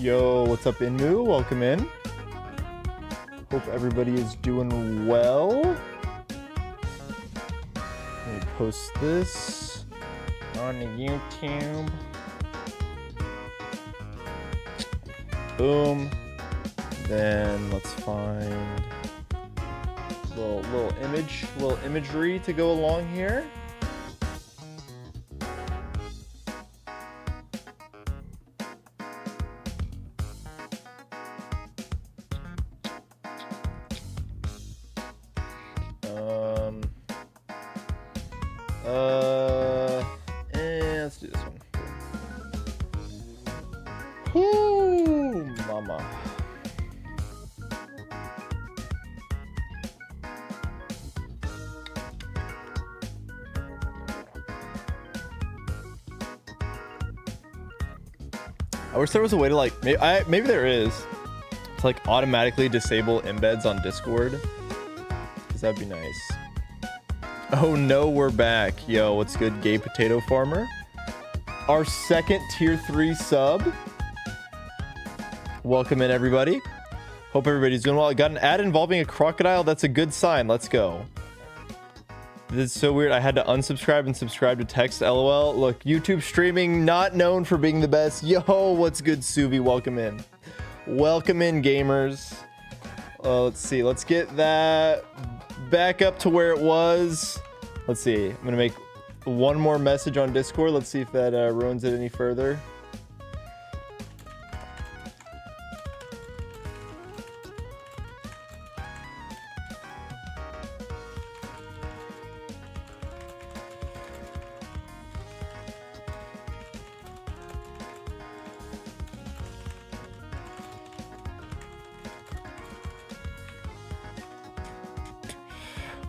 Yo, what's up, Inmu? Welcome in. Hope everybody is doing well. Let me post this on YouTube. Boom. Then let's find little imagery to go along here. Let's do this one. Whoo, mama. I wish there was a way to like, maybe there is, to like automatically disable embeds on Discord, because that'd be nice. Oh no, we're back. Yo, what's good, Gay Potato Farmer? Our second tier 3 sub. Welcome in, everybody. Hope everybody's doing well. I got an ad involving a crocodile. That's a good sign. Let's go. This is so weird. I had to unsubscribe and subscribe to text. LOL. Look, YouTube streaming not known for being the best. Yo, what's good, Suvi? Welcome in. Welcome in, gamers. Let's see. Let's get that back up to where it was. Let's see. I'm gonna make one more message on Discord. Let's see if that ruins it any further.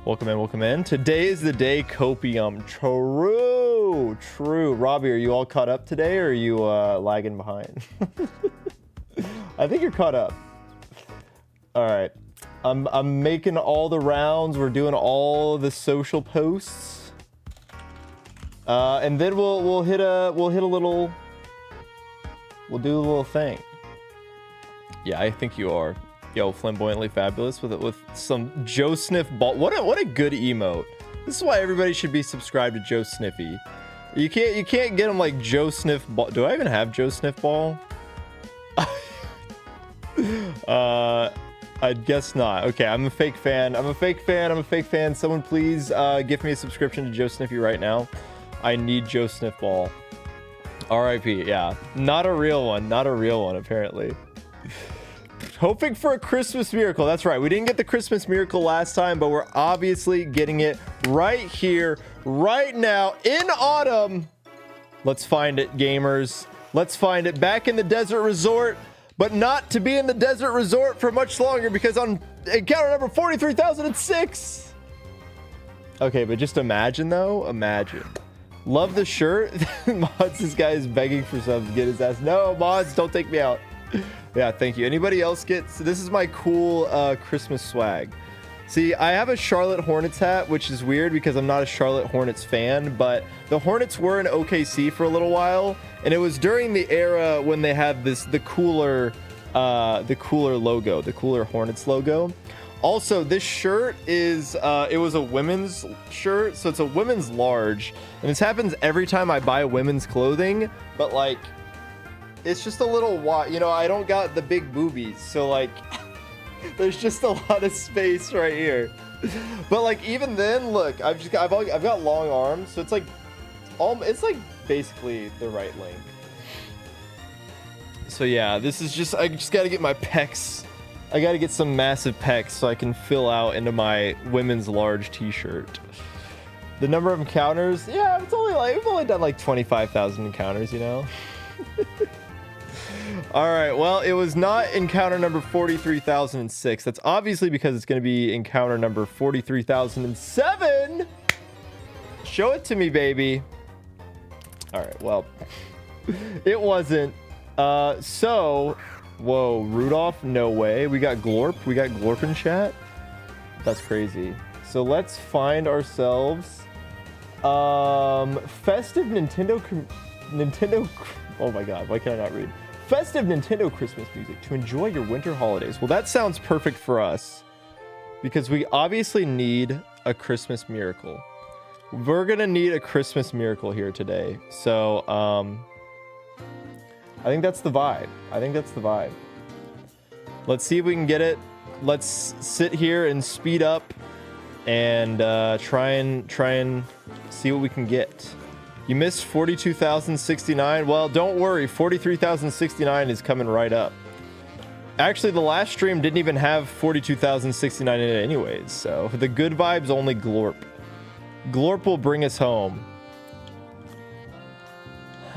Welcome in, welcome in. Today is the day, copium. True. Robbie, are you all caught up today, or are you lagging behind? I think you're caught up. All right. I'm making all the rounds. We're doing all the social posts. And then we'll do a little thing. Yeah, I think you are. Yo, flamboyantly fabulous with some Joe Sniff ball. What a good emote. This is why everybody should be subscribed to Joe Sniffy. You can't get him like Joe Sniff ball. Do I even have Joe Sniff ball? I guess not. Okay, I'm a fake fan. Someone please give me a subscription to Joe Sniffy right now. I need Joe Sniff ball. R.I.P. Yeah, not a real one apparently. Hoping for a Christmas miracle. That's right. We didn't get the Christmas miracle last time, but we're obviously getting it right here, right now, in autumn. Let's find it, gamers. Let's find it. Back in the desert resort, but not to be in the desert resort for much longer, because on encounter number 43,006. Okay, but just imagine, though. Imagine. Love the shirt. Mods, this guy is begging for subs to get his ass. No, Mods, don't take me out. Yeah, thank you. Anybody else get... So this is my cool Christmas swag. See, I have a Charlotte Hornets hat, which is weird because I'm not a Charlotte Hornets fan, but the Hornets were in OKC for a little while, and it was during the era when they had the cooler logo, the cooler Hornets logo. Also, this shirt is it was a women's shirt, so it's a women's large, and this happens every time I buy women's clothing, but like, it's just a little wide, you know. I don't got the big boobies, so like there's just a lot of space right here. But like, even then, look, I've got long arms, so it's like basically the right length. So yeah, this is just, I just got to get my pecs. I got to get some massive pecs so I can fill out into my women's large t-shirt. The number of encounters, yeah, we've only done like 25,000 encounters, you know. All right, well, it was not encounter number 43,006. That's obviously because it's going to be encounter number 43,007. Show it to me, baby. All right, well, it wasn't. So, whoa, Rudolph, no way. We got Glorp. We got Glorp in chat. That's crazy. So let's find ourselves festive Nintendo. Oh my God, why can I not read? Festive Nintendo Christmas music to enjoy your winter holidays. Well, that sounds perfect for us because we obviously need a Christmas miracle. We're gonna need a Christmas miracle here today. So, I think that's the vibe. I think that's the vibe. Let's see if we can get it. Let's sit here and speed up and try and see what we can get. You missed 42,069. Well, don't worry. 43,069 is coming right up. Actually, the last stream didn't even have 42,069 in it anyways. So the good vibes only Glorp. Glorp will bring us home.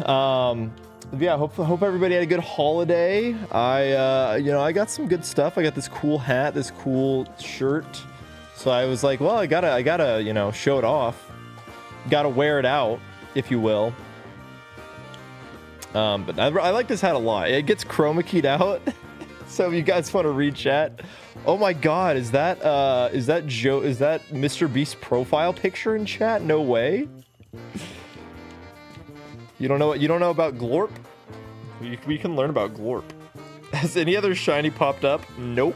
Yeah, hope everybody had a good holiday. I got some good stuff. I got this cool hat, this cool shirt. So I was like, well, I gotta, show it off. Gotta wear it out, if you will. But I like this hat a lot. It gets chroma keyed out. So if you guys want to read chat. Oh my god, is that Mr. Beast's profile picture in chat? No way. You don't know about Glorp? We can learn about Glorp. Has any other shiny popped up? Nope.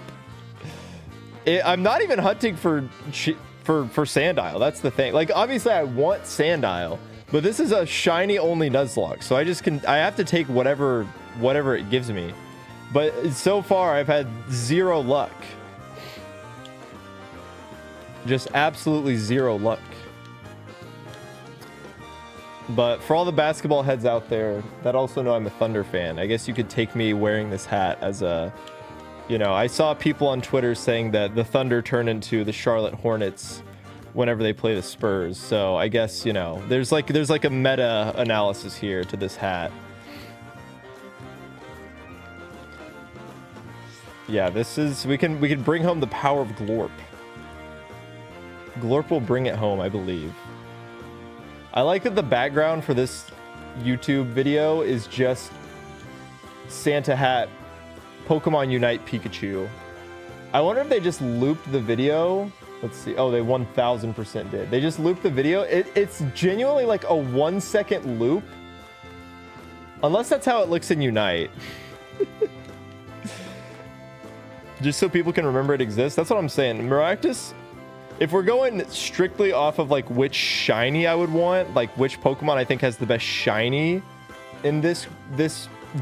I'm not even hunting for Sandile. That's the thing. Like, obviously I want Sandile, but this is a shiny only Nuzlocke, so I have to take whatever it gives me. But so far I've had zero luck. Just absolutely zero luck. But for all the basketball heads out there that also know I'm a Thunder fan, I guess you could take me wearing this hat as a, I saw people on Twitter saying that the Thunder turn into the Charlotte Hornets whenever they play the Spurs. So I guess, there's like a meta analysis here to this hat. Yeah, this is, we can bring home the power of Glorp. Glorp will bring it home, I believe. I like that the background for this YouTube video is just Santa hat, Pokemon Unite Pikachu. I wonder if they just looped the video. Let's see. Oh, they 1000% did. They just looped the video. It's genuinely like a 1 second loop. Unless that's how it looks in Unite. Just so people can remember it exists. That's what I'm saying. Maractus, if we're going strictly off of like which shiny I would want, like which Pokemon I think has the best shiny in this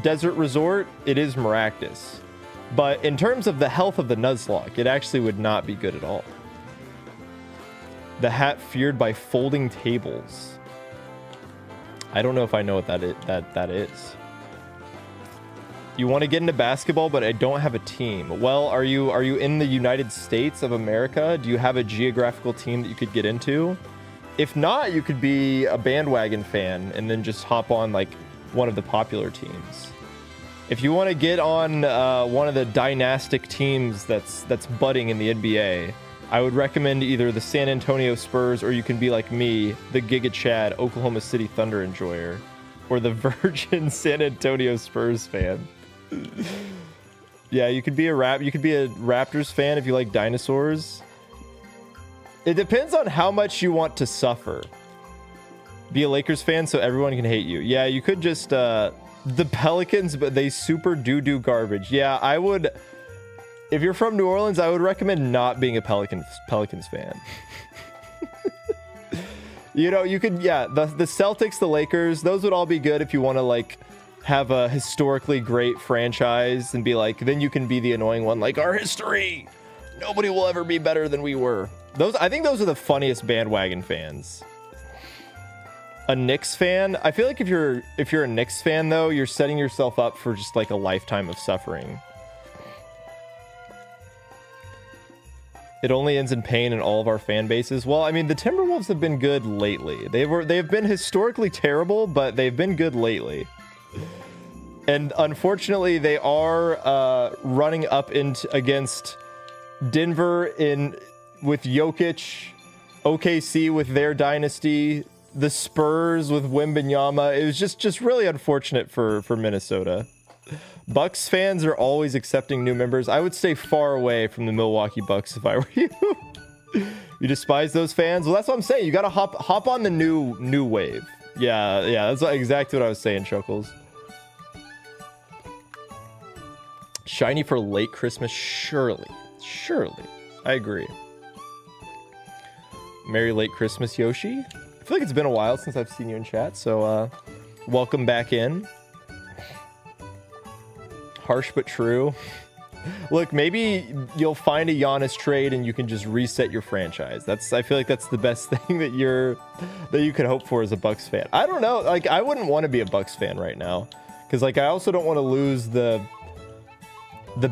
desert resort, it is Maractus. But in terms of the health of the Nuzlocke, it actually would not be good at all. The hat feared by folding tables. I don't know if I know what that is. You want to get into basketball, but I don't have a team. Well, are you in the United States of America? Do you have a geographical team that you could get into? If not, you could be a bandwagon fan and then just hop on like one of the popular teams. If you want to get on one of the dynastic teams that's budding in the NBA, I would recommend either the San Antonio Spurs, or you can be like me, the Giga Chad Oklahoma City Thunder enjoyer, or the virgin San Antonio Spurs fan. Yeah, you could be a Raptors fan if you like dinosaurs. It depends on how much you want to suffer. Be a Lakers fan so everyone can hate you. Yeah, you could just the Pelicans, but they super doo-doo garbage. Yeah, I would, if you're from New Orleans, I would recommend not being a Pelicans fan. You could, yeah, the Celtics, the Lakers, those would all be good if you want to like have a historically great franchise and be like, then you can be the annoying one, like, our history, nobody will ever be better than we were. I think those are the funniest bandwagon fans. A Knicks fan, I feel like if you're a Knicks fan though, you're setting yourself up for just like a lifetime of suffering. It only ends in pain in all of our fan bases. Well, I mean, the Timberwolves have been good lately. They've been historically terrible, but they've been good lately. And unfortunately, they are running up against Denver with Jokic, OKC with their dynasty, the Spurs with Wembanyama. It was just really unfortunate for Minnesota. Bucks fans are always accepting new members. I would stay far away from the Milwaukee Bucks if I were you. You despise those fans? Well, that's what I'm saying. You gotta hop on the new wave. Yeah, that's exactly what I was saying, Chuckles. Shiny for late Christmas, surely. Surely. I agree. Merry late Christmas, Yoshi. I feel like it's been a while since I've seen you in chat, so welcome back in. Harsh but true. Look, maybe you'll find a Giannis trade and you can just reset your franchise. I feel like that's the best thing that you could hope for as a Bucks fan. I don't know, like I wouldn't want to be a Bucks fan right now, because like I also don't want to lose the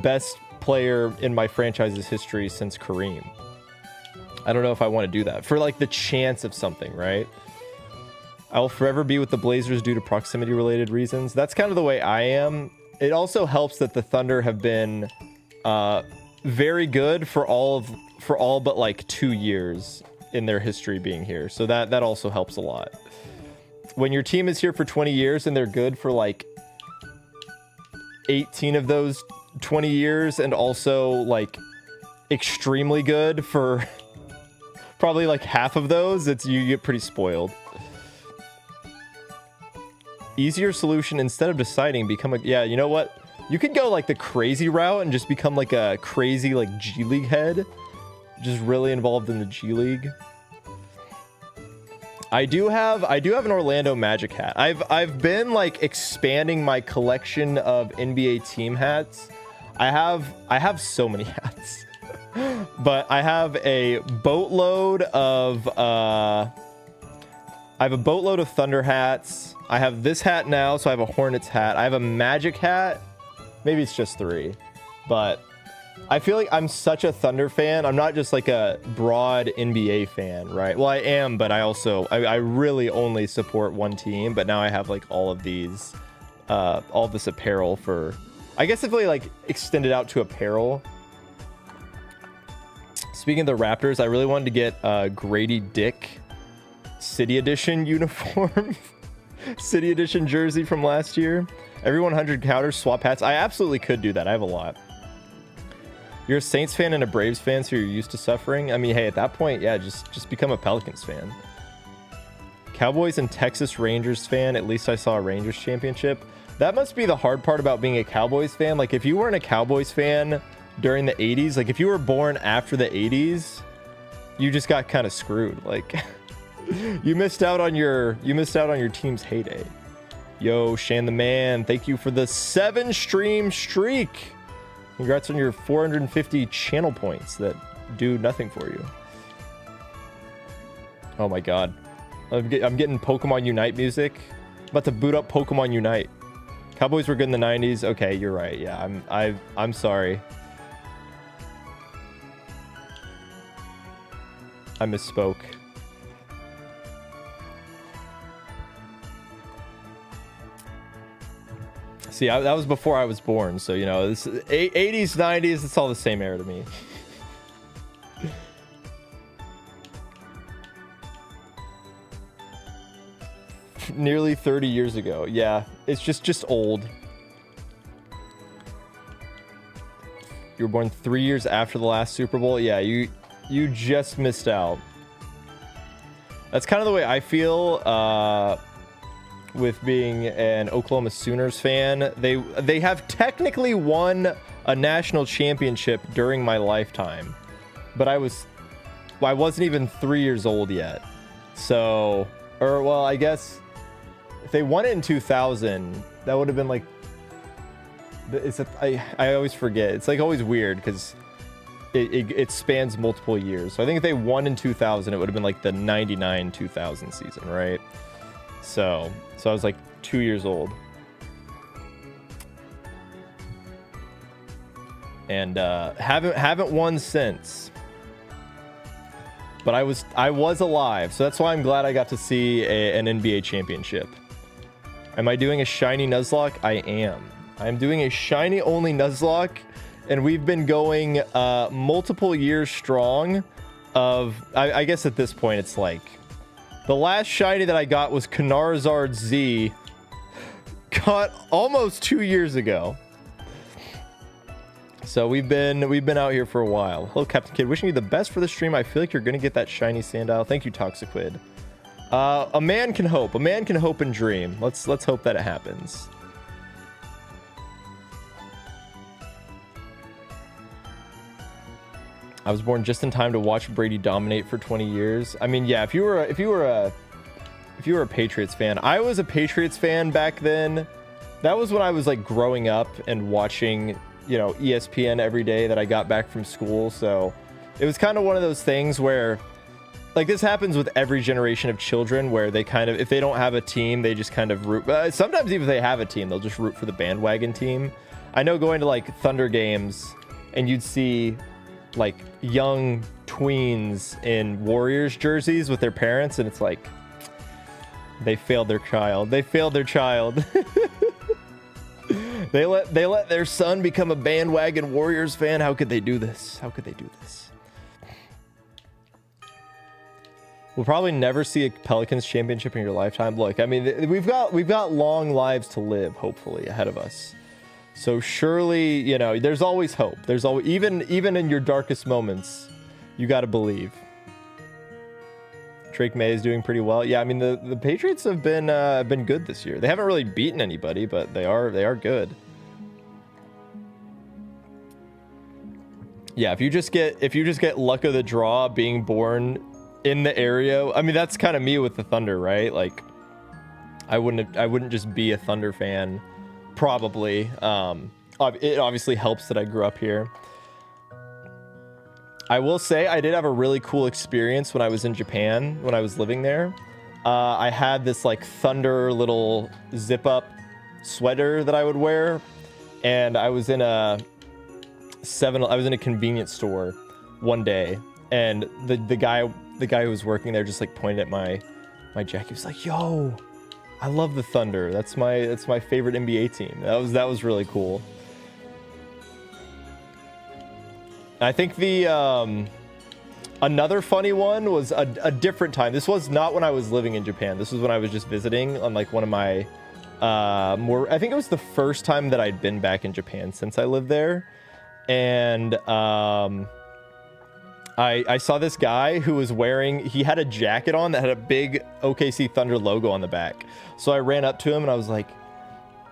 best player in my franchise's history since Kareem. I don't know if I want to do that for like the chance of something, right? I will forever be with the Blazers due to proximity related reasons. That's kind of the way I am. It also helps that the Thunder have been very good for all but like 2 years in their history being here. So that also helps a lot. When your team is here for 20 years and they're good for like 18 of those 20 years and also like extremely good for probably like half of those, you get pretty spoiled. Easier solution, instead of deciding, become a... Yeah, you know what? You could go like the crazy route and just become like a crazy like G League head. Just really involved in the G League. I do have an Orlando Magic hat. I've been like expanding my collection of NBA team hats. I have so many hats. But I have a boatload of Thunder hats. I have this hat now, so I have a Hornets hat. I have a Magic hat. Maybe it's just 3. But I feel like I'm such a Thunder fan. I'm not just like a broad NBA fan, right? Well, I am, but I really only support one team. But now I have like all of these, all this apparel for... I guess if we like extend it out to apparel... Speaking of the Raptors, I really wanted to get a Grady Dick City Edition uniform. City Edition jersey from last year. Every 100 counters, swap hats. I absolutely could do that. I have a lot. You're a Saints fan and a Braves fan, so you're used to suffering. I mean, hey, at that point, yeah, just become a Pelicans fan. Cowboys and Texas Rangers fan. At least I saw a Rangers championship. That must be the hard part about being a Cowboys fan. Like, if you weren't a Cowboys fan during the 80s, like if you were born after the 80s, you just got kind of screwed. Like you missed out on your team's heyday. Yo, Shan the man, thank you for the 7 stream streak. Congrats on your 450 channel points that do nothing for you. Oh my god, I'm getting Pokemon Unite music. I'm about to boot up Pokemon Unite. Cowboys were good in the 90s. Okay, you're right. Yeah, I'm sorry. I misspoke. See, that was before I was born, so you know, this 80s, 90s, it's all the same era to me. Nearly 30 years ago. Yeah, it's just old. You were born 3 years after the last Super Bowl. Yeah, you just missed out. That's kind of the way I feel with being an Oklahoma Sooners fan. They have technically won a national championship during my lifetime, but I wasn't even 3 years old yet. So, or well, I guess if they won it in 2000, that would have been like, I always forget. It's like always weird because it spans multiple years. So I think if they won in 2000, it would have been like the 99-2000 season, right? So I was like 2 years old. And haven't won since. But I was alive, so that's why I'm glad I got to see an NBA championship. Am I doing a shiny Nuzlocke? I am. I'm doing a shiny only Nuzlocke, and we've been going multiple years strong of, I guess at this point it's like, the last shiny that I got was Kanarzard Z, got almost 2 years ago. So we've been out here for a while. Hello, Captain Kid. Wishing you the best for the stream. I feel like you're gonna get that shiny Sandile. Thank you, Toxiquid. A man can hope. A man can hope and dream. Let's hope that it happens. I was born just in time to watch Brady dominate for 20 years. I mean, yeah, if you were a Patriots fan, I was a Patriots fan back then. That was when I was like growing up and watching, you know, ESPN every day that I got back from school. So it was kind of one of those things where, like, this happens with every generation of children where they kind of, if they don't have a team, they just kind of root. Sometimes even if they have a team, they'll just root for the bandwagon team. I know going to like Thunder games and you'd see like young tweens in Warriors jerseys with their parents, and it's like, they failed their child. They failed their child. They let their son become a bandwagon Warriors fan. How could they do this? How could they do this? We'll probably never see a Pelicans championship in your lifetime. Look, I mean, we've got long lives to live, hopefully, ahead of us. So surely, you know, there's always hope. There's always, even in your darkest moments, you got to believe. Drake May is doing pretty well. Yeah, I mean, the Patriots have been good this year. They haven't really beaten anybody, but they are good. Yeah, if you just get luck of the draw being born in the area, I mean, that's kind of me with the Thunder, right? Like, I wouldn't just be a Thunder fan, probably. It obviously helps that I grew up here. I will say I did have a really cool experience when I was in Japan, when I was living there. I had this like Thunder little zip up sweater that I would wear, and I was in a convenience store one day, and the guy who was working there just like pointed at my jacket. He was like, "Yo, I love the Thunder. That's my favorite NBA team." That was really cool. I think the another funny one was a different time. This was not when I was living in Japan. This was when I was just visiting on like one of my I think it was the first time that I'd been back in Japan since I lived there. And I saw this guy who was he had a jacket on that had a big OKC Thunder logo on the back. So I ran up to him and I was like,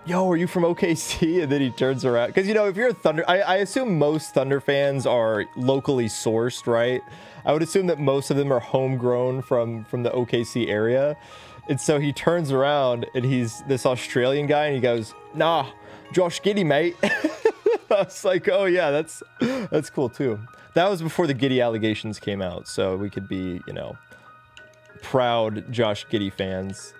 "Yo, are you from OKC?" And then he turns around. Because, you know, if you're a Thunder... I assume most Thunder fans are locally sourced, right? I would assume that most of them are homegrown from the OKC area. And so he turns around, and he's this Australian guy, and he goes, "Nah, Josh Giddey, mate." I was like, oh, yeah, that's cool, too. That was before the Giddey allegations came out, so we could be, you know, proud Josh Giddey fans.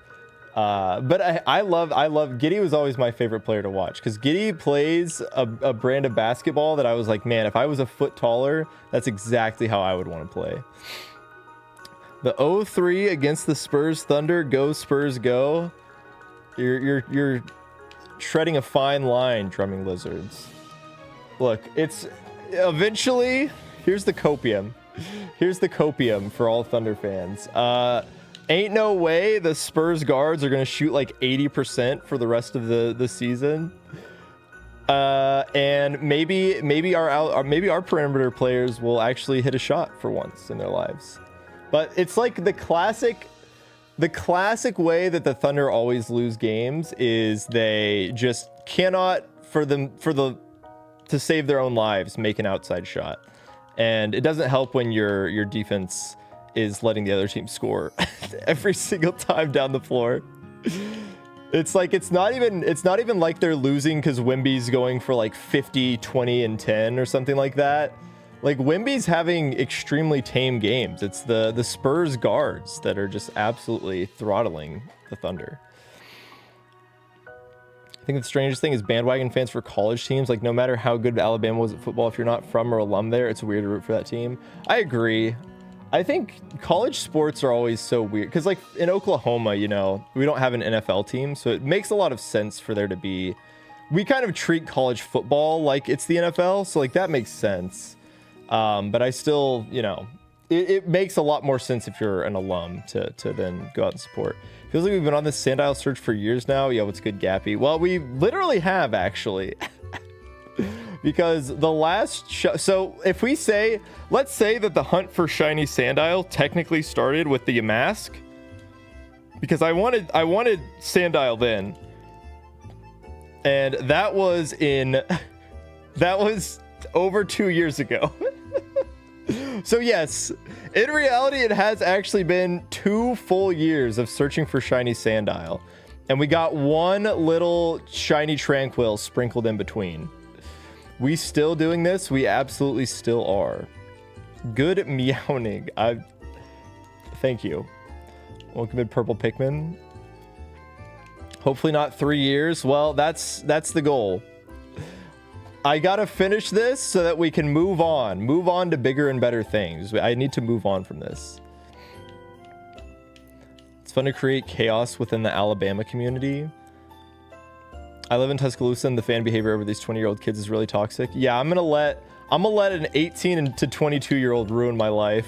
But I love Giddey was always my favorite player to watch, because Giddey plays a brand of basketball that I was like, man, if I was a foot taller, that's exactly how I would want to play. The 0-3 against the Spurs Thunder. Go Spurs, go. You're treading a fine line, Drumming Lizards. Look, it's eventually, here's the copium. Here's the copium for all Thunder fans. Ain't no way the Spurs guards are going to shoot like 80% for the rest of the season. And maybe our perimeter players will actually hit a shot for once in their lives. But it's like the classic way that the Thunder always lose games is they just cannot, to save their own lives, make an outside shot. And it doesn't help when your defense is letting the other team score every single time down the floor. It's like it's not even like they're losing because Wemby's going for like 50, 20, and 10 or something like that. Like, Wemby's having extremely tame games. It's the Spurs guards that are just absolutely throttling the Thunder. I think the strangest thing is bandwagon fans for college teams. Like, no matter how good Alabama was at football, if you're not from or alum there, it's weird to root for that team. I agree. I think college sports are always so weird because, like, in Oklahoma, you know, we don't have an NFL team, so it makes a lot of sense for there to be... We kind of treat college football like it's the NFL, so, like, that makes sense. But I still, you know, it makes a lot more sense if you're an alum to then go out and support. Feels like we've been on this sandile search for years now. Yo, what's good, Gappy? Well, we literally have, actually. Because the last so if we say, let's say that the hunt for shiny sandile technically started with the Yamask, because I wanted sandile then, and that was over 2 years ago. So yes, in reality, it has actually been 2 full years of searching for shiny Sandile. And we got one little shiny Tranquil sprinkled in between. We still doing this? We absolutely still are. Good meowing. Thank you. Welcome in, Purple Pikmin. Hopefully not 3 years. Well, that's the goal. I gotta finish this so that we can move on to bigger and better things. I need to move on from this. It's fun to create chaos within the Alabama community. I live in Tuscaloosa and the fan behavior over these 20-year-old kids is really toxic. Yeah, I'm gonna let an 18 to 22-year-old ruin my life.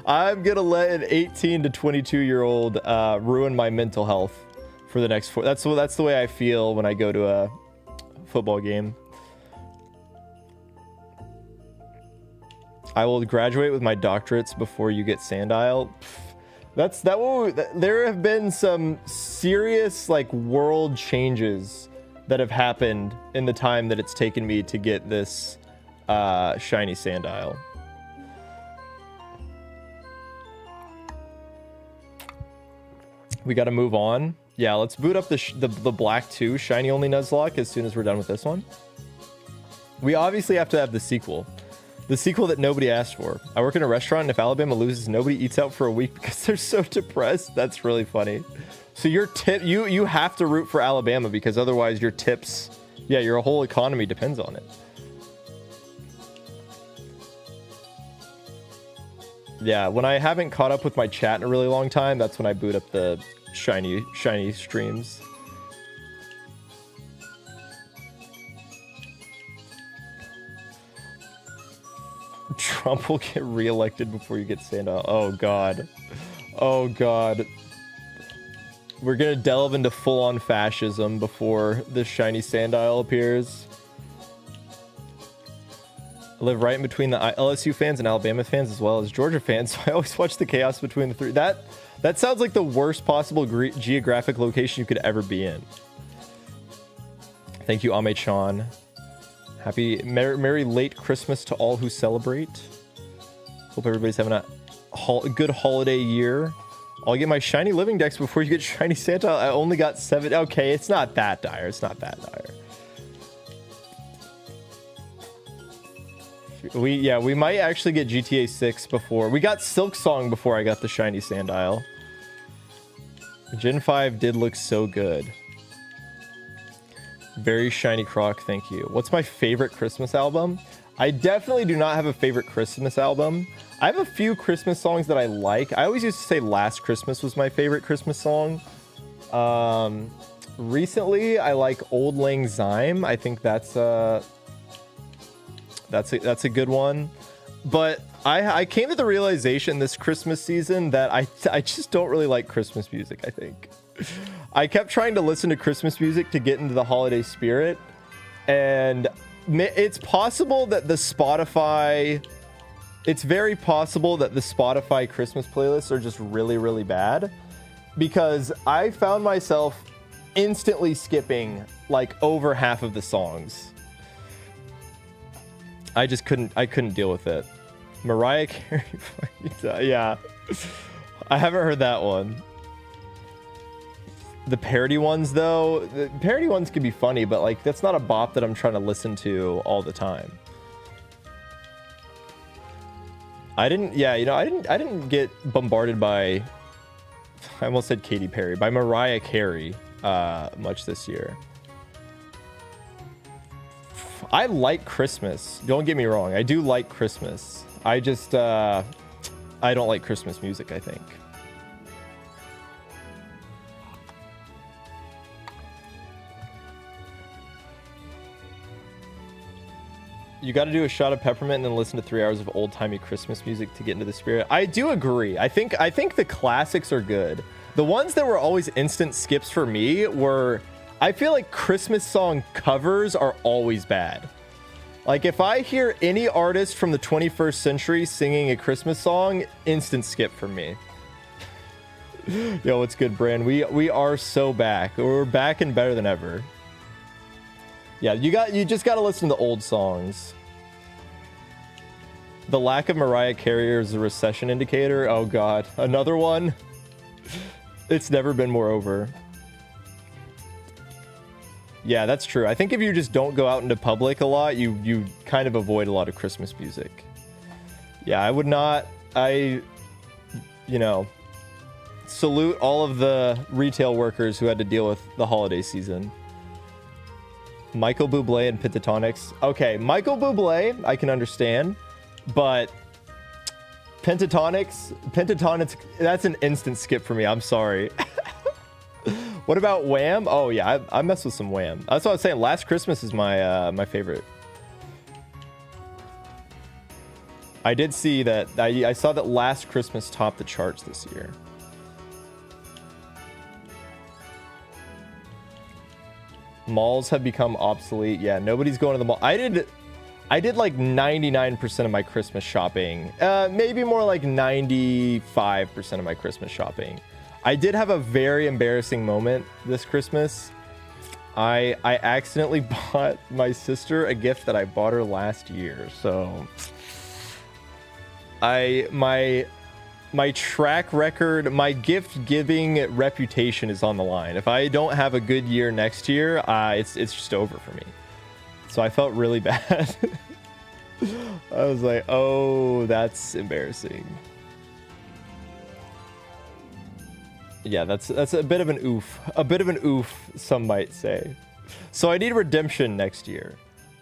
I'm gonna let an 18 to 22-year-old ruin my mental health for the next 4. That's the way I feel when I go to a football game. I will graduate with my doctorates before you get Sandile. There have been some serious like world changes that have happened in the time that it's taken me to get this shiny Sandile. We got to move on. Yeah, let's boot up the black 2 shiny only Nuzlocke as soon as we're done with this one. We obviously have to have the sequel. The sequel that nobody asked for. I work in a restaurant, and if Alabama loses, nobody eats out for a week because they're so depressed. That's really funny. So your tip, you have to root for Alabama because otherwise your tips, yeah, your whole economy depends on it. Yeah, when I haven't caught up with my chat in a really long time, that's when I boot up the shiny streams. Trump will get reelected before you get Sandile. Oh god. Oh god. We're gonna delve into full-on fascism before this shiny Sandile appears. I live right in between the LSU fans and Alabama fans as well as Georgia fans, so I always watch the chaos between the three. That sounds like the worst possible geographic location you could ever be in. Thank you, Ame-chan. Happy merry late Christmas to all who celebrate. Hope everybody's having a good holiday year. I'll get my shiny living dex before you get shiny Santa. I only got 7. Okay, it's not that dire. It's not that dire. We might actually get GTA 6 before. We got Silk Song before I got the shiny Sandile. Gen 5 did look so good. Very shiny Croc, thank you. What's my favorite Christmas album? I definitely do not have a favorite Christmas album. I have a few Christmas songs that I like. I always used to say Last Christmas was my favorite Christmas song. Recently, I like Old Lang Syne. I think that's a good one. But I came to the realization this Christmas season that I just don't really like Christmas music, I think. I kept trying to listen to Christmas music to get into the holiday spirit, and it's possible that the Spotify Christmas playlists are just really, really bad, because I found myself instantly skipping like over half of the songs. I couldn't deal with it. Mariah Carey, yeah. I haven't heard that one. The parody ones, though, the parody ones can be funny, but like that's not a bop that I'm trying to listen to all the time. I didn't get bombarded by, I almost said Katy Perry, by Mariah Carey much this year. I like Christmas. Don't get me wrong. I do like Christmas. I just, I don't like Christmas music, I think. You got to do a shot of peppermint and then listen to 3 hours of old-timey Christmas music to get into the spirit. I do agree. I think the classics are good. The ones that were always instant skips for me were, I feel like Christmas song covers are always bad. Like if I hear any artist from the 21st century singing a Christmas song, instant skip for me. Yo, what's good, Brand? We are so back. We're back and better than ever. Yeah, you just got to listen to old songs. The lack of Mariah Carey is a recession indicator. Oh god, another one. It's never been more over. Yeah, that's true. I think if you just don't go out into public a lot, you kind of avoid a lot of Christmas music. Yeah, I would not. You know, salute all of the retail workers who had to deal with the holiday season. Michael Bublé and Pentatonix. Okay, Michael Bublé, I can understand, but Pentatonix, that's an instant skip for me. I'm sorry. What about Wham? Oh yeah, I mess with some Wham. That's what I was saying. Last Christmas is my my favorite. I did see that. I saw that Last Christmas topped the charts this year. Malls have become obsolete. Yeah, nobody's going to the mall. I did like 99% of my Christmas shopping. Maybe more like 95% of my Christmas shopping. I did have a very embarrassing moment this Christmas. I accidentally bought my sister a gift that I bought her last year. So my track record, my gift giving reputation is on the line. If I don't have a good year next year, it's just over for me. So I felt really bad. I was like, oh, that's embarrassing. Yeah, that's a bit of an oof. A bit of an oof, some might say. So I need redemption next year.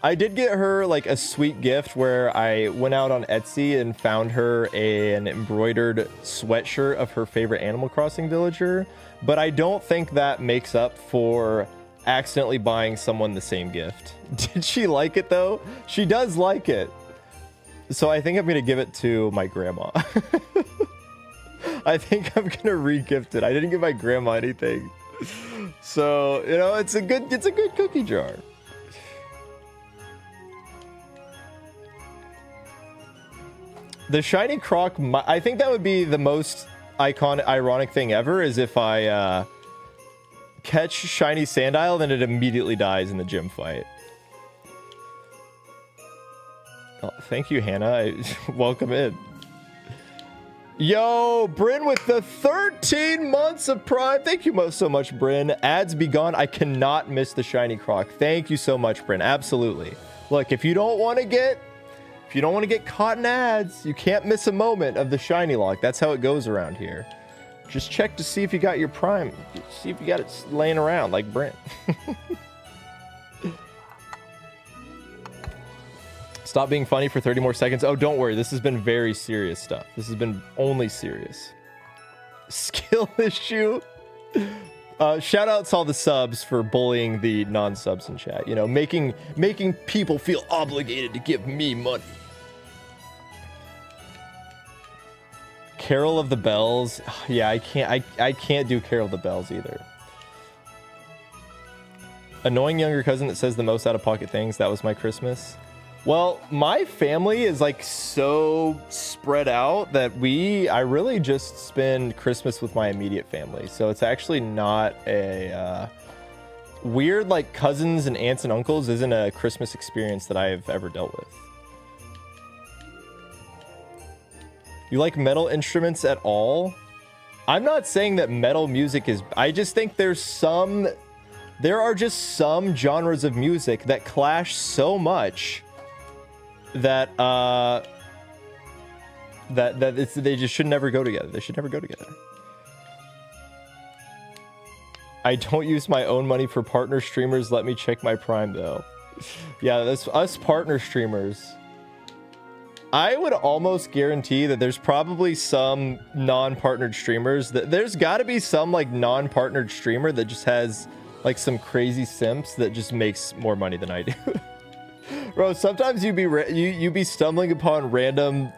I did get her like a sweet gift where I went out on Etsy and found her an embroidered sweatshirt of her favorite Animal Crossing villager, but I don't think that makes up for accidentally buying someone the same gift. Did she like it though? She does like it. So I think I'm gonna give it to my grandma. I think I'm gonna re-gift it. I didn't give my grandma anything. So, you know, it's a good cookie jar. The shiny croc, I think that would be the most ironic thing ever, is if I catch shiny sandile, then it immediately dies in the gym fight. Oh, thank you, Hannah. Welcome in. Yo, Bryn with the 13 months of Prime. Thank you so much, Bryn. Ads be gone. I cannot miss the shiny croc. Thank you so much, Bryn. Absolutely. Look, if you don't want to get caught in ads, you can't miss a moment of the shiny lock. That's how it goes around here. Just check to see if you got your Prime. See if you got it laying around like Brent. Stop being funny for 30 more seconds. Oh, don't worry. This has been very serious stuff. This has been only serious. Skill issue. Shout out to all the subs for bullying the non-subs in chat. You know, making people feel obligated to give me money. Carol of the Bells. Yeah, I can't do Carol of the Bells either. Annoying younger cousin that says the most out-of-pocket things. That was my Christmas. Well, my family is like so spread out that I really just spend Christmas with my immediate family. So it's actually not a weird, like cousins and aunts and uncles isn't a Christmas experience that I've ever dealt with. You like metal instruments at all? I'm not saying that metal music is, I just think there are just some genres of music that clash so much that they just should never go together. They should never go together. I don't use my own money for partner streamers. Let me check my Prime though. Yeah, that's us partner streamers. I would almost guarantee that there's probably some non-partnered streamers that there's got to be some like non-partnered streamer that just has like some crazy simps that just makes more money than I do. Bro, sometimes you be stumbling upon random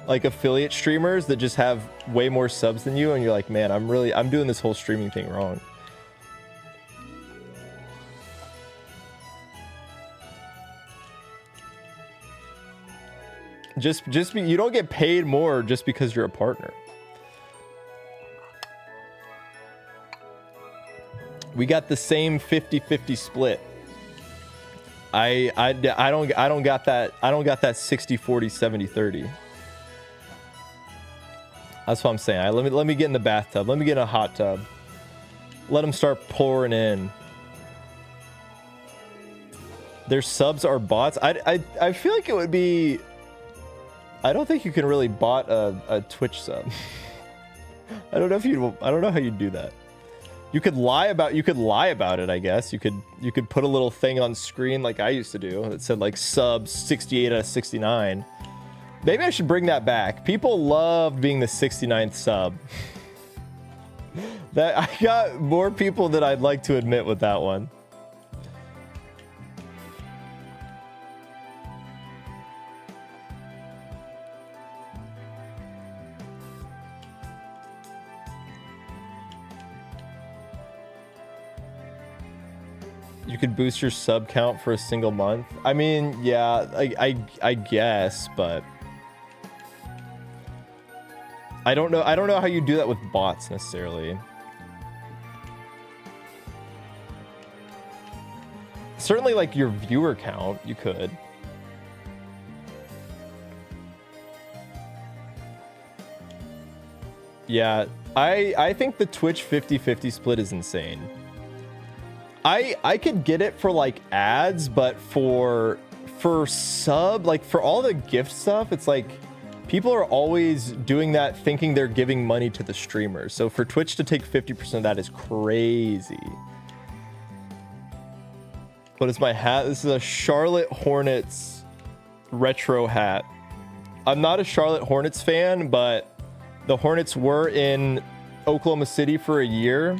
like affiliate streamers that just have way more subs than you, and you're like, man, I'm doing this whole streaming thing wrong. You don't get paid more just because you're a partner. We got the same 50-50 split. I don't got that. I don't got that 60 40 70 30. That's what I'm saying. Let me get in the bathtub. Let me get in a hot tub. Let them start pouring in. Their subs are bots. I feel like it would be. I don't think you can really bot a Twitch sub. I don't know how you'd do that. You could lie about it, I guess. You could put a little thing on screen like I used to do that said like sub 68 out of 69. Maybe I should bring that back. People love being the 69th sub. That I got more people than I'd like to admit with that one. You could boost your sub count for a single month. I mean, yeah, I guess, but I don't know how you do that with bots necessarily. Certainly like your viewer count, you could. Yeah, I think the Twitch 50-50 split is insane. I could get it for like ads, but for sub, like for all the gift stuff, it's like people are always doing that thinking they're giving money to the streamer. So for Twitch to take 50% of that is crazy. What is my hat? This is a Charlotte Hornets retro hat. I'm not a Charlotte Hornets fan, but the Hornets were in Oklahoma City for a year.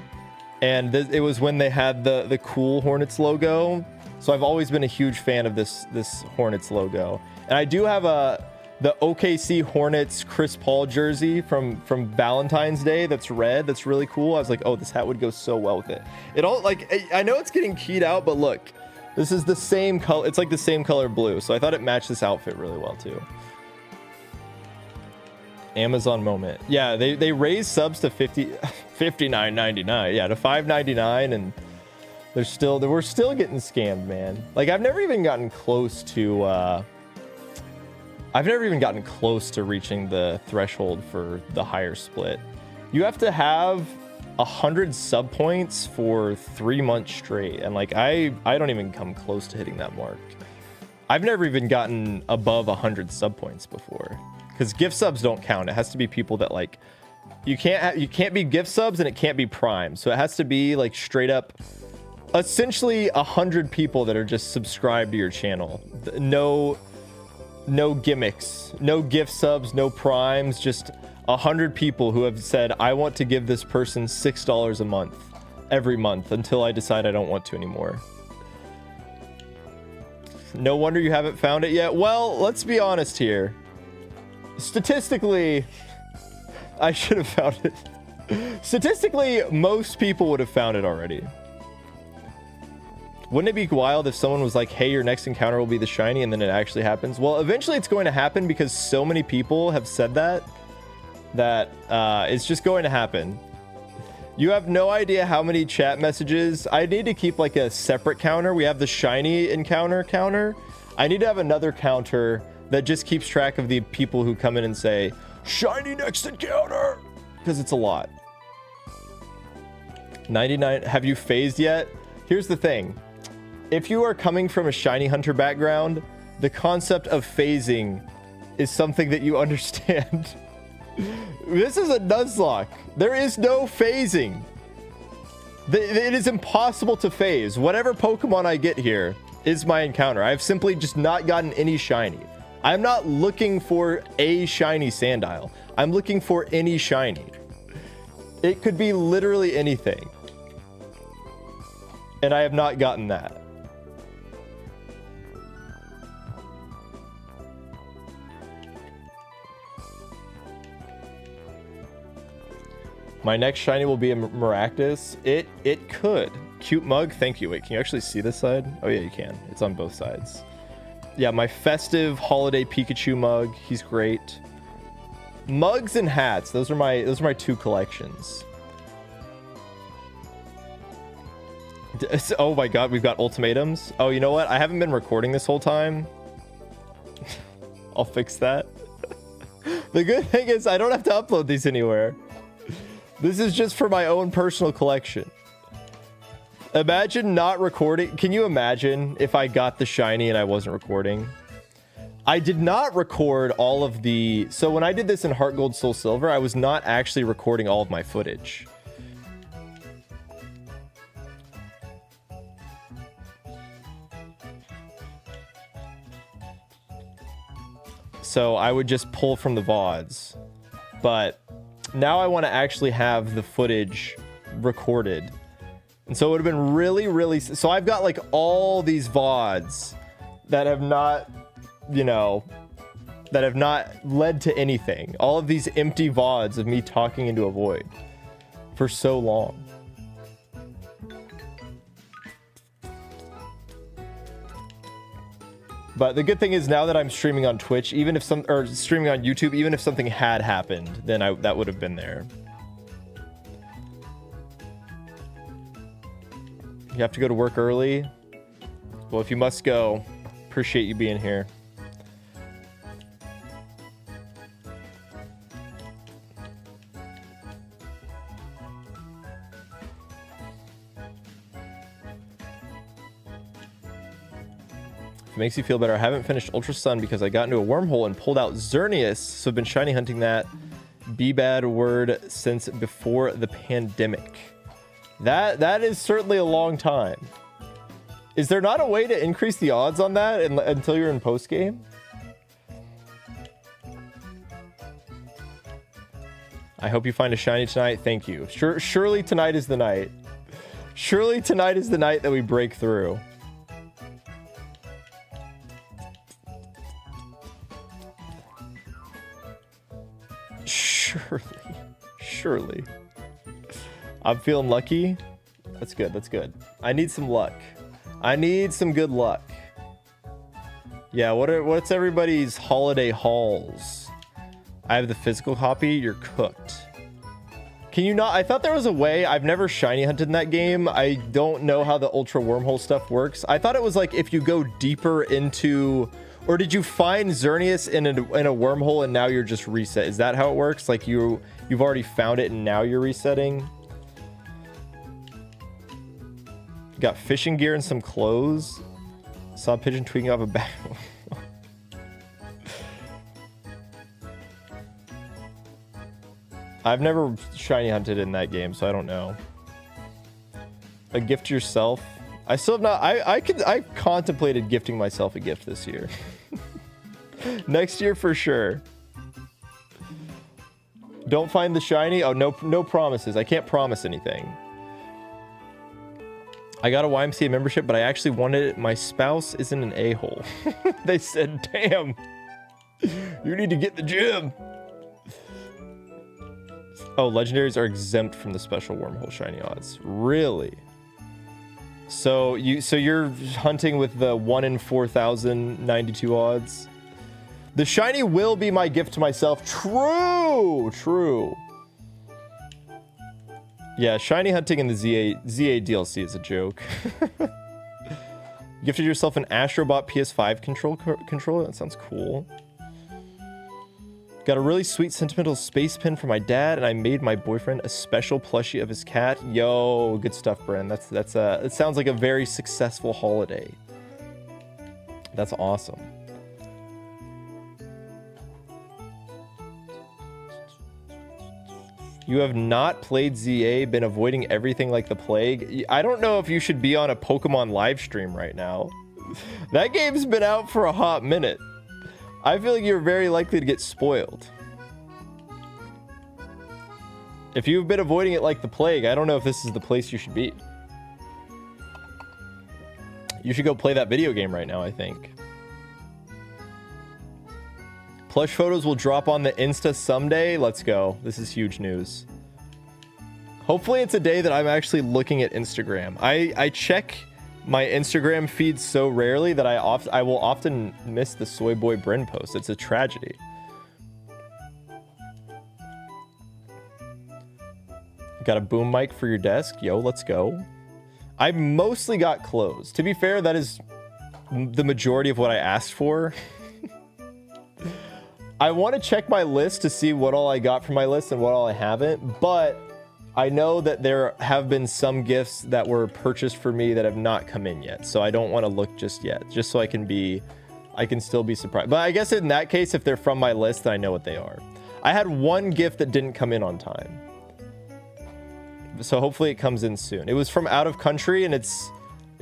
And it was when they had the cool Hornets logo. So I've always been a huge fan of this Hornets logo. And I do have the OKC Hornets Chris Paul jersey from Valentine's Day that's red. That's really cool. I was like, oh, this hat would go so well with it. It all, like, I know it's getting keyed out, but look, this is the same color. It's like the same color blue. So I thought it matched this outfit really well too. Amazon moment. Yeah, they raised subs to $59.99. Yeah, to $5.99, and we're still getting scammed, man. Like I've never even gotten close to reaching the threshold for the higher split. You have to have 100 sub points for 3 months straight, and like I don't even come close to hitting that mark. I've never even gotten above 100 sub points before. Because gift subs don't count. It has to be people that like you can't be gift subs, and it can't be prime. So it has to be like straight up essentially 100 people that are just subscribed to your channel. No gimmicks, no gift subs, no primes, just 100 people who have said, I want to give this person $6 a month every month until I decide I don't want to anymore. No wonder you haven't found it yet. Well, let's be honest here. Statistically, I should have found it. Statistically, most people would have found it already. Wouldn't it be wild if someone was like, hey, your next encounter will be the shiny, and then it actually happens? Well, eventually it's going to happen because so many people have said that it's just going to happen. You have no idea how many chat messages. I need to keep like a separate counter. We have the shiny encounter counter. I need to have another counter that just keeps track of the people who come in and say, shiny next encounter, because it's a lot. 99, have you phased yet? Here's the thing. If you are coming from a shiny hunter background, the concept of phasing is something that you understand. This is a Nuzlocke. There is no phasing. It is impossible to phase. Whatever Pokemon I get here is my encounter. I've simply just not gotten any shiny. I'm not looking for a shiny Sandile. I'm looking for any shiny. It could be literally anything. And I have not gotten that. My next shiny will be a Maractus. It could. Cute mug, thank you. Wait, can you actually see this side? Oh yeah, you can. It's on both sides. Yeah, my festive holiday Pikachu mug. He's great. Mugs and hats. Those are my two collections. Oh my god, we've got ultimatums. Oh, you know what? I haven't been recording this whole time. I'll fix that. The good thing is I don't have to upload these anywhere. This is just for my own personal collection. Imagine not recording. Can you imagine if I got the shiny and I wasn't recording? I did not record all of the... So when I did this in Heart Gold Soul Silver, I was not actually recording all of my footage. So I would just pull from the VODs. But now I want to actually have the footage recorded. And so it would have been really, really... So I've got like all these VODs that have not, you know, that have not led to anything. All of these empty VODs of me talking into a void for so long. But the good thing is now that I'm streaming on Twitch, even if streaming on YouTube, even if something had happened, then that would have been there. You have to go to work early. Well, if you must go, appreciate you being here. If it makes you feel better, I haven't finished Ultra Sun because I got into a wormhole and pulled out Xerneas, so I've been shiny hunting that B-bad word since before the pandemic. That is certainly a long time. Is there not a way to increase the odds on that until you're in post-game? I hope you find a shiny tonight. Thank you. Surely tonight is the night. Surely tonight is the night that we break through. Surely. I'm feeling lucky. That's good. That's good. I need some luck. I need some good luck. Yeah, what's everybody's holiday hauls? I have the physical copy. You're cooked. Can you not? I thought there was a way. I've never shiny hunted in that game. I don't know how the ultra wormhole stuff works. I thought it was like if you go deeper into... Or did you find Xerneas in a wormhole and now you're just reset? Is that how it works? Like you've already found it and now you're resetting? Got fishing gear and some clothes. Saw a pigeon tweaking off a back. I've never shiny hunted in that game, so I don't know. A gift to yourself. I still have not. I contemplated gifting myself a gift this year. Next year for sure. Don't find the shiny. Oh, no promises. I can't promise anything. I got a YMCA membership, but I actually wanted it. My spouse isn't an a-hole. They said, damn, you need to get the gym. Oh, legendaries are exempt from the special wormhole shiny odds. Really? So you're hunting with the 1 in 4,092 odds. The shiny will be my gift to myself. True. Yeah, shiny hunting in the ZA DLC is a joke. Gifted yourself an Astrobot PS5 controller. That sounds cool. Got a really sweet sentimental space pin for my dad, and I made my boyfriend a special plushie of his cat. Yo, good stuff, Bren. It sounds like a very successful holiday. That's awesome. You have not played ZA, been avoiding everything like the plague. I don't know if you should be on a Pokemon live stream right now. That game's been out for a hot minute. I feel like you're very likely to get spoiled. If you've been avoiding it like the plague, I don't know if this is the place you should be. You should go play that video game right now, I think. Plush photos will drop on the Insta someday. Let's go. This is huge news. Hopefully it's a day that I'm actually looking at Instagram. I check my Instagram feed so rarely that I will often miss the Soy Boy Bryn post. It's a tragedy. Got a boom mic for your desk? Yo, let's go. I mostly got clothes. To be fair, that is the majority of what I asked for. I want to check my list to see what all I got from my list and what all I haven't, but I know that there have been some gifts that were purchased for me that have not come in yet, so I don't want to look just yet, just so I can still be surprised. But I guess in that case, if they're from my list, then I know what they are. I had one gift that didn't come in on time, so hopefully it comes in soon. It was from out of country, and it's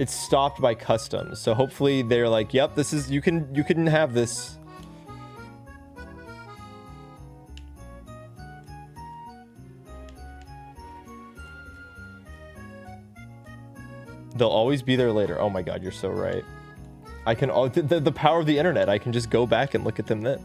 stopped by customs, so hopefully they're like, yep, this is, you can have this. They'll always be there later. Oh my god, you're so right. I can all the power of the internet. I can just go back and look at them then.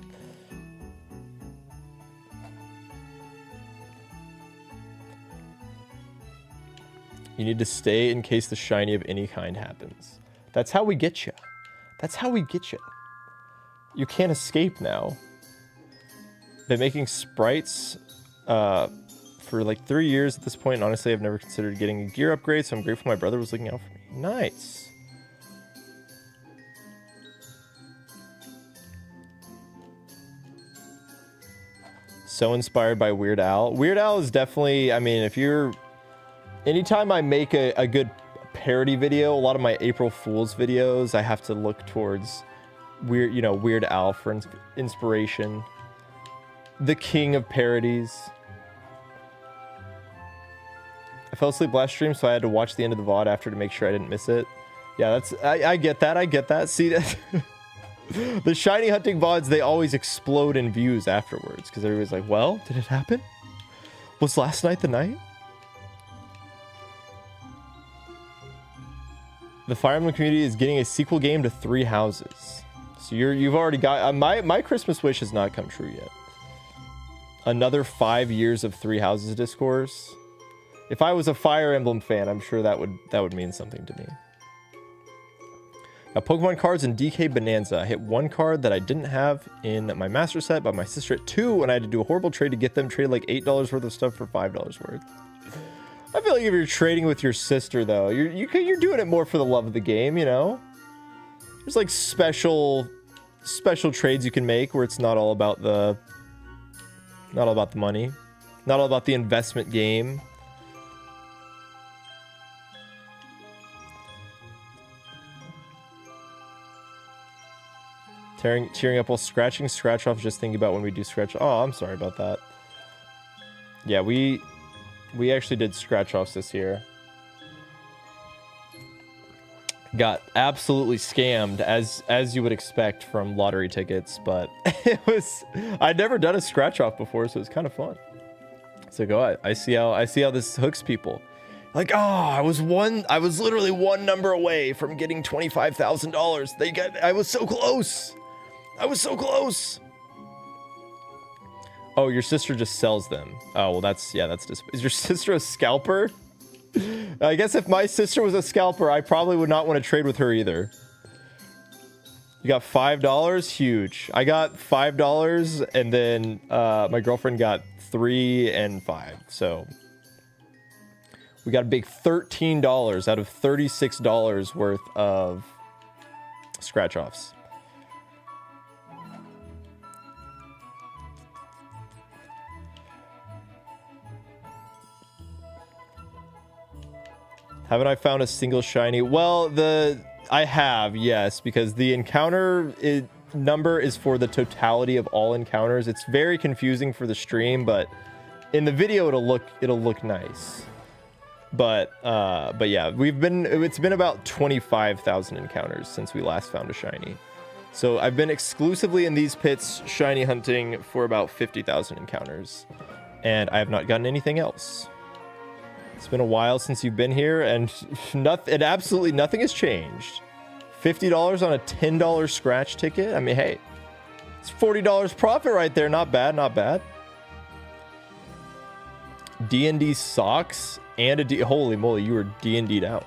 You need to stay in case the shiny of any kind happens. That's how we get you. That's how we get you. You can't escape now. Been making sprites for like 3 years at this point, and honestly, I've never considered getting a gear upgrade, so I'm grateful my brother was looking out for me. Nice. So inspired by Weird Al. Weird Al is definitely, I mean, if you're... Anytime I make a good parody video, a lot of my April Fool's videos, I have to look towards Weird Al for inspiration. The king of parodies. I fell asleep last stream, so I had to watch the end of the VOD after to make sure I didn't miss it. Yeah, that's... I get that, I get that. See, that... The shiny hunting VODs, they always explode in views afterwards, because everybody's like, well, did it happen? Was last night the night? The Fire Emblem community is getting a sequel game to 3 Houses. So you've already got... my Christmas wish has not come true yet. Another 5 years of 3 Houses discourse. If I was a Fire Emblem fan, I'm sure that would mean something to me. Got Pokemon cards in DK Bonanza. I hit 1 card that I didn't have in my master set, but my sister at 2, and I had to do a horrible trade to get them. Traded like $8 worth of stuff for $5 worth. I feel like if you're trading with your sister, though, you're doing it more for the love of the game, you know? There's like special trades you can make where it's not all about the money, not all about the investment game. Cheering up while scratching scratch off, just thinking about when we do scratch. Oh, I'm sorry about that. Yeah, we actually did scratch offs this year. Got absolutely scammed, as you would expect from lottery tickets, but I'd never done a scratch off before, so it's kind of fun. So go, I see how this hooks people. Like, oh, I was literally 1 number away from getting $25,000. I was so close. I was so close. Oh, your sister just sells them. Oh, well, that's is your sister a scalper? I guess if my sister was a scalper, I probably would not want to trade with her either. You got $5? Huge. I got $5, and then my girlfriend got 3 and 5. So we got a big $13 out of $36 worth of scratch offs. Haven't I found a single shiny? Well, I have, yes, because the encounter number is for the totality of all encounters. It's very confusing for the stream, but in the video it'll look nice. But yeah, it's been about 25,000 encounters since we last found a shiny. So I've been exclusively in these pits shiny hunting for about 50,000 encounters, and I have not gotten anything else. It's been a while since you've been here, and absolutely nothing has changed. $50 on a $10 scratch ticket? I mean, hey, it's $40 profit right there. Not bad, not bad. D&D socks and holy moly, you were D&D'd out.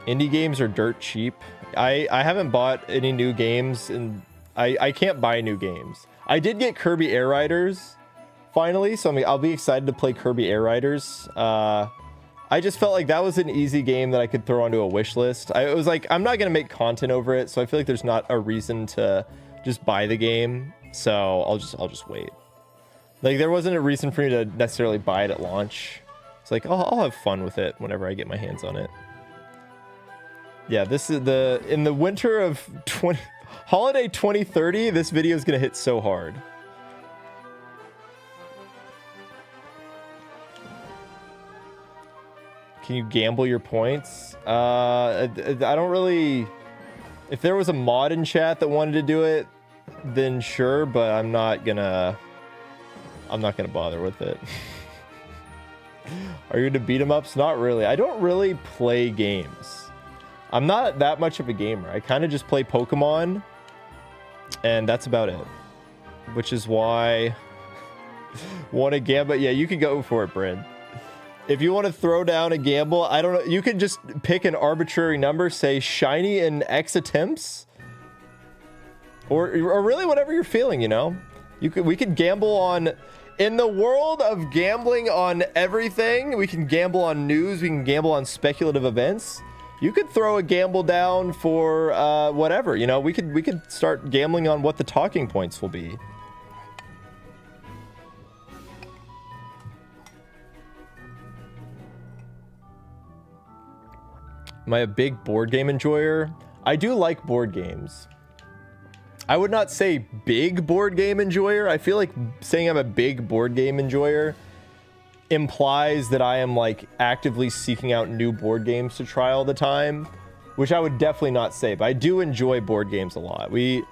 Indie games are dirt cheap. I haven't bought any new games, and I can't buy new games. I did get Kirby Air Riders, finally, so I'll be excited to play Kirby Air Riders. I just felt like that was an easy game that I could throw onto a wish list. It was like, I'm not gonna make content over it, so I feel like there's not a reason to just buy the game. So I'll just wait. Like, there wasn't a reason for me to necessarily buy it at launch. It's like, I'll have fun with it whenever I get my hands on it. Yeah, this is in the winter of holiday 2030, this video is gonna hit so hard. Can you gamble your points? I don't really... If there was a mod in chat that wanted to do it, then sure, but I'm not gonna bother with it. Are you into beat 'em ups? Not really. I don't really play games. I'm not that much of a gamer. I kind of just play Pokemon, and that's about it. Which is why... Want to gamble? Yeah, you can go for it, Bryn. If you want to throw down a gamble, I don't know. You could just pick an arbitrary number, say shiny in X attempts, or really whatever you're feeling. You know, we could gamble on. In the world of gambling on everything, we can gamble on news. We can gamble on speculative events. You could throw a gamble down for whatever. You know, we could start gambling on what the talking points will be. Am I a big board game enjoyer? I do like board games. I would not say big board game enjoyer. I feel like saying I'm a big board game enjoyer implies that I am like actively seeking out new board games to try all the time, which I would definitely not say, but I do enjoy board games a lot. We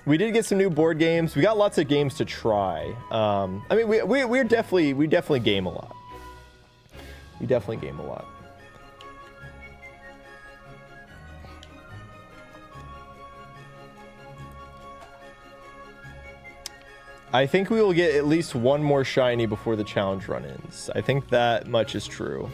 did get some new board games. We got lots of games to try. I mean, we definitely game a lot. We definitely game a lot. I think we will get at least one more shiny before the challenge run ends. I think that much is true.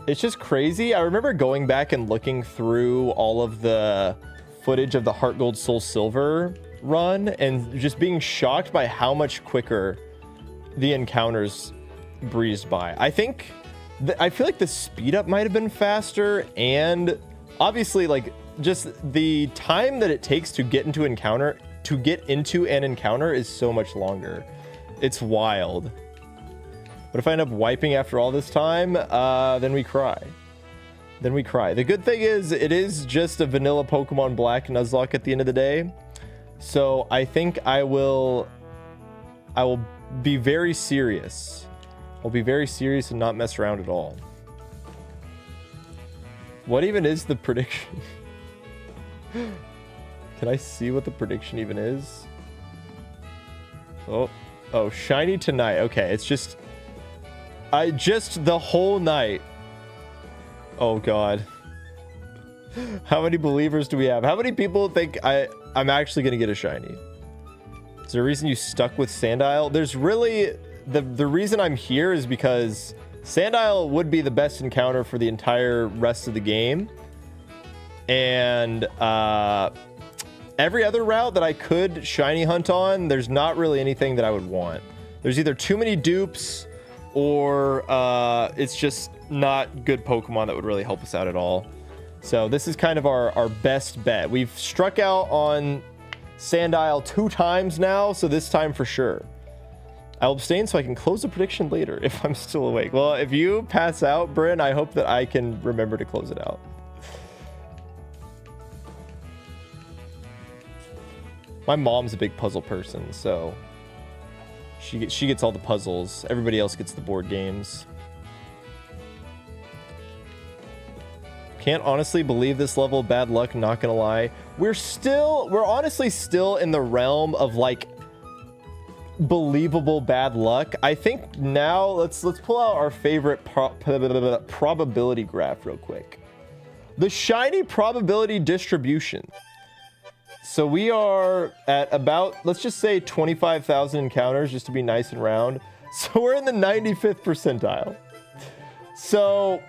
It's just crazy. I remember going back and looking through all of the footage of the Heart Gold Soul Silver run and just being shocked by how much quicker the encounters breezed by. I feel like the speed up might have been faster, and obviously like just the time that it takes to get into an encounter is so much longer. It's wild. But if I end up wiping after all this time, then we cry. Then we cry. The good thing is it is just a vanilla Pokemon Black Nuzlocke at the end of the day. So I think I will be very serious. I'll be very serious and not mess around at all. What even is the prediction? Can I see what the prediction even is? Oh, shiny tonight. Okay, it's just... the whole night. Oh, God. How many believers do we have? How many people think I'm actually going to get a shiny? Is there a reason you stuck with Sandile? There's really... The reason I'm here is because Sandile would be the best encounter for the entire rest of the game. And every other route that I could shiny hunt on, there's not really anything that I would want. There's either too many dupes or it's just not good Pokemon that would really help us out at all. So this is kind of our best bet. We've struck out on Sandile 2 times now, so this time for sure. I'll abstain so I can close the prediction later if I'm still awake. Well, if you pass out, Bryn, I hope that I can remember to close it out. My mom's a big puzzle person, so she gets all the puzzles. Everybody else gets the board games. Can't honestly believe this level of bad luck, not gonna lie. We're honestly still in the realm of like believable bad luck. I think now let's pull out our favorite probability graph real quick. The shiny probability distribution. So we are at about, let's just say 25,000 encounters just to be nice and round. So we're in the 95th percentile. So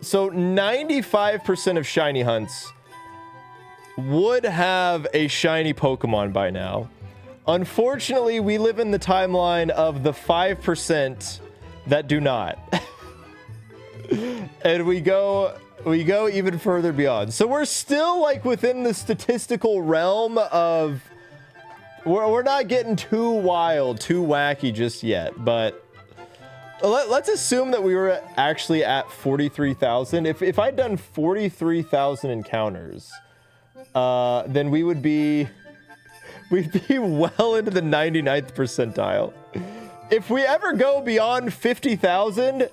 So 95% of shiny hunts would have a shiny Pokemon by now. Unfortunately, we live in the timeline of the 5% that do not. And we go even further beyond. So we're still like within the statistical realm of we're not getting too wild, too wacky just yet, but let's assume that we were actually at 43,000. If I'd done 43,000 encounters, then we'd be well into the 99th percentile. If we ever go beyond 50,000,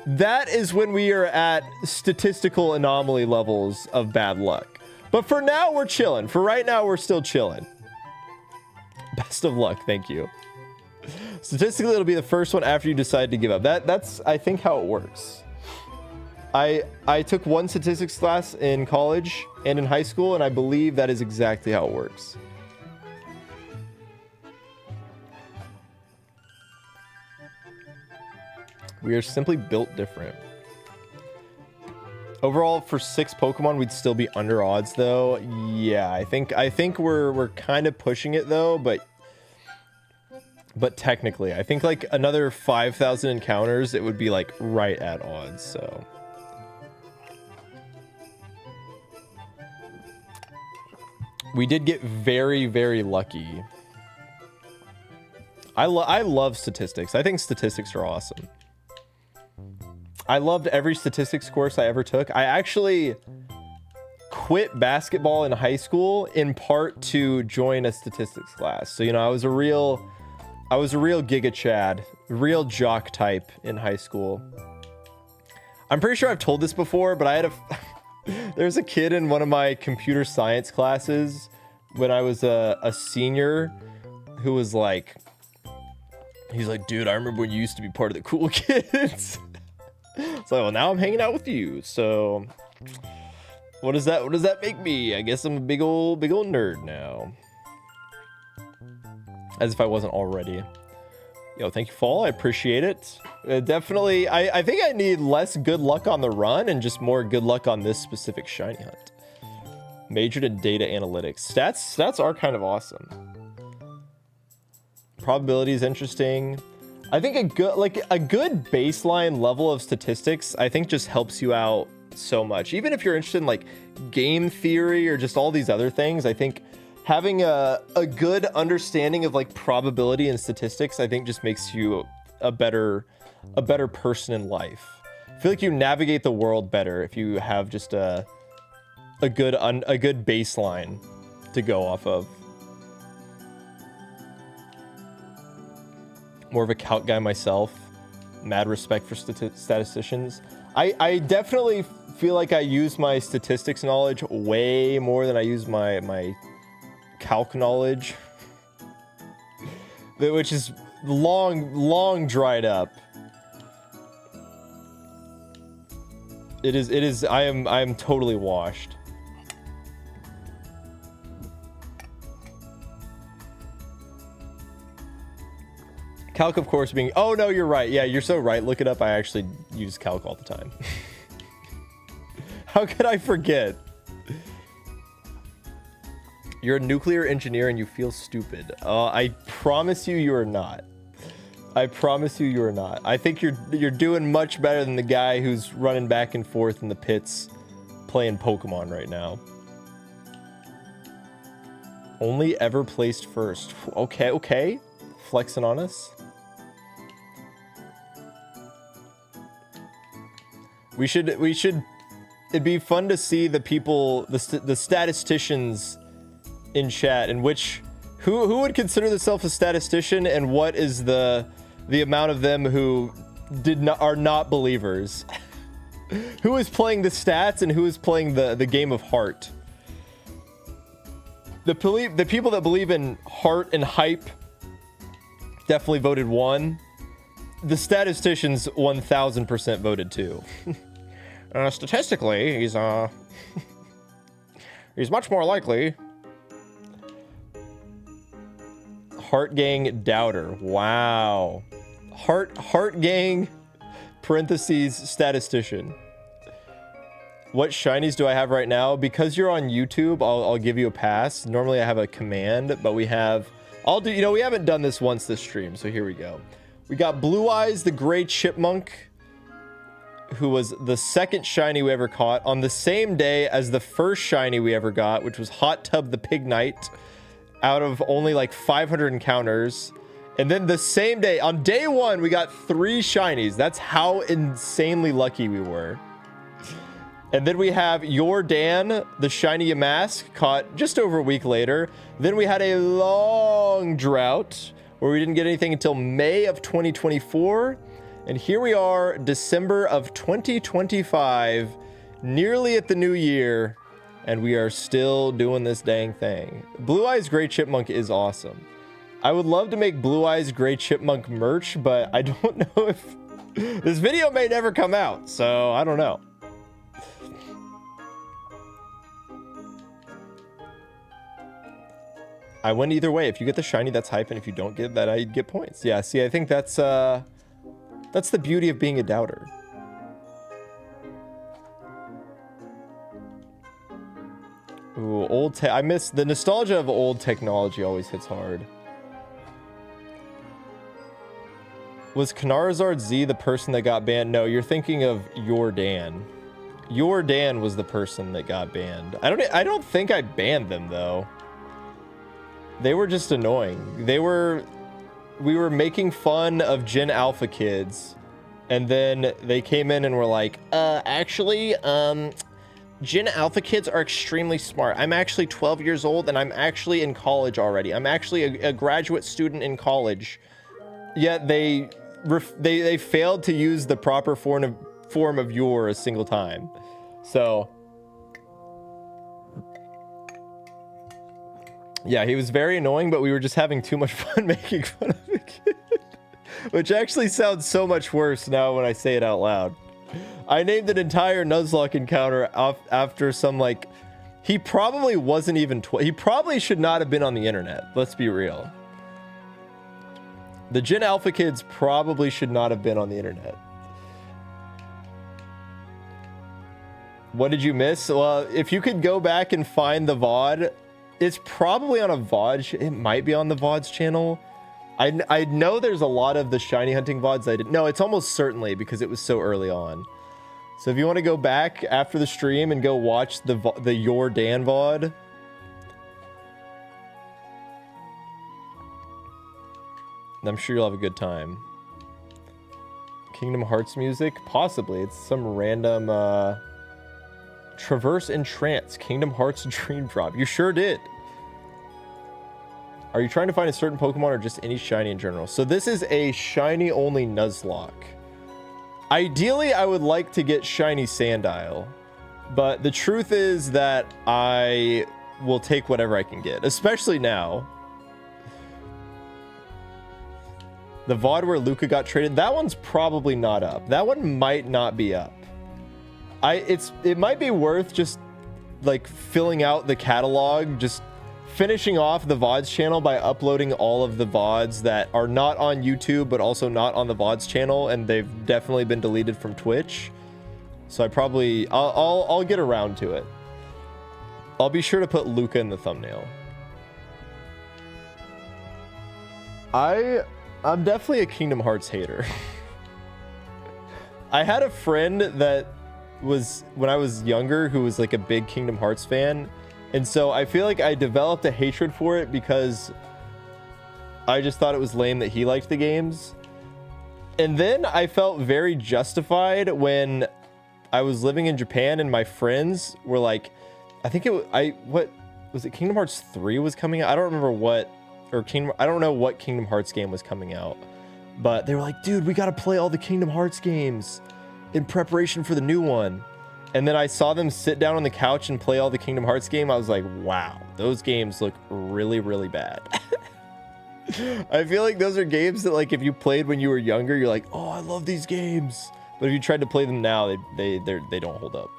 that is when we are at statistical anomaly levels of bad luck. But for now, we're chilling. For right now, we're still chilling. Best of luck. Thank you. Statistically, it'll be the first one after you decide to give up. That's, I think, how it works. I took one statistics class in college and in high school, and I believe that is exactly how it works. We are simply built different. Overall, for 6 Pokemon, we'd still be under odds, though. Yeah, I think we're kind of pushing it, though, but technically, I think like another 5,000 encounters, it would be like right at odds. So we did get very, very lucky. I love statistics. I think statistics are awesome. I loved every statistics course I ever took. I actually quit basketball in high school in part to join a statistics class. So, you know, I was a real Giga Chad, real jock type in high school. I'm pretty sure I've told this before, but I had there's a kid in one of my computer science classes when I was a senior who was like, he's like, dude, I remember when you used to be part of the cool kids. So, well, now I'm hanging out with you. So, what does that make me? I guess I'm a big old nerd now. As if I wasn't already. Yo, thank you, Fall. I appreciate it. Definitely, I think I need less good luck on the run and just more good luck on this specific shiny hunt. Majored in data analytics. Stats are kind of awesome. Probability is interesting. I think a good baseline level of statistics, I think, just helps you out so much. Even if you're interested in like game theory or just all these other things, I think having a good understanding of like probability and statistics, I think, just makes you a better person in life. I feel like you navigate the world better if you have just a good baseline to go off of. More of a calc guy myself. Mad respect for statisticians. I definitely feel like I use my statistics knowledge way more than I use my calc knowledge, which is long dried up. It is. I am totally washed. Calc, of course, being... Oh, no, you're right. Yeah, you're so right. Look it up. I actually use calc all the time. How could I forget? You're a nuclear engineer and you feel stupid. I promise you are not. I promise you are not. I think you're doing much better than the guy who's running back and forth in the pits playing Pokemon right now. Only ever placed first. Okay. Flexing on us. We should. It'd be fun to see the people, the statisticians in chat, and who would consider themselves a statistician, and what is the amount of them who are not believers. Who is playing the stats and who is playing the game of heart? The people that believe in heart and hype definitely voted 1. The statisticians 1000% voted 2. Statistically, he's much more likely. Heart Gang doubter. Wow. Heart Gang parentheses statistician. What shinies do I have right now? Because you're on YouTube, I'll give you a pass. Normally I have a command, but we have... you know, we haven't done this once this stream, so here we go. We got Blue Eyes, the Gray Chipmunk, who was the second shiny we ever caught on the same day as the first shiny we ever got, which was Hot Tub the Pig Knight, out of only like 500 encounters. And then the same day, on day one, we got 3 shinies. That's how insanely lucky we were. And then we have Your Dan, the shiny Yamask, caught just over a week later. Then we had a long drought where we didn't get anything until May of 2024. And here we are, December of 2025, nearly at the new year, and we are still doing this dang thing. Blue Eyes Gray Chipmunk is awesome. I would love to make Blue Eyes Gray Chipmunk merch, but I don't know if... This video may never come out, so I don't know. I win either way. If you get the shiny, that's hype, and if you don't get that, I get points. Yeah, see, I think that's the beauty of being a doubter. Ooh, I miss the nostalgia of old technology. Always hits hard. Was Knarzard Z the person that got banned? No, you're thinking of Your Dan. Your Dan was the person that got banned. I don't think I banned them though. They were just annoying. We were making fun of Gen Alpha kids, and then they came in and were like, actually, Gen Alpha kids are extremely smart. I'm actually 12 years old, and I'm actually in college already. I'm actually a graduate student in college. Yet they failed to use the proper form of your a single time. So... yeah, he was very annoying, but we were just having too much fun making fun of the kid. Which actually sounds so much worse now when I say it out loud. I named an entire Nuzlocke encounter after some, like... He probably wasn't even... He probably should not have been on the internet. Let's be real. The Gen Alpha kids probably should not have been on the internet. What did you miss? Well, if you could go back and find the VOD... It's probably on a VOD. It might be on the VOD's channel. I know there's a lot of the shiny hunting VODs I didn't. No, it's almost certainly because it was so early on. So if you want to go back after the stream and go watch the Your Dan VOD. I'm sure you'll have a good time. Kingdom Hearts music? Possibly. It's some random... Traverse in Trance, Kingdom Hearts Dream Drop. You sure did. Are you trying to find a certain Pokemon or just any shiny in general? So this is a shiny only Nuzlocke. Ideally, I would like to get shiny Sandile, but the truth is that I will take whatever I can get, especially now. The VOD where Luca got traded, that one's probably not up. That one might not be up. It might be worth just like filling out the catalog, just finishing off the VODs channel by uploading all of the VODs that are not on YouTube but also not on the VODs channel, and they've definitely been deleted from Twitch. So I'll get around to it. I'll be sure to put Luca in the thumbnail. I'm definitely a Kingdom Hearts hater. I had a friend that was, when I was younger, who was like a big Kingdom Hearts fan, and so I feel like I developed a hatred for it because I just thought it was lame that he liked the games. And then I felt very justified when I was living in Japan and my friends were like, I think what was it, Kingdom Hearts 3 was coming out? I don't remember what, I don't know what Kingdom Hearts game was coming out, but they were like, dude, we got to play all the Kingdom Hearts games in preparation for the new one. And then I saw them sit down on the couch and play all the Kingdom Hearts game. I was like, wow, those games look really, really bad. I feel like those are games that, like, if you played when you were younger, you're like, oh, I love these games. But if you tried to play them now, they don't hold up.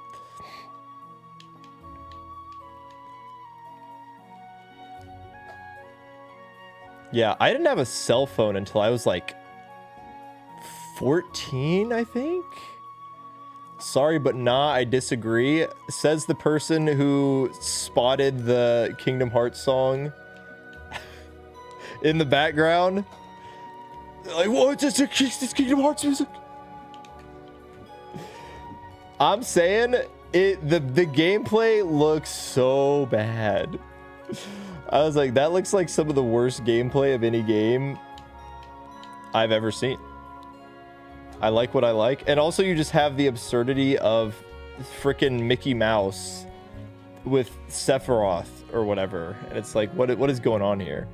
Yeah, I didn't have a cell phone until I was like 14, I think. Sorry, but nah, I disagree. Says the person who spotted the Kingdom Hearts song in the background. Like, what? It's Kingdom Hearts music. I'm saying the gameplay looks so bad. I was like, that looks like some of the worst gameplay of any game I've ever seen. I like what I like. And also you just have the absurdity of freaking Mickey Mouse with Sephiroth or whatever. And it's like, what is going on here?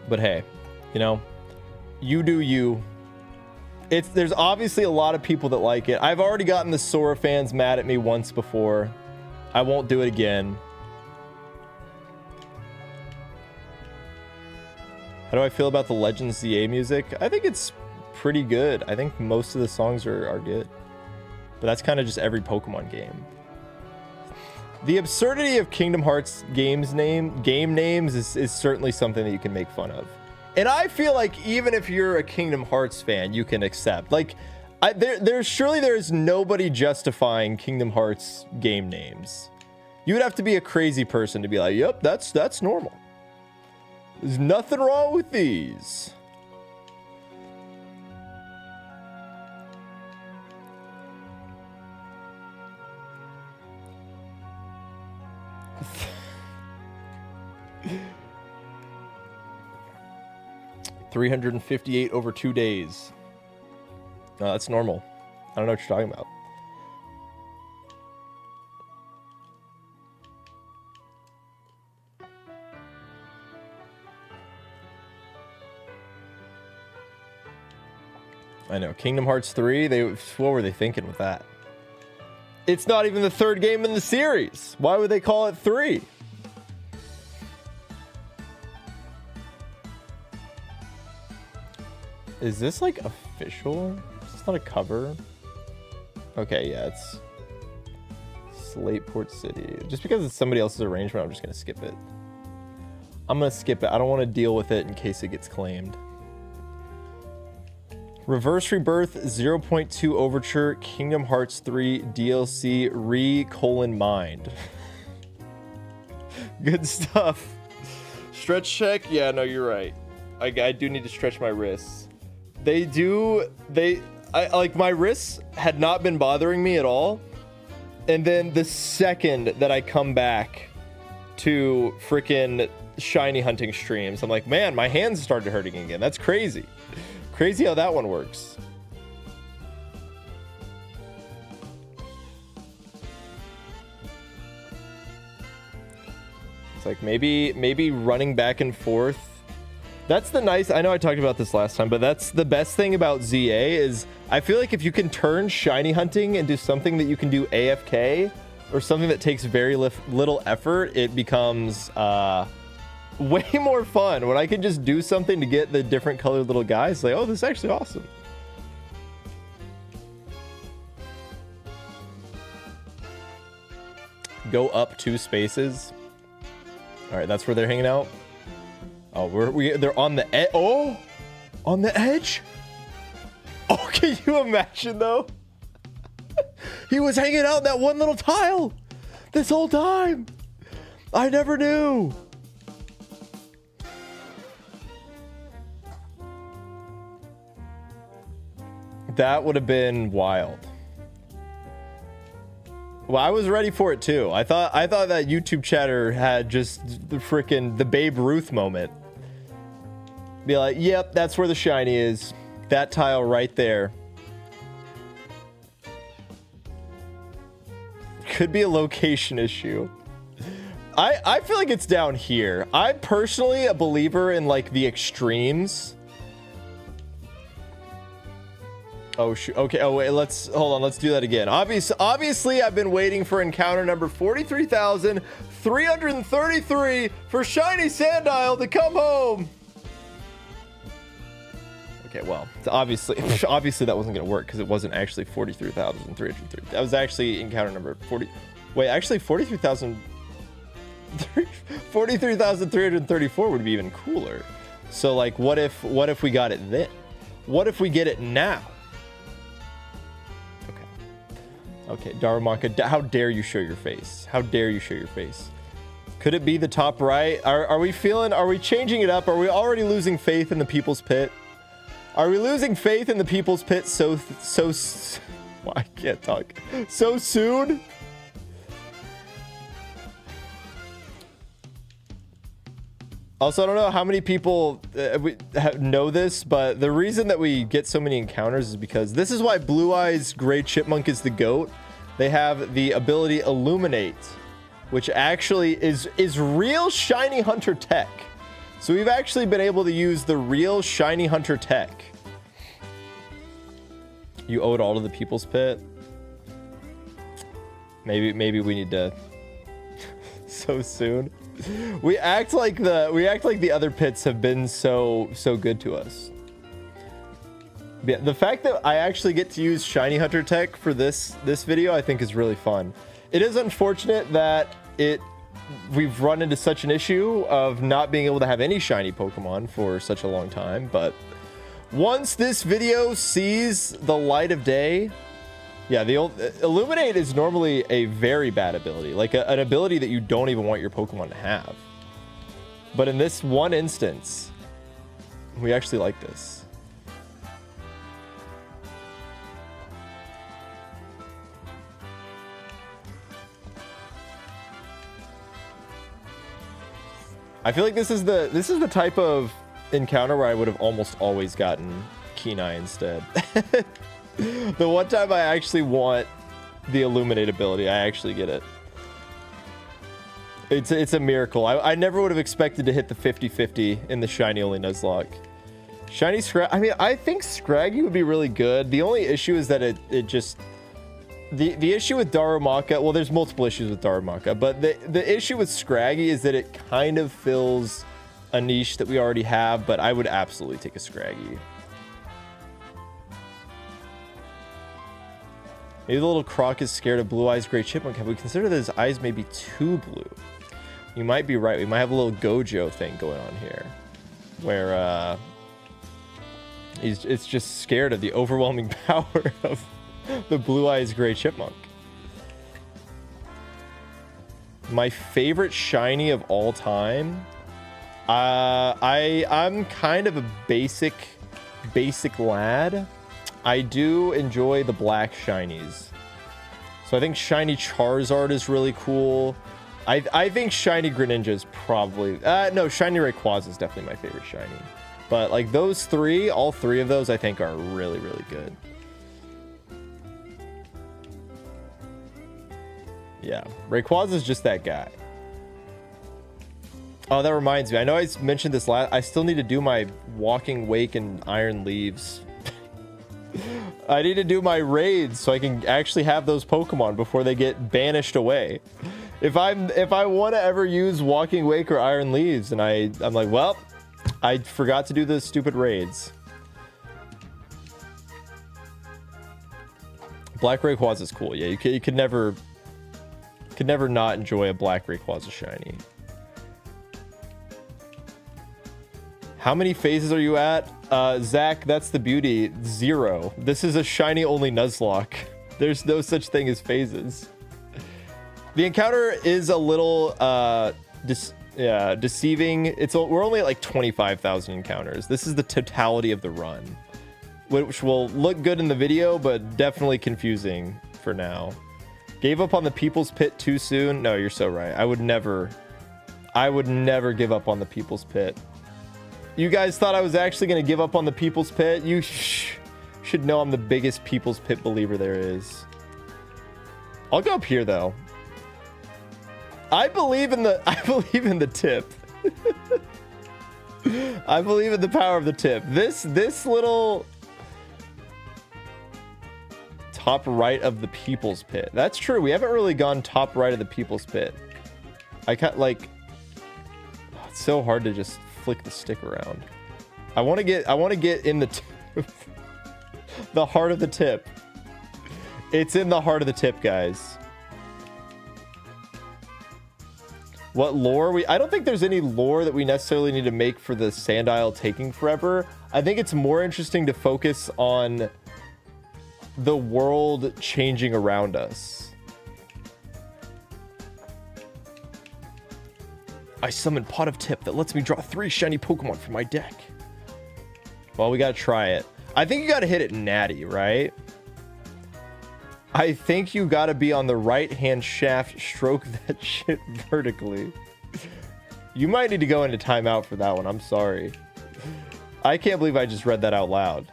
But hey, you know, you do you. There's obviously a lot of people that like it. I've already gotten the Sora fans mad at me once before. I won't do it again. How do I feel about the Legends ZA music? I think it's pretty good. I think most of the songs are good. But that's kind of just every Pokemon game. The absurdity of Kingdom Hearts game names is certainly something that you can make fun of. And I feel like even if you're a Kingdom Hearts fan, you can accept. Like, there's nobody justifying Kingdom Hearts game names. You would have to be a crazy person to be like, yep, that's normal. There's nothing wrong with these. $358 over 2 days. No, that's normal. I don't know what you're talking about. I know. Kingdom Hearts 3, what were they thinking with that? It's not even the third game in the series. Why would they call it 3? Is this like official? Is this not a cover? Okay, yeah, it's Slateport City. Just because it's somebody else's arrangement, I'm just gonna skip it. I'm gonna skip it. I don't want to deal with it in case it gets claimed. Reverse Rebirth 0.2 Overture Kingdom Hearts 3 DLC Mind. Good stuff. Stretch check? Yeah, no, you're right. I do need to stretch my wrists. Like, my wrists had not been bothering me at all. And then the second that I come back to freaking shiny hunting streams, I'm like, man, my hands started hurting again. That's crazy. Crazy how that one works. It's like maybe running back and forth. That's the nice, I know I talked about this last time, but that's the best thing about ZA is I feel like if you can turn shiny hunting into something that you can do AFK or something that takes very little effort, it becomes way more fun when I can just do something to get the different colored little guys. Like, oh, this is actually awesome. Go up 2 spaces. All right, that's where they're hanging out. Oh, they're on the edge. Oh, on the edge. Oh, can you imagine though? He was hanging out in that one little tile this whole time. I never knew. That would have been wild. Well, I was ready for it too. I thought that YouTube chatter had just the Babe Ruth moment. Be like, yep, that's where the shiny is. That tile right there. Could be a location issue. I feel like it's down here. I'm personally a believer in like the extremes. Oh shoot. Okay. Oh wait. Hold on. Let's do that again. Obviously, I've been waiting for encounter number 43,333 for shiny Sandile to come home. Okay. Well, obviously that wasn't gonna work because it wasn't actually 43,303. That was actually encounter number 40. Wait, actually 43,334 would be even cooler. So like, what if we got it then? What if we get it now? Okay, Darumaka, how dare you show your face? How dare you show your face? Could it be the top right? Are we changing it up? Are we already losing faith in the people's pit? Are we losing faith in the people's pit well, I can't talk. So soon? Also, I don't know how many people know this, but the reason that we get so many encounters is because this is why Blue Eyes Gray Chipmunk is the GOAT. They have the ability Illuminate, which actually is real Shiny Hunter tech. So we've actually been able to use the real Shiny Hunter tech. You owe it all to the People's Pit. Maybe we need to so soon. We act like the other pits have been so good to us. Yeah, the fact that I actually get to use Shiny Hunter tech for this video, I think is really fun. It is unfortunate that we've run into such an issue of not being able to have any shiny Pokemon for such a long time, but once this video sees the light of day, yeah, the old Illuminate is normally a very bad ability, like an ability that you don't even want your Pokemon to have. But in this one instance, we actually like this. I feel like this is the type of encounter where I would have almost always gotten Kenai instead. The one time I actually want the Illuminate ability, I actually get it. It's a miracle. I never would have expected to hit the 50-50 in the shiny only Nuzlocke. Shiny Scraggy, I mean, I think Scraggy would be really good. The only issue is that it just... The issue with Darumaka, well, there's multiple issues with Darumaka, but the issue with Scraggy is that it kind of fills a niche that we already have, but I would absolutely take a Scraggy. Maybe the little croc is scared of Blue Eyes Gray Chipmunk. Have we considered that his eyes may be too blue? You might be right. We might have a little Gojo thing going on here, where it's just scared of the overwhelming power of the Blue Eyes Gray Chipmunk. My favorite shiny of all time. I'm kind of a basic lad. I do enjoy the black shinies. So I think shiny Charizard is really cool. I think shiny Greninja is probably... no, shiny Rayquaza is definitely my favorite shiny. But like those three, all three of those I think are really, really good. Yeah, Rayquaza is just that guy. Oh, that reminds me. I know I mentioned this last... I still need to do my Walking Wake and Iron Leaves. I need to do my raids so I can actually have those Pokemon before they get banished away. If I want to ever use Walking Wake or Iron Leaves, and I'm like, well, I forgot to do the stupid raids. Black Rayquaza is cool. Yeah, you could never not enjoy a Black Rayquaza shiny. How many phases are you at? Zach, that's the beauty. 0. This is a shiny only Nuzlocke. There's no such thing as phases. The encounter is a little deceiving. We're only at like 25,000 encounters. This is the totality of the run, which will look good in the video, but definitely confusing for now. Gave up on the People's Pit too soon? No, you're so right. I would never give up on the People's Pit. You guys thought I was actually going to give up on the People's Pit? You should know I'm the biggest People's Pit believer there is. I'll go up here though. I believe in the tip. I believe in the power of the tip. This little top right of the People's Pit. That's true. We haven't really gone top right of the People's Pit. I can't like... It's so hard to just flick the stick around. I want to get in the the heart of the tip. It's in the heart of the tip, guys. What lore I don't think there's any lore that we necessarily need to make for the Sandile taking forever. I think it's more interesting to focus on the world changing around us. I summon Pot of Tip that lets me draw 3 shiny Pokemon from my deck. Well, we gotta try it. I think you gotta hit it natty, right? I think you gotta be on the right-hand shaft, stroke that shit vertically. You might need to go into timeout for that one. I'm sorry. I can't believe I just read that out loud.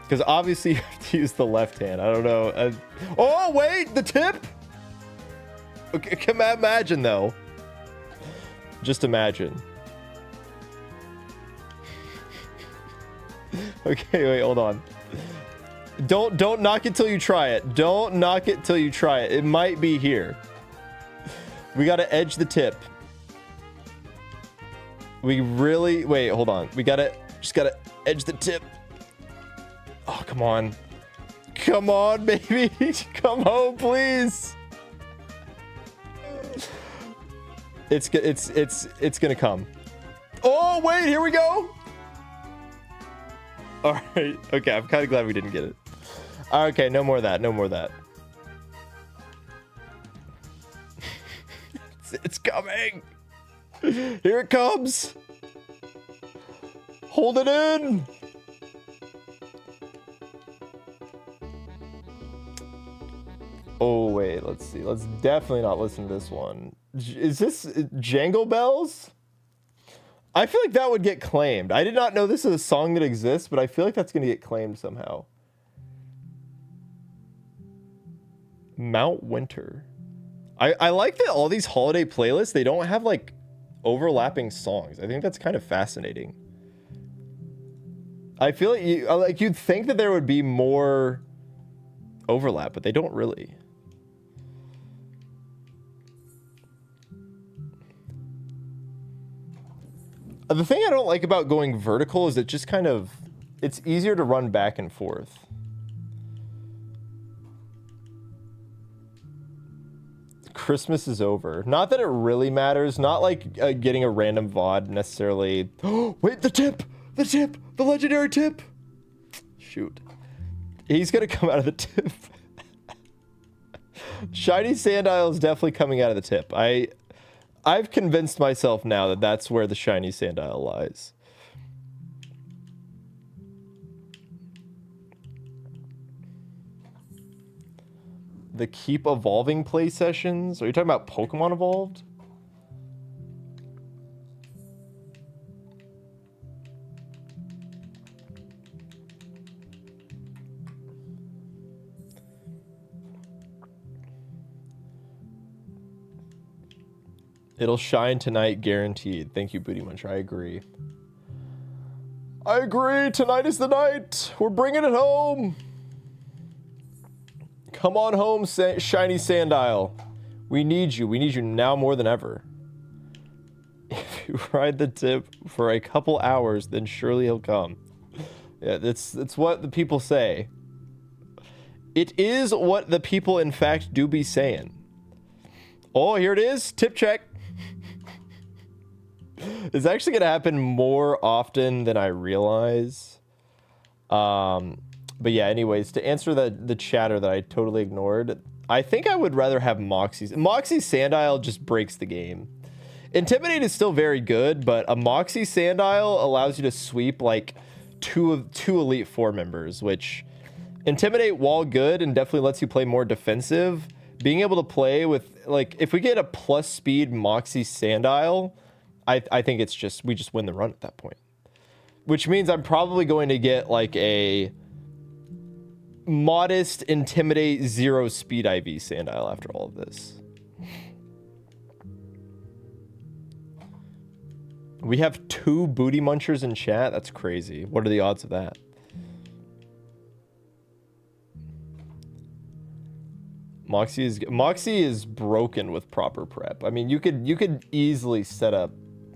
Because obviously you have to use the left hand. I don't know. Oh, wait! The tip? Okay, imagine, though. Just imagine. Okay, wait, hold on. Don't knock it till you try it. Don't knock it till you try it. It might be here. We gotta edge the tip. We really... Wait, hold on. We just gotta edge the tip. Oh, come on. Come on, baby. Come home, please. It's gonna come. Oh, wait, here we go. All right. Okay, I'm kind of glad we didn't get it. Okay, no more of that. No more of that. It's coming. Here it comes. Hold it in. Oh, wait. Let's see. Let's definitely not listen to this one. Is this Jangle Bells? I feel like that would get claimed. I did not know this is a song that exists, but I feel like that's going to get claimed somehow. Mount Winter. I like that all these holiday playlists, they don't have like overlapping songs. I think that's kind of fascinating. I feel like you'd think that there would be more overlap, but they don't really. The thing I don't like about going vertical is it just kind of, it's easier to run back and forth. Christmas is over. Not that it really matters. Not like getting a random VOD necessarily. Oh, wait, the tip! The tip! The legendary tip! Shoot. He's gonna come out of the tip. Shiny Sandile is definitely coming out of the tip. I've convinced myself now that that's where the shiny Sandile lies. The keep evolving play sessions? Are you talking about Pokemon Evolved? It'll shine tonight, guaranteed. Thank you, Booty Muncher. I agree. I agree. Tonight is the night. We're bringing it home. Come on home, shiny Sandile. We need you. We need you now more than ever. If you ride the tip for a couple hours, then surely he'll come. Yeah, that's what the people say. It is what the people, in fact, do be saying. Oh, here it is. Tip check. It's actually going to happen more often than I realize. But yeah, anyways, to answer the chatter that I totally ignored, I think I would rather have Moxie's. Moxie's Sandile just breaks the game. Intimidate is still very good, but a Moxie Sandile allows you to sweep like two Elite Four members, which Intimidate, while good and definitely lets you play more defensive, being able to play with, like, if we get a plus speed Moxie Sandile, I think it's just, we just win the run at that point. Which means I'm probably going to get like a modest Intimidate 0 speed IV Sandile after all of this. We have 2 Booty Munchers in chat. That's crazy. What are the odds of that? Moxie is broken with proper prep. I mean, you could easily set up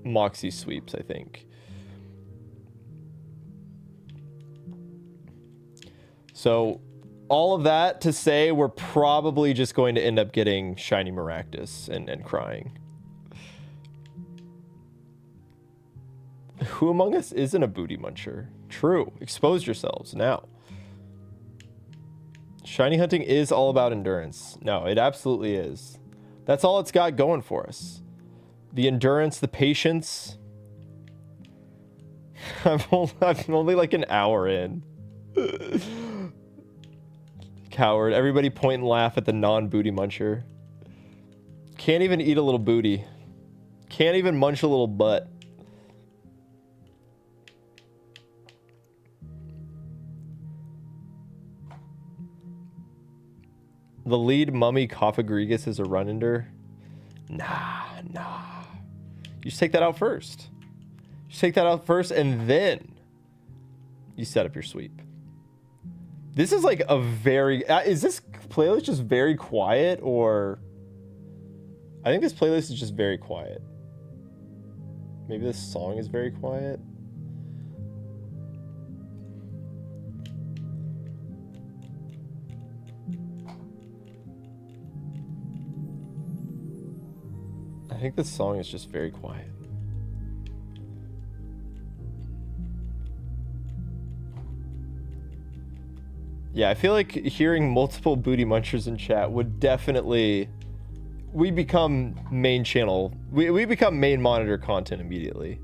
Moxie sweeps, I think. So all of that to say, we're probably just going to end up getting Shiny Maractus and crying. Who among us isn't a booty muncher? True. Expose yourselves now. Shiny hunting is all about endurance. No, it absolutely is. That's all it's got going for us. The endurance, the patience. I'm only like an hour in. Coward. Everybody point and laugh at the non-booty muncher. Can't even eat a little booty. Can't even munch a little butt. The lead mummy Cophagregus is a run-ender. Nah. You just take that out first. And then you set up your sweep. This is like a very... is this playlist just very quiet, or... I think this playlist is just very quiet. Maybe this song is very quiet. I think this song is just very quiet. Yeah, I feel like hearing multiple booty munchers in chat would definitely... We become main channel. We become main monitor content immediately.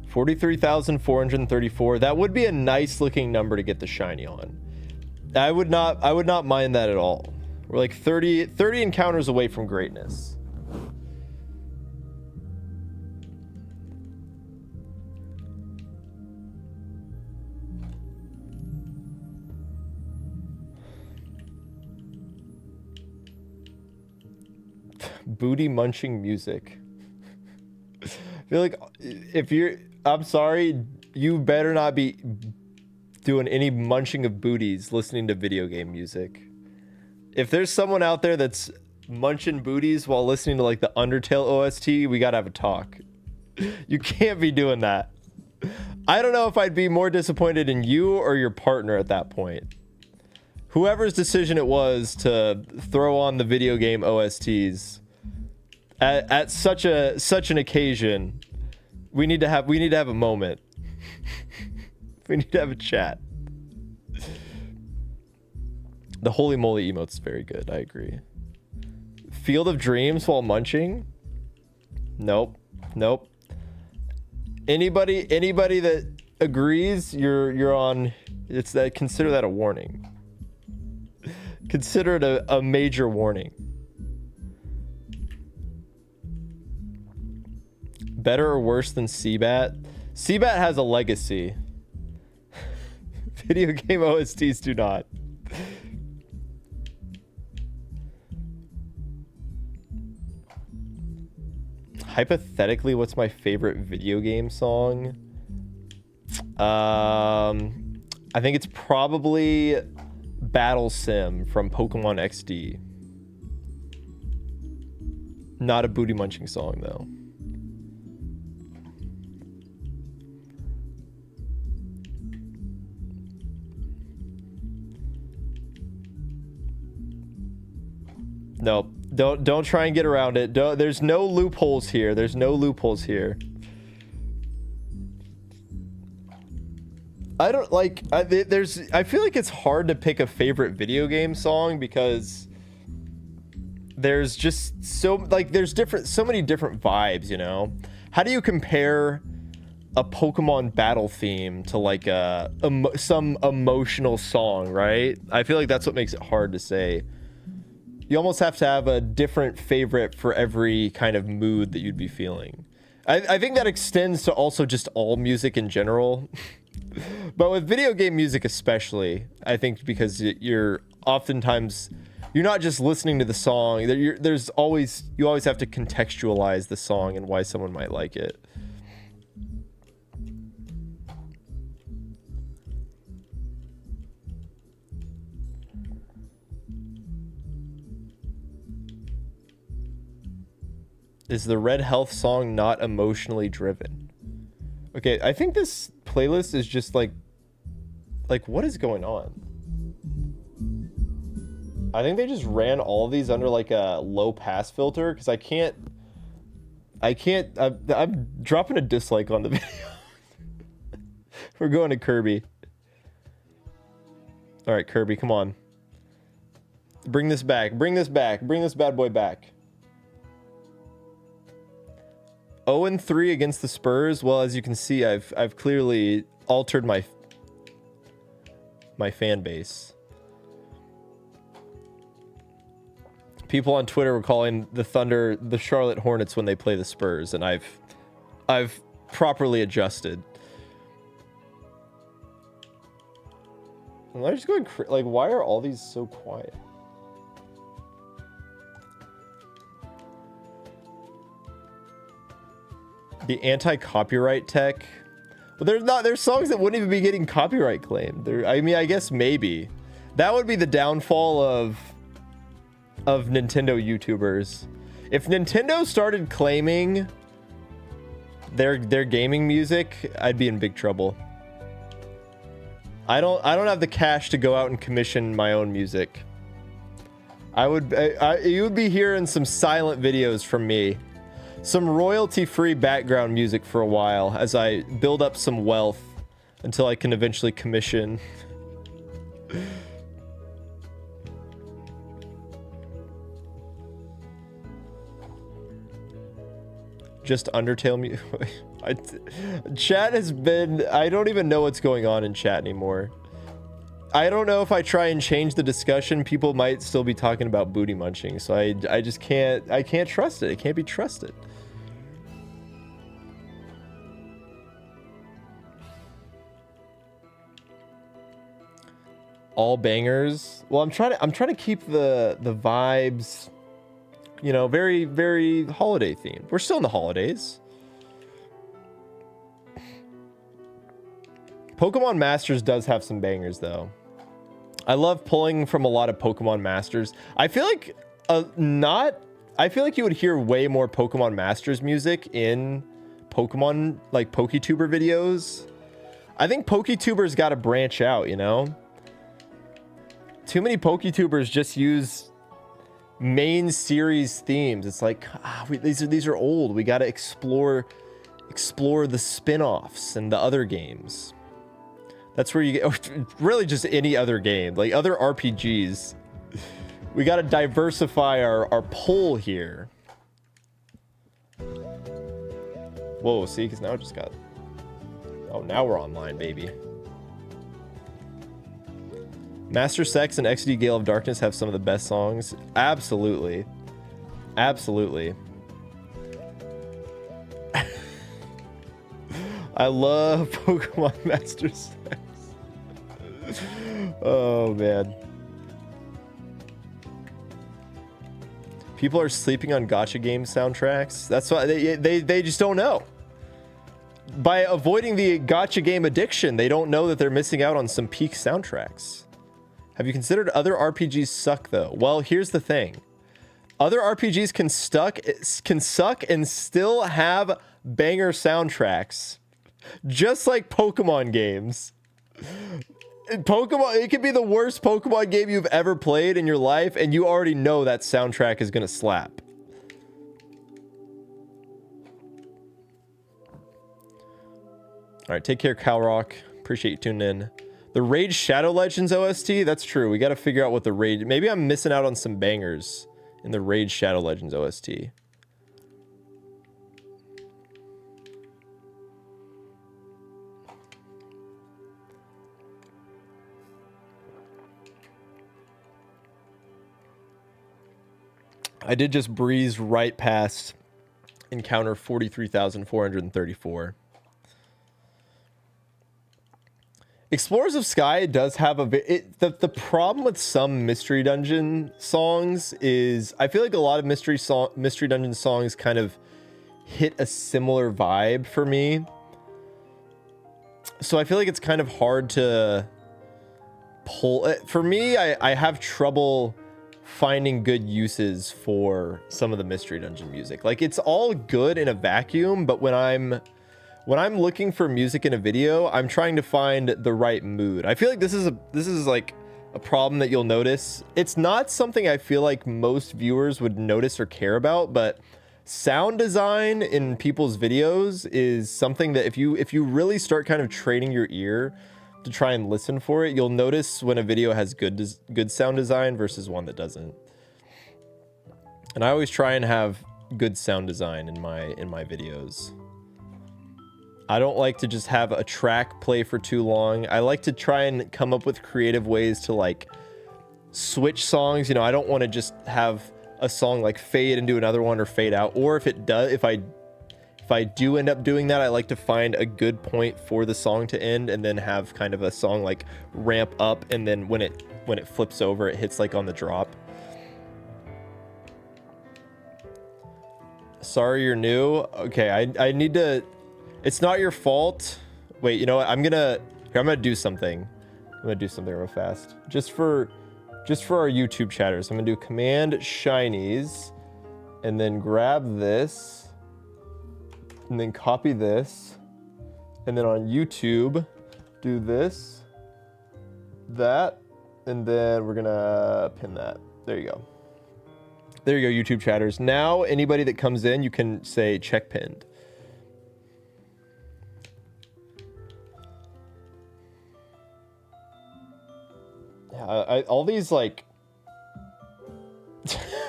43,434. That would be a nice looking number to get the shiny on. I would not mind that at all. We're like 30 encounters away from greatness. Booty munching music. I feel like if you're... I'm sorry, you better not be doing any munching of booties listening to video game music. If there's someone out there that's munching booties while listening to like the Undertale OST, we gotta have a talk. You can't be doing that. I don't know if I'd be more disappointed in you or your partner at that point. Whoever's decision it was to throw on the video game OSTs at such an occasion, we need to have a moment. We need to have a chat. The holy moly emote's very good. I agree. Field of Dreams while munching? Nope. Anybody that agrees, you're on. It's that. Consider that a warning. Consider it a major warning. Better or worse than Seabat? Seabat has a legacy. Video game OSTs do not. Hypothetically, what's my favorite video game song? I think it's probably Battle Sim from Pokemon XD. Not a booty munching song though. Nope. Don't try and get around it. There's no loopholes here. I don't like... I feel like it's hard to pick a favorite video game song because there's just so many different vibes, you know? How do you compare a Pokemon battle theme to like some emotional song, right? I feel like that's what makes it hard to say. You almost have to have a different favorite for every kind of mood that you'd be feeling. I think that extends to also just all music in general. But with video game music especially, I think because you're oftentimes... You're not just listening to the song. You always have to contextualize the song and why someone might like it. Is the Red Health song not emotionally driven? Okay, I think this playlist is just like what is going on? I think they just ran all of these under like a low pass filter because I can't I can't. I'm dropping a dislike on the video. We're going to Kirby. All right, Kirby, come on. Bring this back. Bring this back. Bring this bad boy back. 0-3 against the Spurs. Well, as you can see, I've clearly altered my fan base. People on Twitter were calling the Thunder the Charlotte Hornets when they play the Spurs, and I've properly adjusted. I'm just going like, why are all these so quiet? The anti-copyright tech. Well, there's songs that wouldn't even be getting copyright claimed. I mean, I guess maybe. That would be the downfall of Nintendo YouTubers. If Nintendo started claiming their gaming music, I'd be in big trouble. I don't have the cash to go out and commission my own music. You would be hearing some silent videos from me. Some royalty-free background music for a while as I build up some wealth until I can eventually commission. Just Undertale music. Chat has been... I don't even know what's going on in chat anymore. I don't know if I try and change the discussion, people might still be talking about booty munching. So I just can't... I can't trust it. It can't be trusted. All bangers. Well, I'm trying to keep the vibes, you know, very, very holiday themed. We're still in the holidays. Pokemon Masters does have some bangers though. I love pulling from a lot of Pokemon Masters. I feel like I feel like you would hear way more Pokemon Masters music in Pokemon, like PokeTuber videos. I think PokeTubers got to branch out, you know? Too many PokeTubers just use main series themes. It's like, these are old. We got to explore the spin-offs and the other games. That's where you get, really just any other game, like other RPGs. We got to diversify our pull here. Whoa, see, because now it just got... Oh, now we're online, baby. Master Sex and XD Gale of Darkness have some of the best songs. Absolutely. Absolutely. I love Pokemon Master Sex. Oh, man. People are sleeping on gacha game soundtracks. That's why they just don't know. By avoiding the gacha game addiction, they don't know that they're missing out on some peak soundtracks. Have you considered other RPGs suck though? Well, here's the thing. Other RPGs can suck and still have banger soundtracks. Just like Pokemon games. It could be the worst Pokemon game you've ever played in your life, and you already know that soundtrack is gonna slap. All right, take care, Calrock. Appreciate you tuning in. The Rage Shadow Legends OST, that's true. We got to figure out what the Rage... Maybe I'm missing out on some bangers in the Rage Shadow Legends OST. I did just breeze right past encounter 43,434. Explorers of Sky does have the problem with some Mystery Dungeon songs is I feel like a lot of Mystery Dungeon songs kind of hit a similar vibe for me. So I feel like it's kind of hard to pull it. For me, I have trouble finding good uses for some of the Mystery Dungeon music. Like, it's all good in a vacuum, but when I'm looking for music in a video, I'm trying to find the right mood. I feel like this is like a problem that you'll notice. It's not something I feel like most viewers would notice or care about, but sound design in people's videos is something that if you really start kind of training your ear to try and listen for it, you'll notice when a video has good sound design versus one that doesn't. And I always try and have good sound design in my videos. I don't like to just have a track play for too long. I like to try and come up with creative ways to like switch songs. You know, I don't want to just have a song like fade into another one or fade out. Or if it does, if I do end up doing that, I like to find a good point for the song to end and then have kind of a song like ramp up, and then when it flips over, it hits like on the drop. Sorry you're new. Okay, I need to... It's not your fault. Wait, you know what? I'm gonna do something. I'm gonna do something real fast. Just for our YouTube chatters. I'm gonna do Command Shinies and then grab this and then copy this, and then on YouTube do this, that, and then we're gonna pin that. There you go. There you go, YouTube chatters. Now, anybody that comes in, you can say check pinned. Yeah, all these, like...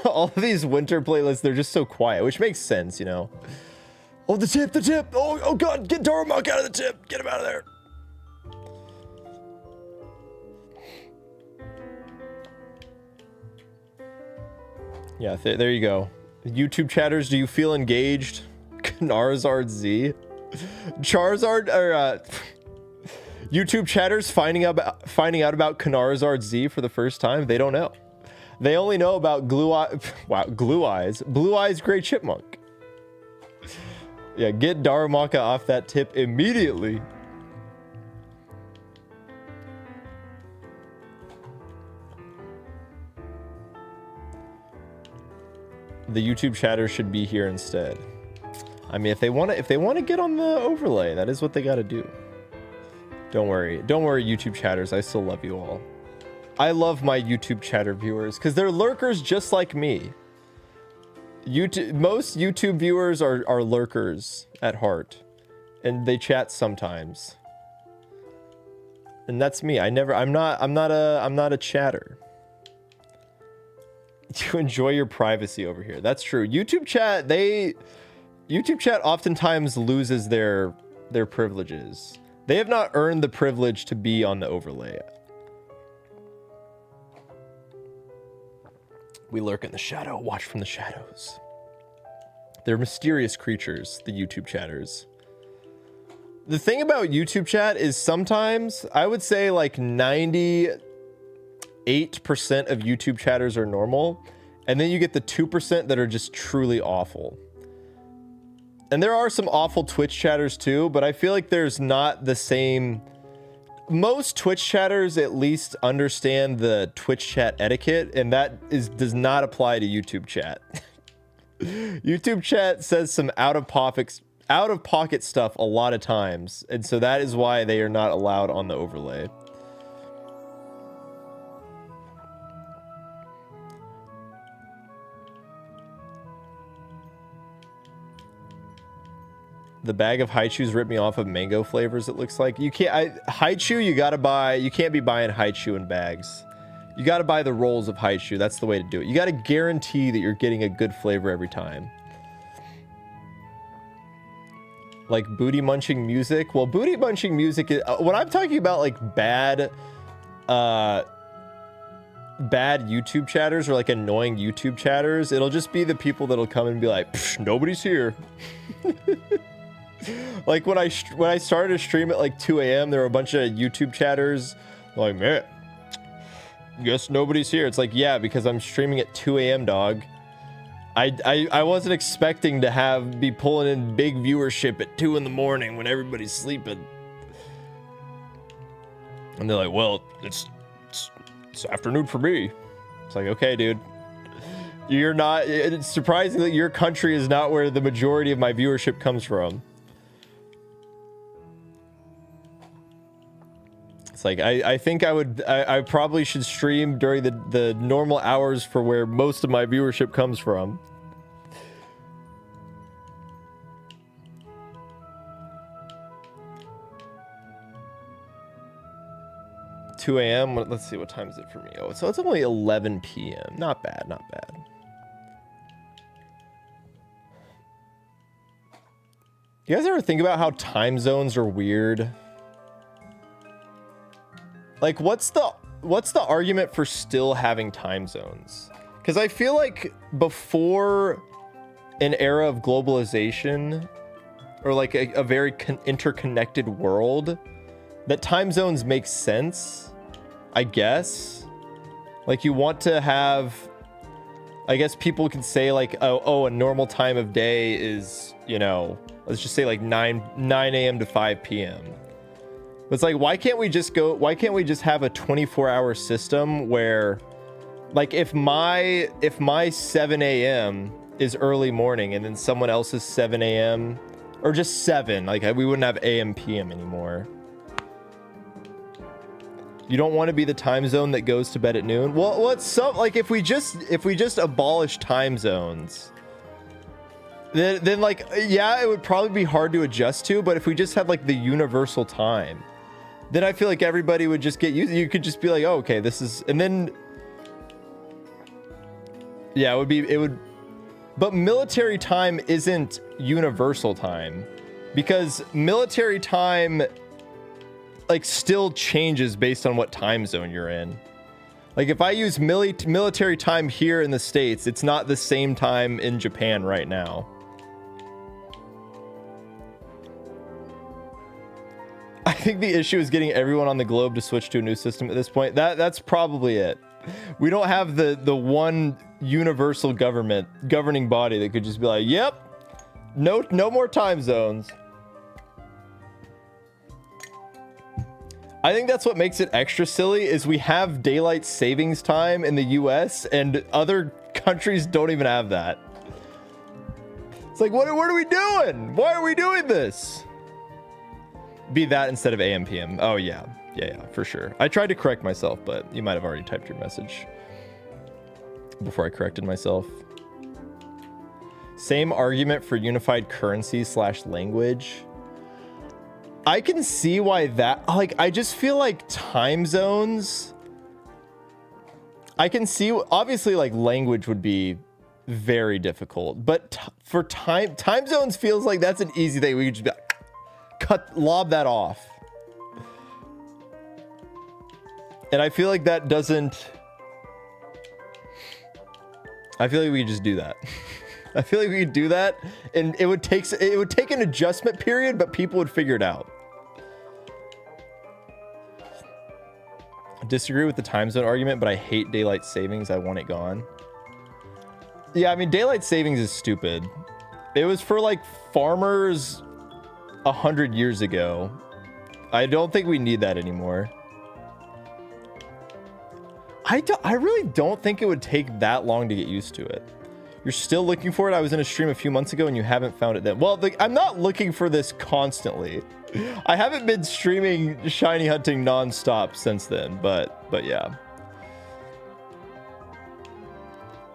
all of these winter playlists, they're just so quiet, which makes sense, you know? Oh, the tip! Oh God, get Darmok out of the tip! Get him out of there! Yeah, there you go. YouTube chatters, do you feel engaged? Knarzard Z. Charizard, or YouTube chatters finding out about Knarzard Z for the first time. They don't know. They only know about Blue Eyes Gray Chipmunk. Yeah, get Darumaka off that tip immediately. The YouTube chatter should be here instead. I mean, if they want to get on the overlay, that is what they got to do. Don't worry, YouTube chatters. I still love you all. I love my YouTube chatter viewers because they're lurkers just like me. Most YouTube viewers are lurkers at heart, and they chat sometimes. And that's me. I'm not a chatter. You enjoy your privacy over here. That's true. YouTube chat oftentimes loses their privileges. They have not earned the privilege to be on the overlay. We lurk in the shadow, watch from the shadows. They're mysterious creatures, the YouTube chatters. The thing about YouTube chat is sometimes, I would say like 98% of YouTube chatters are normal, and then you get the 2% that are just truly awful. And there are some awful Twitch chatters too, but I feel like there's not the same... Most Twitch chatters at least understand the Twitch chat etiquette, and that does not apply to YouTube chat. YouTube chat says some out of pocket stuff a lot of times, and so that is why they are not allowed on the overlay. The bag of Haichus ripped me off of mango flavors, it looks like. You can't... Haichu, you gotta buy... You can't be buying Haichu in bags. You gotta buy the rolls of Haichu. That's the way to do it. You gotta guarantee that you're getting a good flavor every time. Like booty munching music? Well, booty munching music is... when I'm talking about, like, bad YouTube chatters or, like, annoying YouTube chatters, it'll just be the people that'll come and be like, nobody's here. Like when I started to stream at like 2 a.m, there were a bunch of YouTube chatters like, man, guess nobody's here. It's like, yeah, because I'm streaming at 2 a.m, dog. I wasn't expecting to be pulling in big viewership at 2 in the morning when everybody's sleeping. And they're like, well, it's afternoon for me. It's like, okay, dude. You're not... It's surprisingly, your country is not where the majority of my viewership comes from. It's like, I think I probably should stream during the normal hours for where most of my viewership comes from. 2 a.m. Let's see, what time is it for me? Oh, so it's only 11 p.m. Not bad, not bad. You guys ever think about how time zones are weird? Like, what's the argument for still having time zones? Because I feel like before an era of globalization, or like a very interconnected world, that time zones make sense, I guess. Like, you want to have, I guess people can say like, oh, a normal time of day is, you know, let's just say like 9 a.m. to 5 p.m. It's like, why can't we just have a 24-hour system where, like, if my 7 a.m. is early morning and then someone else's 7 a.m. or just 7, like, we wouldn't have AM PM anymore. You don't want to be the time zone that goes to bed at noon. Well, it's so, like, if we just abolish time zones, then like, yeah, it would probably be hard to adjust to, but if we just had like the universal time, then I feel like everybody would just get used. You could just be like, oh, okay, this is, and then yeah, it would, but military time isn't universal time, because military time like still changes based on what time zone you're in. Like, if I use military time here in the States, it's not the same time in Japan right now. I think the issue is getting everyone on the globe to switch to a new system at this point. That's probably it. We don't have the one universal governing body that could just be like, yep, no more time zones. I think that's what makes it extra silly, is we have daylight savings time in the US and other countries don't even have that. It's like, what are we doing? Why are we doing this? Be that instead of AM PM. Oh yeah, for sure. I tried to correct myself, but you might have already typed your message before I corrected myself. Same argument for unified currency / language. I can see why that, like, I just feel like time zones, I can see, obviously, like, language would be very difficult, but for time zones feels like that's an easy thing. We could just be like, lob that off. And I feel like that doesn't, I feel like we could just do that. I feel like we could do that, and it would take an adjustment period, but people would figure it out. Disagree with the time zone argument, but I hate daylight savings. I want it gone. Yeah, I mean, daylight savings is stupid. It was for like farmers 100 years ago. I don't think we need that anymore. I really don't think it would take that long to get used to it. You're still looking for it? I was in a stream a few months ago and you haven't found it then. Well, I'm not looking for this constantly. I haven't been streaming shiny hunting non-stop since then, but yeah.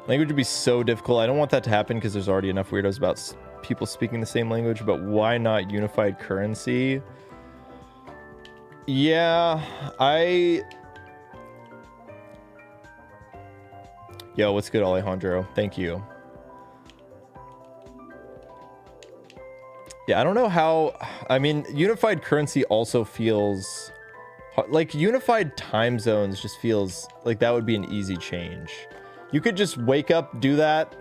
Language would be so difficult. I don't want that to happen because there's already enough weirdos about people speaking the same language, but why not unified currency? Yeah, Yo, what's good, Alejandro? Thank you. Yeah, I don't know how, I mean, unified currency also feels like unified time zones just feels like that would be an easy change. You could just wake up, do that,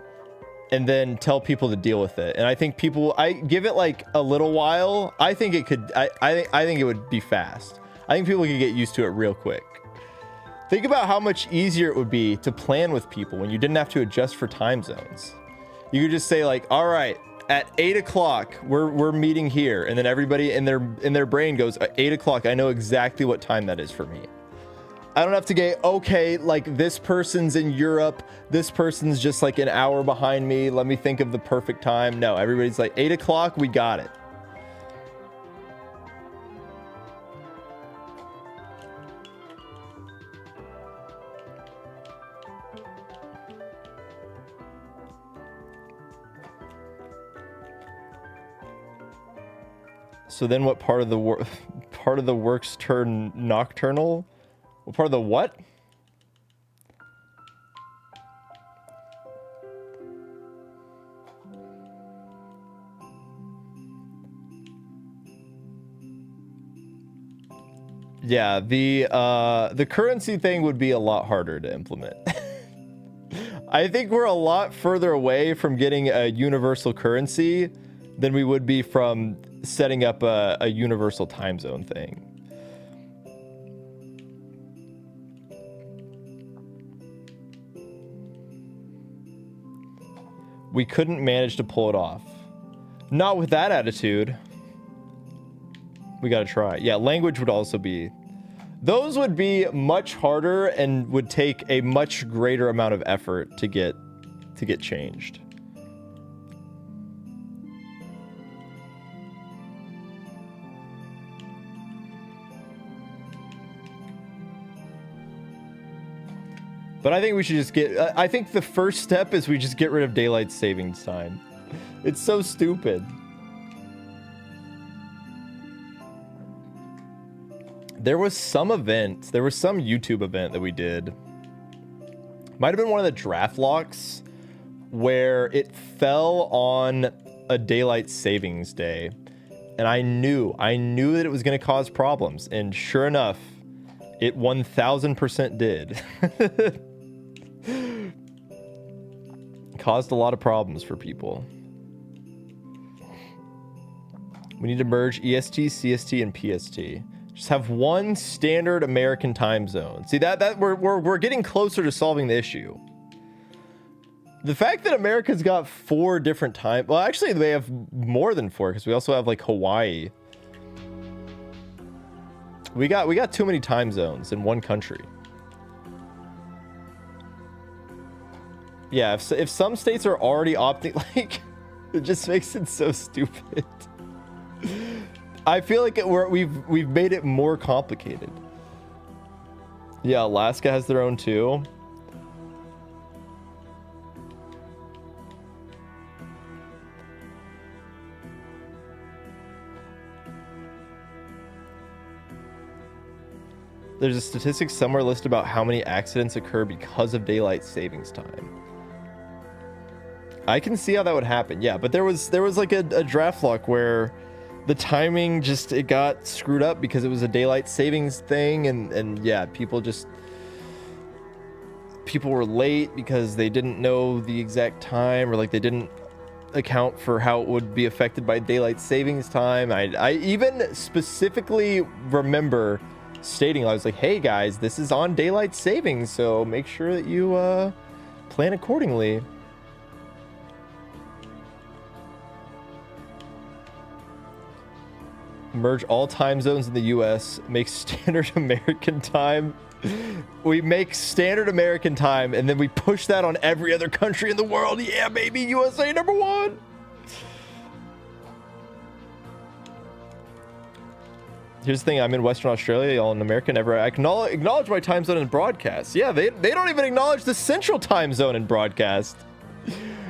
and then tell people to deal with it. And I think people, I give it like a little while. I think it could, I think it would be fast. I think people could get used to it real quick. Think about how much easier it would be to plan with people when you didn't have to adjust for time zones. You could just say like, all right, at 8 o'clock, we're meeting here. And then everybody in their brain goes, at 8 o'clock, I know exactly what time that is for me. I don't have to get, okay, like this person's in Europe. This person's just like an hour behind me. Let me think of the perfect time. No, everybody's like 8 o'clock. We got it. So then what part of the works turn nocturnal? What part of the what? Yeah, the currency thing would be a lot harder to implement. I think we're a lot further away from getting a universal currency than we would be from setting up a universal time zone thing. We couldn't manage to pull it off. Not with that attitude. We gotta try. Yeah, language would also be... Those would be much harder and would take a much greater amount of effort to get changed. But I think we should just get... I think the first step is we just get rid of daylight savings time. It's so stupid. There was some event, there was some YouTube event that we did. Might have been one of the draft locks where it fell on a daylight savings day. And I knew that it was going to cause problems. And sure enough, it 1000% did. Caused a lot of problems for people. We need to merge EST, CST, and PST. Just have one standard American time zone. See, that we're getting closer to solving the issue. The fact that America's got 4 different time... Well, actually, they have more than 4, because we also have, like, Hawaii. We got too many time zones in one country. Yeah, if some states are already opting... Like, it just makes it so stupid. I feel like we've made it more complicated. Yeah, Alaska has their own too. There's a statistic somewhere listed about how many accidents occur because of daylight savings time. I can see how that would happen. Yeah, but there was like a draft lock where the timing just, it got screwed up because it was a daylight savings thing, and yeah, people were late because they didn't know the exact time, or like they didn't account for how it would be affected by daylight savings time. I even specifically remember stating, I was like, hey guys, this is on daylight savings, so make sure that you plan accordingly. Merge all time zones in the US, make standard American time. We make standard American time, and then we push that on every other country in the world. Yeah, baby, USA #1. Here's the thing, I'm in Western Australia, y'all in America never acknowledge my time zone in broadcast. Yeah, they don't even acknowledge the central time zone in broadcast.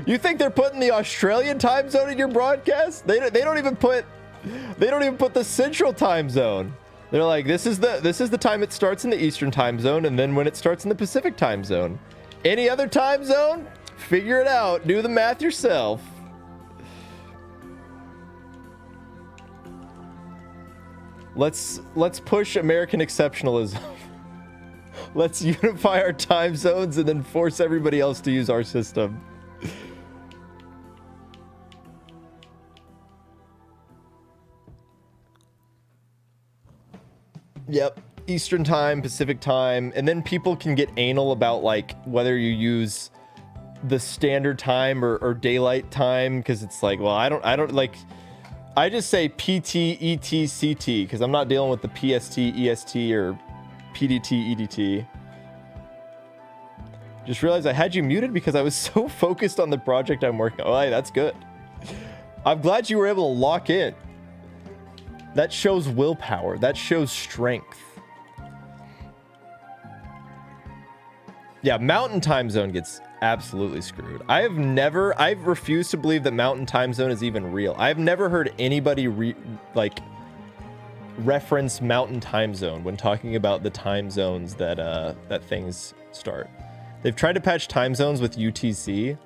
You think they're putting the Australian time zone in your broadcast? They don't even put the central time zone. They're like, this is the time it starts in the Eastern time zone, and then when it starts in the Pacific time zone. Any other time zone? Figure it out. Do the math yourself. Let's push American exceptionalism. Let's unify our time zones and then force everybody else to use our system. Yep, Eastern time, Pacific time, and then people can get anal about like whether you use the standard time or daylight time, because it's like, well, I don't like, I just say PT, ET, CT, because I'm not dealing with the PST, EST, or PDT, EDT. Just realized I had you muted because I was so focused on the project I'm working on. Oh, hey, that's good. I'm glad you were able to lock in. That shows willpower. That shows strength. Yeah, mountain time zone gets absolutely screwed. I've refused to believe that mountain time zone is even real. I've never heard anybody reference Mountain Time Zone when talking about the time zones that that things start. They've tried to patch time zones with UTC.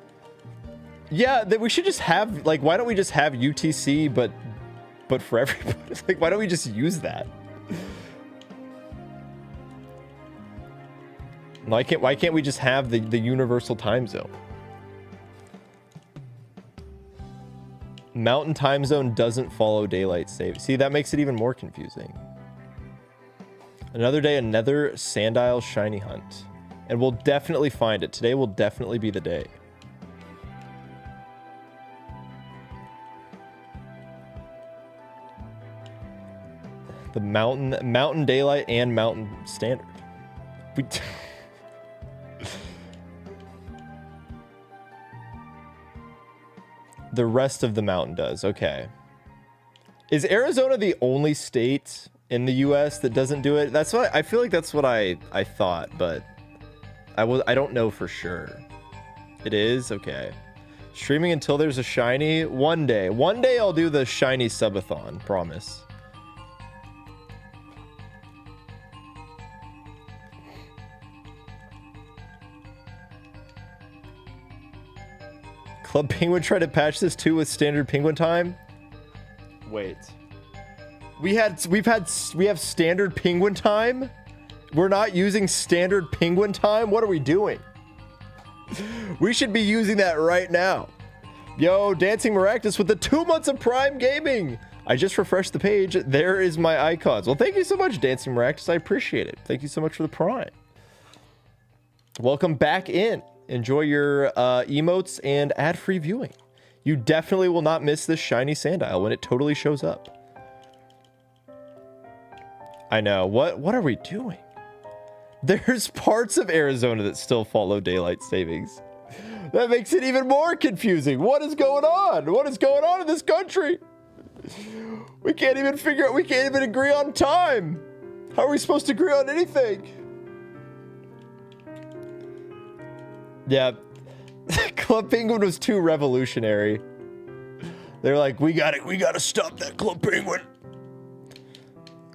Yeah, that we should just have, like, why don't we just have UTC but for everybody? Like, why don't we just use that? Why can't we just have the universal time zone? Mountain Time Zone doesn't follow daylight save. See, that makes it even more confusing. Another day, another sandile shiny hunt. And we'll definitely find it. Today will definitely be the day. The mountain daylight and mountain standard. We the rest of the mountain does. Okay. Is Arizona the only state in the US that doesn't do it? That's what I feel like that's what I thought, but I don't know for sure. It is? Okay. Streaming until there's a shiny. One day I'll do the shiny subathon, promise. Club Penguin tried to patch this too with standard penguin time. Wait. We have standard penguin time? We're not using standard penguin time? What are we doing? We should be using that right now. Yo, Dancing Maractus with the 2 months of Prime Gaming. I just refreshed the page. There is my icons. Well, thank you so much, Dancing Maractus. I appreciate it. Thank you so much for the Prime. Welcome back in. Enjoy your emotes and ad-free viewing. You definitely will not miss this shiny sandile when it totally shows up. I know. What are we doing? There's parts of Arizona that still follow daylight savings. That makes it even more confusing. What is going on? What is going on in this country? We can't even figure out, we can't even agree on time. How are we supposed to agree on anything? Yeah, Club Penguin was too revolutionary. They're like, we gotta stop that Club Penguin.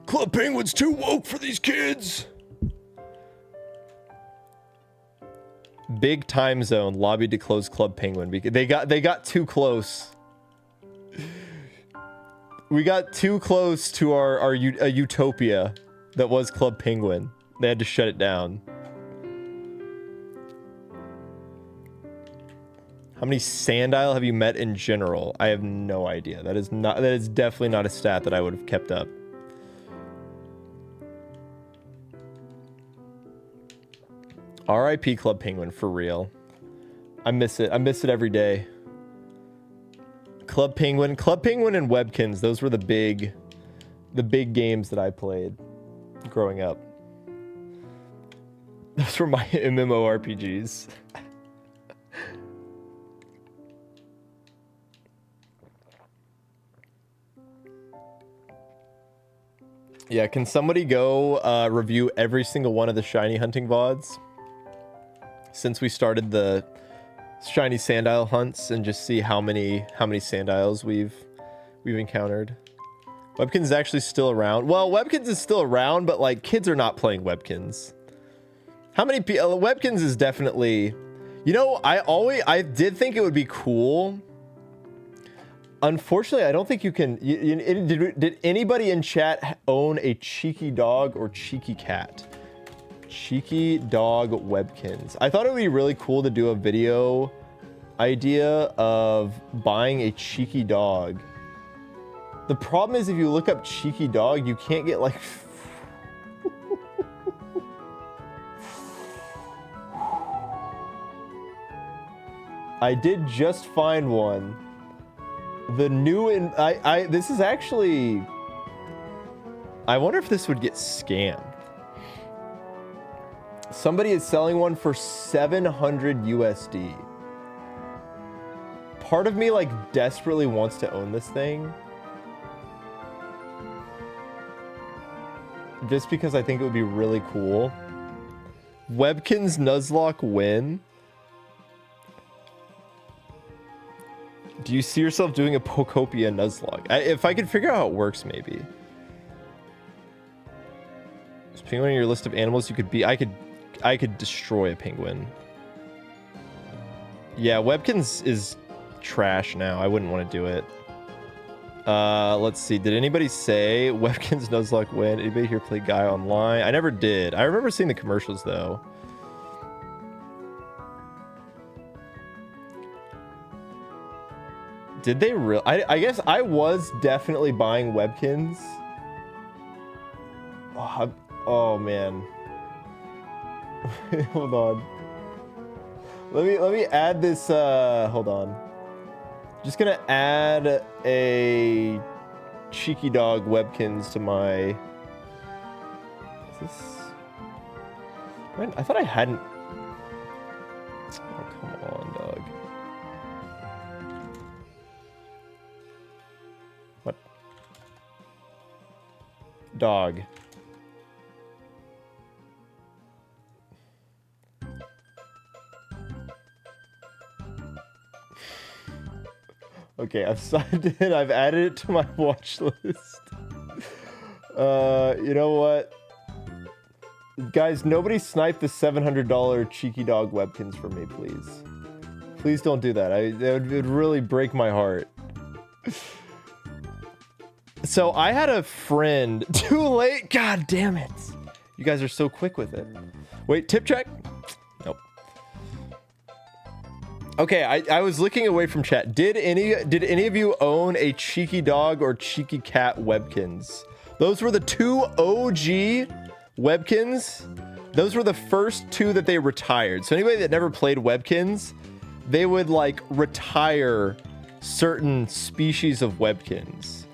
Club Penguin's too woke for these kids. Big Time Zone lobbied to close Club Penguin because they got too close. We got too close to our utopia that was Club Penguin. They had to shut it down. How many sandile have you met in general? I have no idea. That is definitely not a stat that I would have kept up. RIP Club Penguin, for real. I miss it. I miss it every day. Club Penguin and Webkins, those were the big games that I played growing up. Those were my MMORPGs. Yeah, can somebody go review every single one of the shiny hunting VODs since we started the shiny sandile hunts and just see how many sandiles we've encountered? Webkins is actually still around. Well, Webkins is still around, but like kids are not playing Webkins. How many people? Webkins is definitely, you know, I did think it would be cool. Unfortunately, I don't think you can. Did anybody in chat own a cheeky dog or cheeky cat? Cheeky dog Webkins. I thought it would be really cool to do a video idea of buying a cheeky dog. The problem is if you look up cheeky dog, you can't get like... I did just find one. The new this is actually, I wonder if this would get scammed. Somebody is selling one for 700 USD. Part of me like desperately wants to own this thing. Just because I think it would be really cool. Webkins Nuzlocke win. Do you see yourself doing a Pokopia Nuzlocke? If I could figure out how it works, maybe. Penguin on your list of animals you could be. I could destroy a penguin. Yeah, Webkins is trash now. I wouldn't want to do it. Let's see. Did anybody say Webkins Nuzlocke win? Anybody here play Guy online? I never did. I remember seeing the commercials though. Did they really? I guess I was definitely buying Webkins. Oh man. Hold on. Let me add this. Hold on. Just gonna add a cheeky dog Webkins to my. Is this? I thought I hadn't. Oh come on, dog. What? Dog. Okay, I've signed in. I've added it to my watch list. You know what? Guys, nobody snipe the $700 cheeky dog Webkins for me, please. Please don't do that. It would really break my heart. So I had a friend. Too late. God damn it. You guys are so quick with it. Wait, tip check? Nope. Okay, I was looking away from chat. Did any of you own a cheeky dog or cheeky cat Webkins? Those were the two OG Webkins. Those were the first two that they retired. So anybody that never played Webkins, they would like retire certain species of Webkins.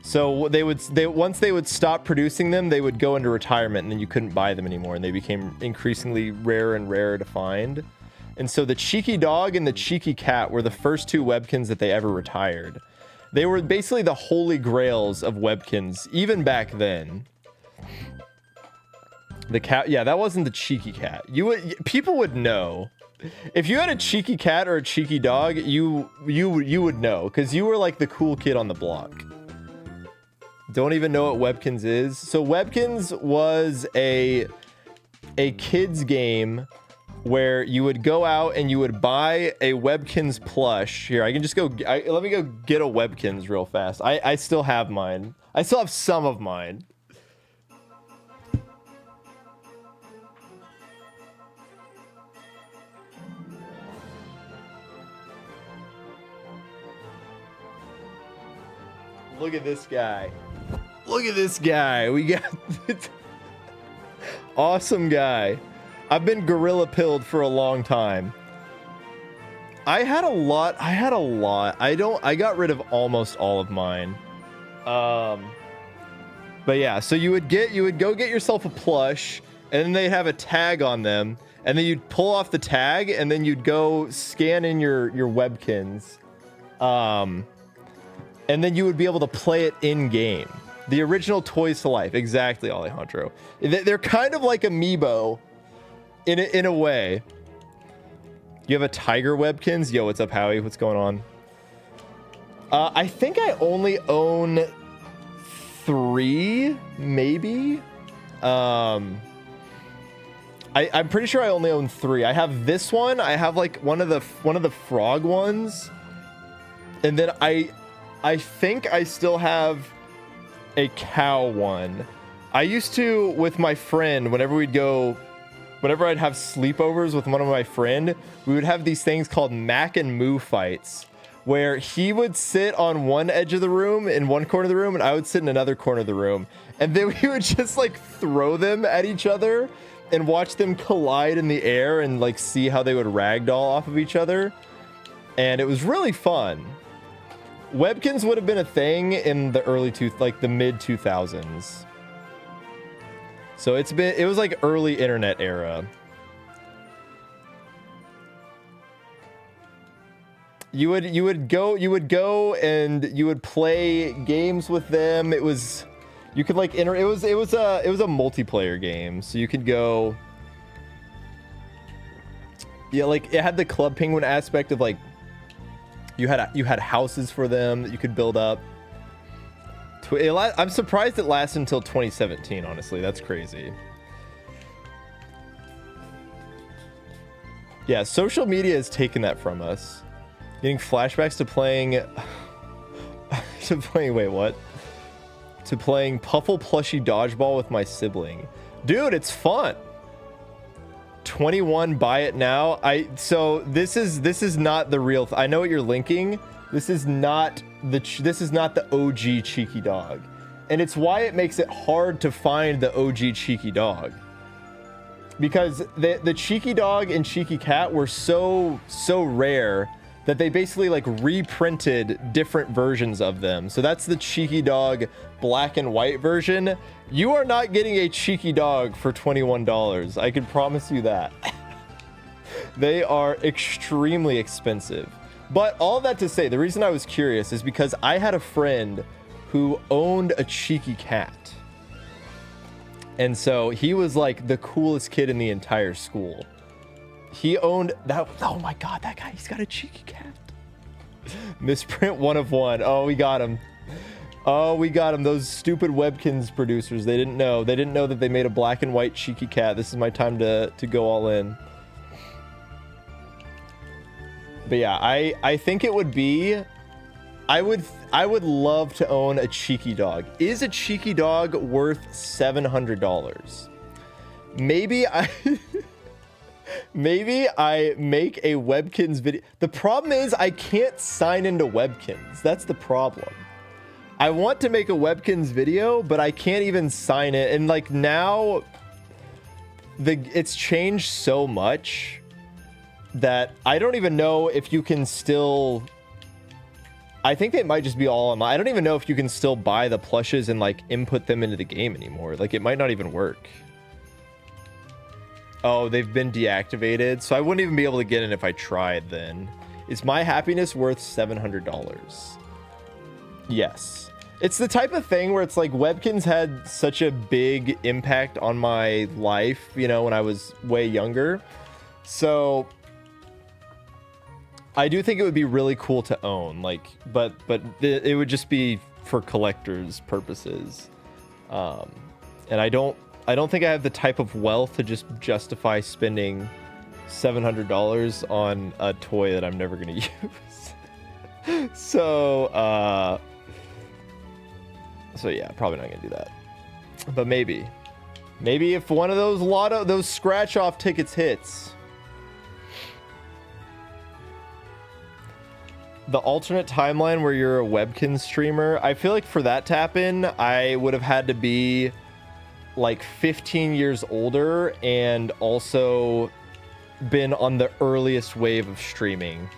So once they would stop producing them, they would go into retirement and then you couldn't buy them anymore and they became increasingly rarer and rarer to find. And so the cheeky dog and the cheeky cat were the first two Webkins that they ever retired. They were basically the holy grails of Webkins, even back then. The cat, yeah, that wasn't the cheeky cat. People would know. If you had a cheeky cat or a cheeky dog, you would know, because you were like the cool kid on the block. Don't even know what Webkins is. So Webkins was a kid's game where you would go out and you would buy a Webkins plush. Here, I can just go. Let me go get a Webkins real fast. I still have mine. I still have some of mine. Look at this guy. Look at this guy. We got awesome guy. I've been gorilla pilled for a long time. I had a lot. I got rid of almost all of mine. But yeah, so you would go get yourself a plush and then they'd have a tag on them and then you'd pull off the tag and then you'd go scan in your Webkins. And then you would be able to play it in game. The original Toys to Life. Exactly, Alejandro. They're kind of like Amiibo. In a way. You have a Tiger Webkins? Yo, what's up, Howie? What's going on? I think I only own 3, maybe. I'm pretty sure I only own 3. I have this one. I have like one of the frog ones, and then I think I still have a cow one. I used to, with my friend, whenever I'd have sleepovers with one of my friend, we would have these things called Mac and Moo fights, where he would sit on one edge of the room in one corner of the room, and I would sit in another corner of the room. And then we would just like throw them at each other and watch them collide in the air and like see how they would ragdoll off of each other. And it was really fun. Webkins would have been a thing in the the mid 2000s. So it was like early internet era. You would go and you would play games with them. It was a multiplayer game. So you could go. Yeah, like it had the Club Penguin aspect of like you had houses for them that you could build up. I'm surprised it lasted until 2017, honestly. That's crazy. Yeah, social media has taken that from us. Getting flashbacks to playing... wait, what? To playing Puffle plushie dodgeball with my sibling. Dude, it's fun. 21, buy it now. So this is not the real... I know what you're linking. This is not the OG Cheeky Dog. And it's why it makes it hard to find the OG Cheeky Dog. Because the Cheeky Dog and Cheeky Cat were so rare that they basically like reprinted different versions of them. So that's the Cheeky Dog black and white version. You are not getting a Cheeky Dog for $21. I can promise you that. They are extremely expensive. But all that to say, the reason I was curious is because I had a friend who owned a Cheeky Cat. And so he was like the coolest kid in the entire school. He owned that. Oh my God, that guy, he's got a Cheeky Cat. Misprint 1 of 1. Oh, we got him. Oh, we got him. Those stupid Webkins producers. They didn't know. They didn't know that they made a black and white Cheeky Cat. This is my time to go all in. But yeah, I think it would be... I would love to own a Cheeky Dog. Is a Cheeky Dog worth $700? Maybe I... Maybe I make a Webkins video. The problem is I can't sign into Webkins. That's the problem. I want to make a Webkins video, but I can't even sign it. And like now, it's changed so much that I don't even know if you can still... I think it might just be all online. I don't even know if you can still buy the plushes and like input them into the game anymore. Like it might not even work. Oh, they've been deactivated, so I wouldn't even be able to get in if I tried then. Is my happiness worth $700? Yes. It's the type of thing where it's like Webkins had such a big impact on my life, you know, when I was way younger. So I do think it would be really cool to own, like, but it would just be for collectors purposes. And I don't think I have the type of wealth to just justify spending $700 on a toy that I'm never going to use. So yeah, probably not going to do that. But maybe if one of those scratch off tickets hits. The alternate timeline where you're a Webkins streamer, I feel like for that to happen, I would have had to be like 15 years older and also been on the earliest wave of streaming.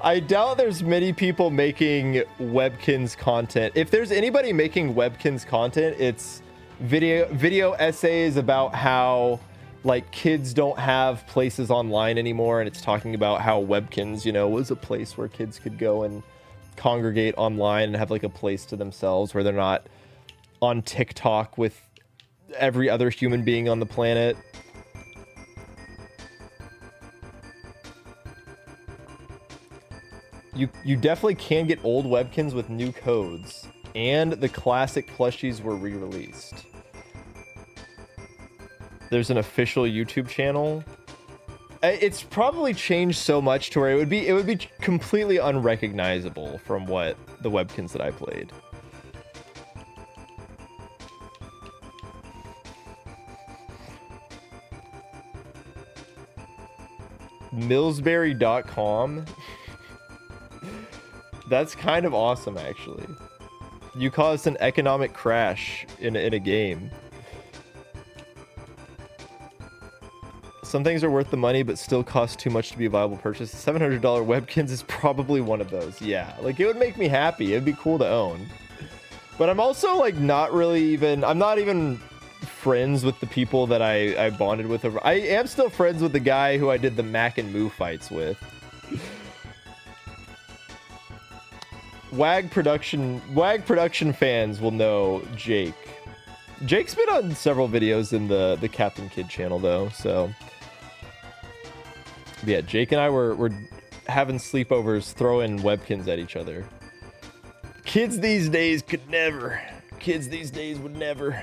I doubt there's many people making Webkins content. If there's anybody making Webkins content, it's video essays about how like kids don't have places online anymore, and it's talking about how Webkins, you know, was a place where kids could go and congregate online and have like a place to themselves where they're not on TikTok with every other human being on the planet. You definitely can get old Webkins with new codes, and the classic plushies were re-released. There's an official YouTube channel. It's probably changed so much to where it would be completely unrecognizable from what the Webkins that I played. Millsbury.com. That's kind of awesome, actually. You caused an economic crash in a game. Some things are worth the money, but still cost too much to be a viable purchase. $700 Webkins is probably one of those. Yeah, like it would make me happy. It'd be cool to own. But I'm also like not even friends with the people that I bonded with over. I am still friends with the guy who I did the Mac and Moo fights with. WAG production fans will know Jake. Jake's been on several videos in the Captain Kid channel though, so yeah, Jake and I were having sleepovers, throwing Webkins at each other. Kids these days could never. Kids these days would never.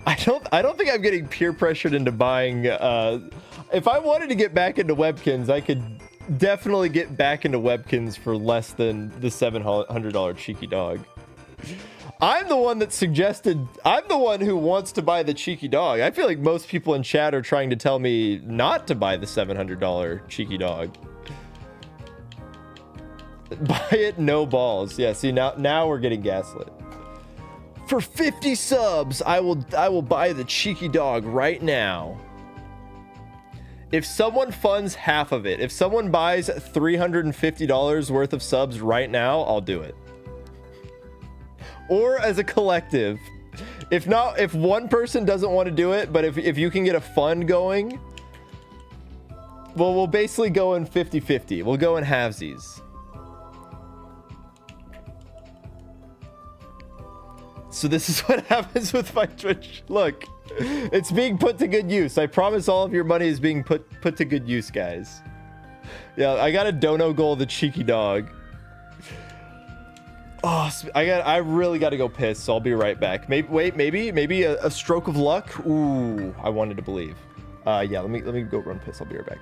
I don't think I'm getting peer pressured into buying. If I wanted to get back into Webkins, I could definitely get back into Webkins for less than the $700 cheeky dog. I'm the one that suggested. I'm the one who wants to buy the cheeky dog. I feel like most people in chat are trying to tell me not to buy the $700 cheeky dog. Buy it, no balls. Yeah, see, now we're getting gaslit. For 50 subs, I will buy the cheeky dog right now. If someone funds half of it, if someone buys $350 worth of subs right now, I'll do it. Or as a collective. If not, if one person doesn't want to do it, but if you can get a fund going, well, we'll basically go in 50-50. We'll go in halvesies. So this is what happens with my Twitch. Look, it's being put to good use. I promise all of your money is being put to good use, guys. Yeah, I got a dono goal, the cheeky dog. Oh, I really got to go piss, so I'll be right back. Maybe a stroke of luck. Ooh, I wanted to believe. Yeah, let me go run piss. I'll be right back.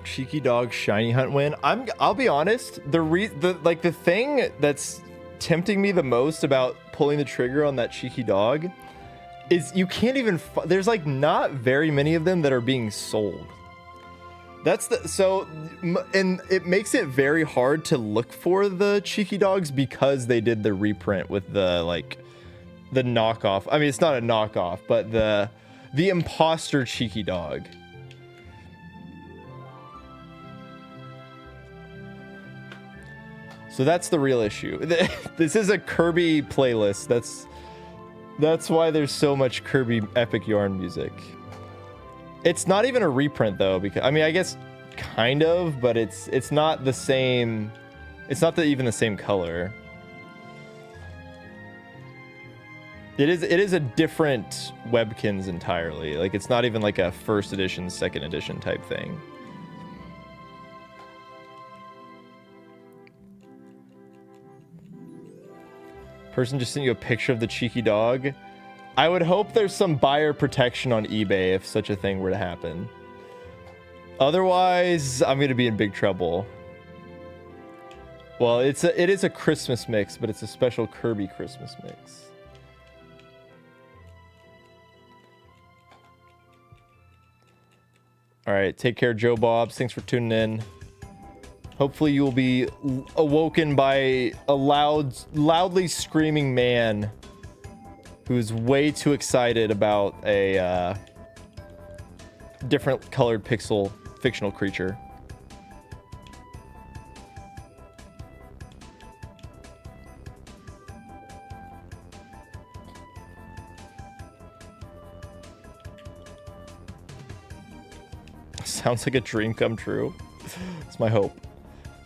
Cheeky dog shiny hunt win. I'll be honest, the thing that's tempting me the most about pulling the trigger on that cheeky dog is you can't even there's like not very many of them that are being sold. And it makes it very hard to look for the cheeky dogs because they did the reprint with the knockoff. I mean, it's not a knockoff, but the imposter cheeky dog. So that's the real issue. This is a Kirby playlist. That's why there's so much Kirby Epic Yarn music. It's not even a reprint though, because I mean, I guess kind of, but it's not the same. It's not even the same color. It is a different Webkins entirely. Like it's not even like a first edition, second edition type thing. Person just sent you a picture of the cheeky dog. I would hope there's some buyer protection on eBay if such a thing were to happen. Otherwise, I'm going to be in big trouble. Well, it is a Christmas mix, but it's a special Kirby Christmas mix. All right, take care, Joe Bobs. Thanks for tuning in. Hopefully you will be awoken by a loudly screaming man who's way too excited about a different colored pixel fictional creature. Sounds like a dream come true. It's my hope.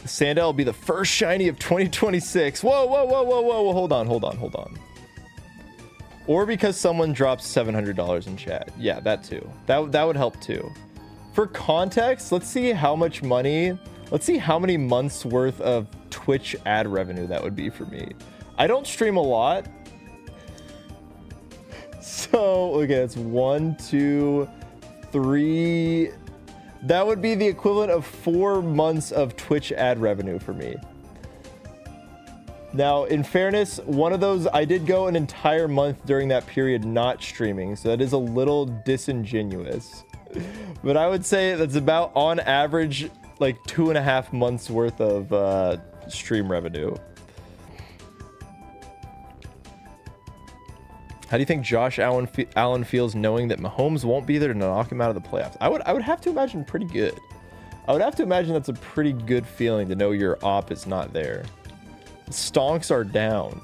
Sandile will be the first shiny of 2026. Whoa, whoa, whoa, whoa, whoa. Hold on. Or because someone drops $700 in chat. Yeah, that too. That would help too. For context, let's see how much money, let's see how many months worth of Twitch ad revenue that would be for me. I don't stream a lot. So, okay, it's 1, 2, 3. That would be the equivalent of 4 months of Twitch ad revenue for me. Now, in fairness, one of those, I did go an entire month during that period not streaming, so that is a little disingenuous. But I would say that's about, on average, like 2.5 months worth of stream revenue. How do you think Josh Allen feels knowing that Mahomes won't be there to knock him out of the playoffs? I would have to imagine pretty good. I would have to imagine that's a pretty good feeling to know your op is not there. Stonks are down.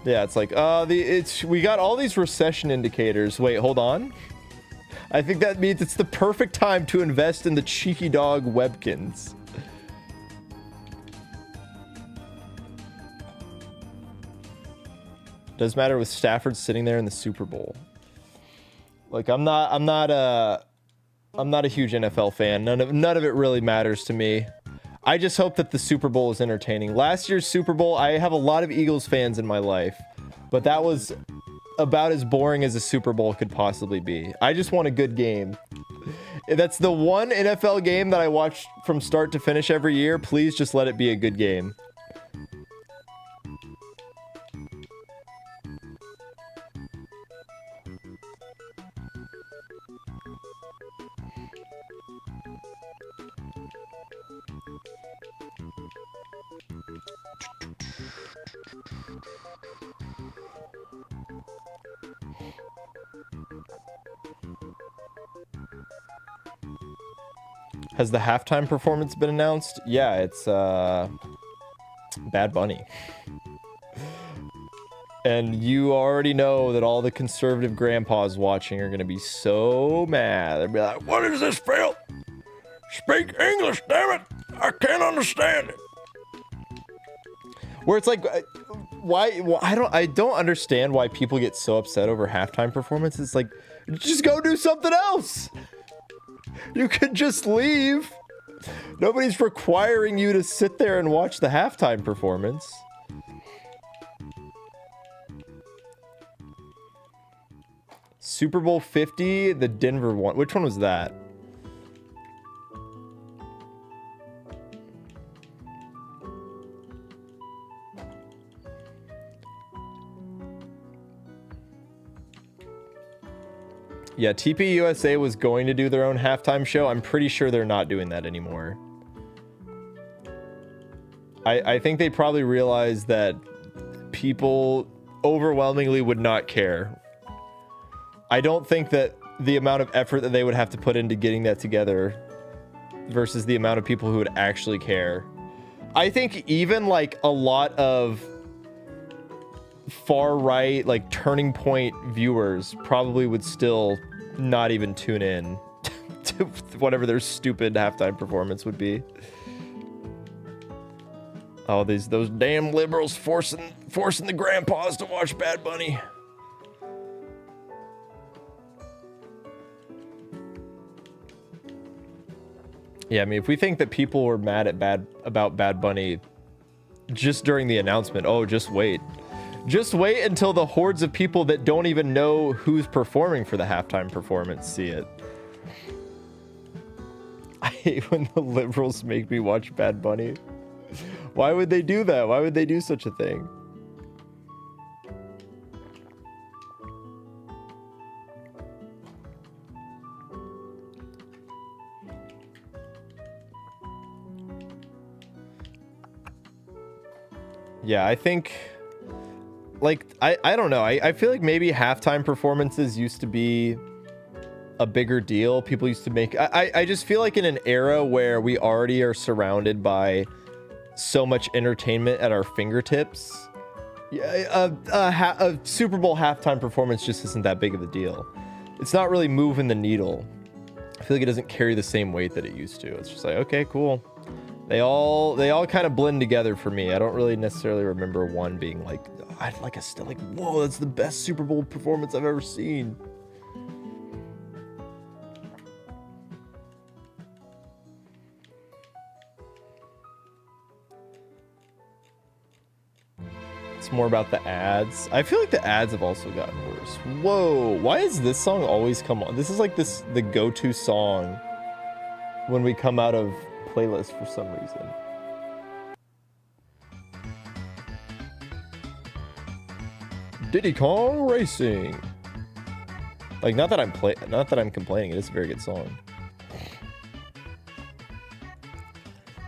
Yeah, it's like we got all these recession indicators. Wait, hold on. I think that means it's the perfect time to invest in the cheeky dog Webkins. Does matter with Stafford sitting there in the Super Bowl. Like I'm not a huge NFL fan. None of it really matters to me. I just hope that the Super Bowl is entertaining. Last year's Super Bowl, I have a lot of Eagles fans in my life, but that was about as boring as a Super Bowl could possibly be. I just want a good game. That's the one NFL game that I watch from start to finish every year. Please just let it be a good game. Has the halftime performance been announced? Yeah, it's Bad Bunny. And you already know that all the conservative grandpas watching are going to be so mad. They'll be like, what is this, Phil? Speak English, damn it. I can't understand it. Where it's like, why I don't understand why people get so upset over halftime performances. Like, just go do something else. You could just leave. Nobody's requiring you to sit there and watch the halftime performance. Super Bowl 50, the Denver one. Which one was that? Yeah, TP USA was going to do their own halftime show. I'm pretty sure they're not doing that anymore. I think they probably realized that people overwhelmingly would not care. I don't think that the amount of effort that they would have to put into getting that together versus the amount of people who would actually care. I think even like a lot of far right, like Turning Point viewers probably would still not even tune in to whatever their stupid halftime performance would be. Oh, those damn liberals forcing the grandpas to watch Bad Bunny. Yeah, I mean, if we think that people were mad about Bad Bunny just during the announcement, oh, just wait. Just wait until the hordes of people that don't even know who's performing for the halftime performance see it. I hate when the liberals make me watch Bad Bunny. Why would they do that? Why would they do such a thing? Yeah, I think, like, I don't know. I feel like maybe halftime performances used to be a bigger deal. People used to make... I just feel like in an era where we already are surrounded by so much entertainment at our fingertips, a Super Bowl halftime performance just isn't that big of a deal. It's not really moving the needle feel like it doesn't carry the same weight that it used to. It's just like, okay, cool. They all kind of blend together for me. I don't really necessarily remember one being like, I'd like a still like, whoa, that's the best Super Bowl performance I've ever seen. It's more about the ads. I feel like the ads have also gotten worse. Whoa, why is this song always come on? This is like the go-to song when we come out of playlist for some reason. Diddy Kong Racing. Like, not that I'm complaining, it is a very good song.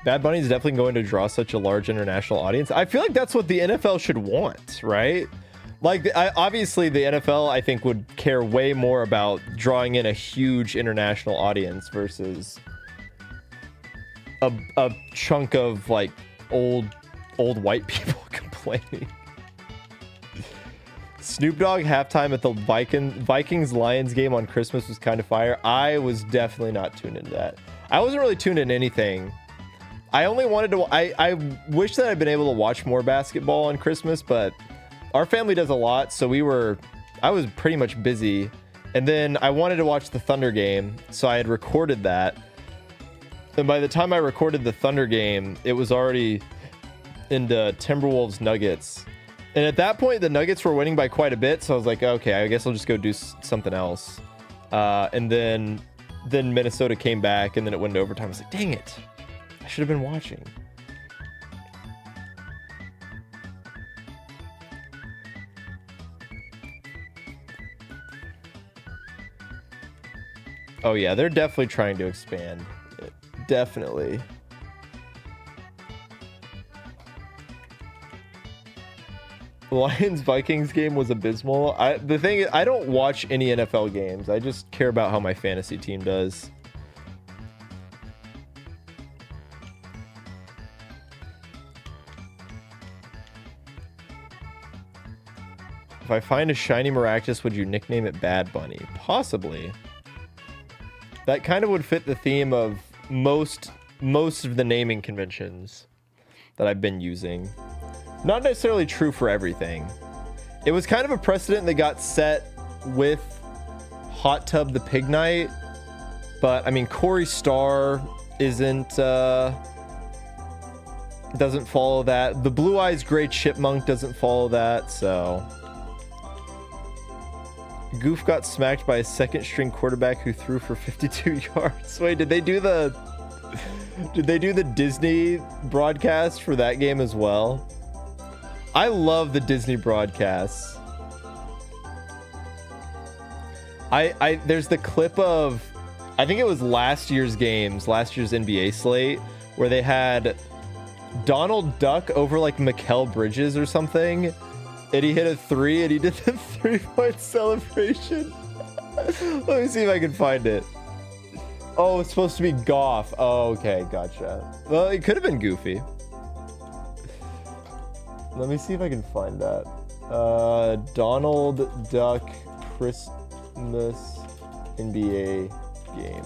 Bad Bunny is definitely going to draw such a large international audience. I feel like that's what the NFL should want, right? Like, obviously the NFL, I think, would care way more about drawing in a huge international audience versus a chunk of like old white people complaining. Snoop Dogg halftime at the Vikings Lions game on Christmas was kind of fire. I was definitely not tuned into that. I wasn't really tuned in anything. I only wanted to. I wish that I'd been able to watch more basketball on Christmas, but our family does a lot, so I was pretty much busy. And then I wanted to watch the Thunder game, so I had recorded that. And by the time I recorded the Thunder game, it was already into Timberwolves Nuggets. And at that point, the Nuggets were winning by quite a bit, so I was like, okay, I guess I'll just go do something else. And then Minnesota came back, and then it went into overtime. I was like, dang it. I should have been watching. Oh yeah, they're definitely trying to expand. Definitely. Lions Vikings game was abysmal. The thing is, I don't watch any NFL games. I just care about how my fantasy team does. If I find a shiny Maractus, would you nickname it Bad Bunny? Possibly. That kind of would fit the theme of most of the naming conventions that I've been using. Not necessarily true for everything. It was kind of a precedent that got set with Hot Tub the Pig Knight, but I mean, Corey Starr doesn't follow that. The Blue Eyes Gray Chipmunk doesn't follow that, so. Goof got smacked by a second string quarterback who threw for 52 yards. Wait, did they do the Disney broadcast for that game as well? I love the Disney broadcasts. There's the clip of, I think it was last year's NBA slate, where they had Donald Duck over like Mikal Bridges or something, and he hit a 3 and he did the 3-point celebration. Let me see if I can find it. Oh, it's supposed to be Goff. Oh, okay, gotcha. Well, it could have been Goofy. Let me see if I can find that. Donald Duck Christmas NBA game.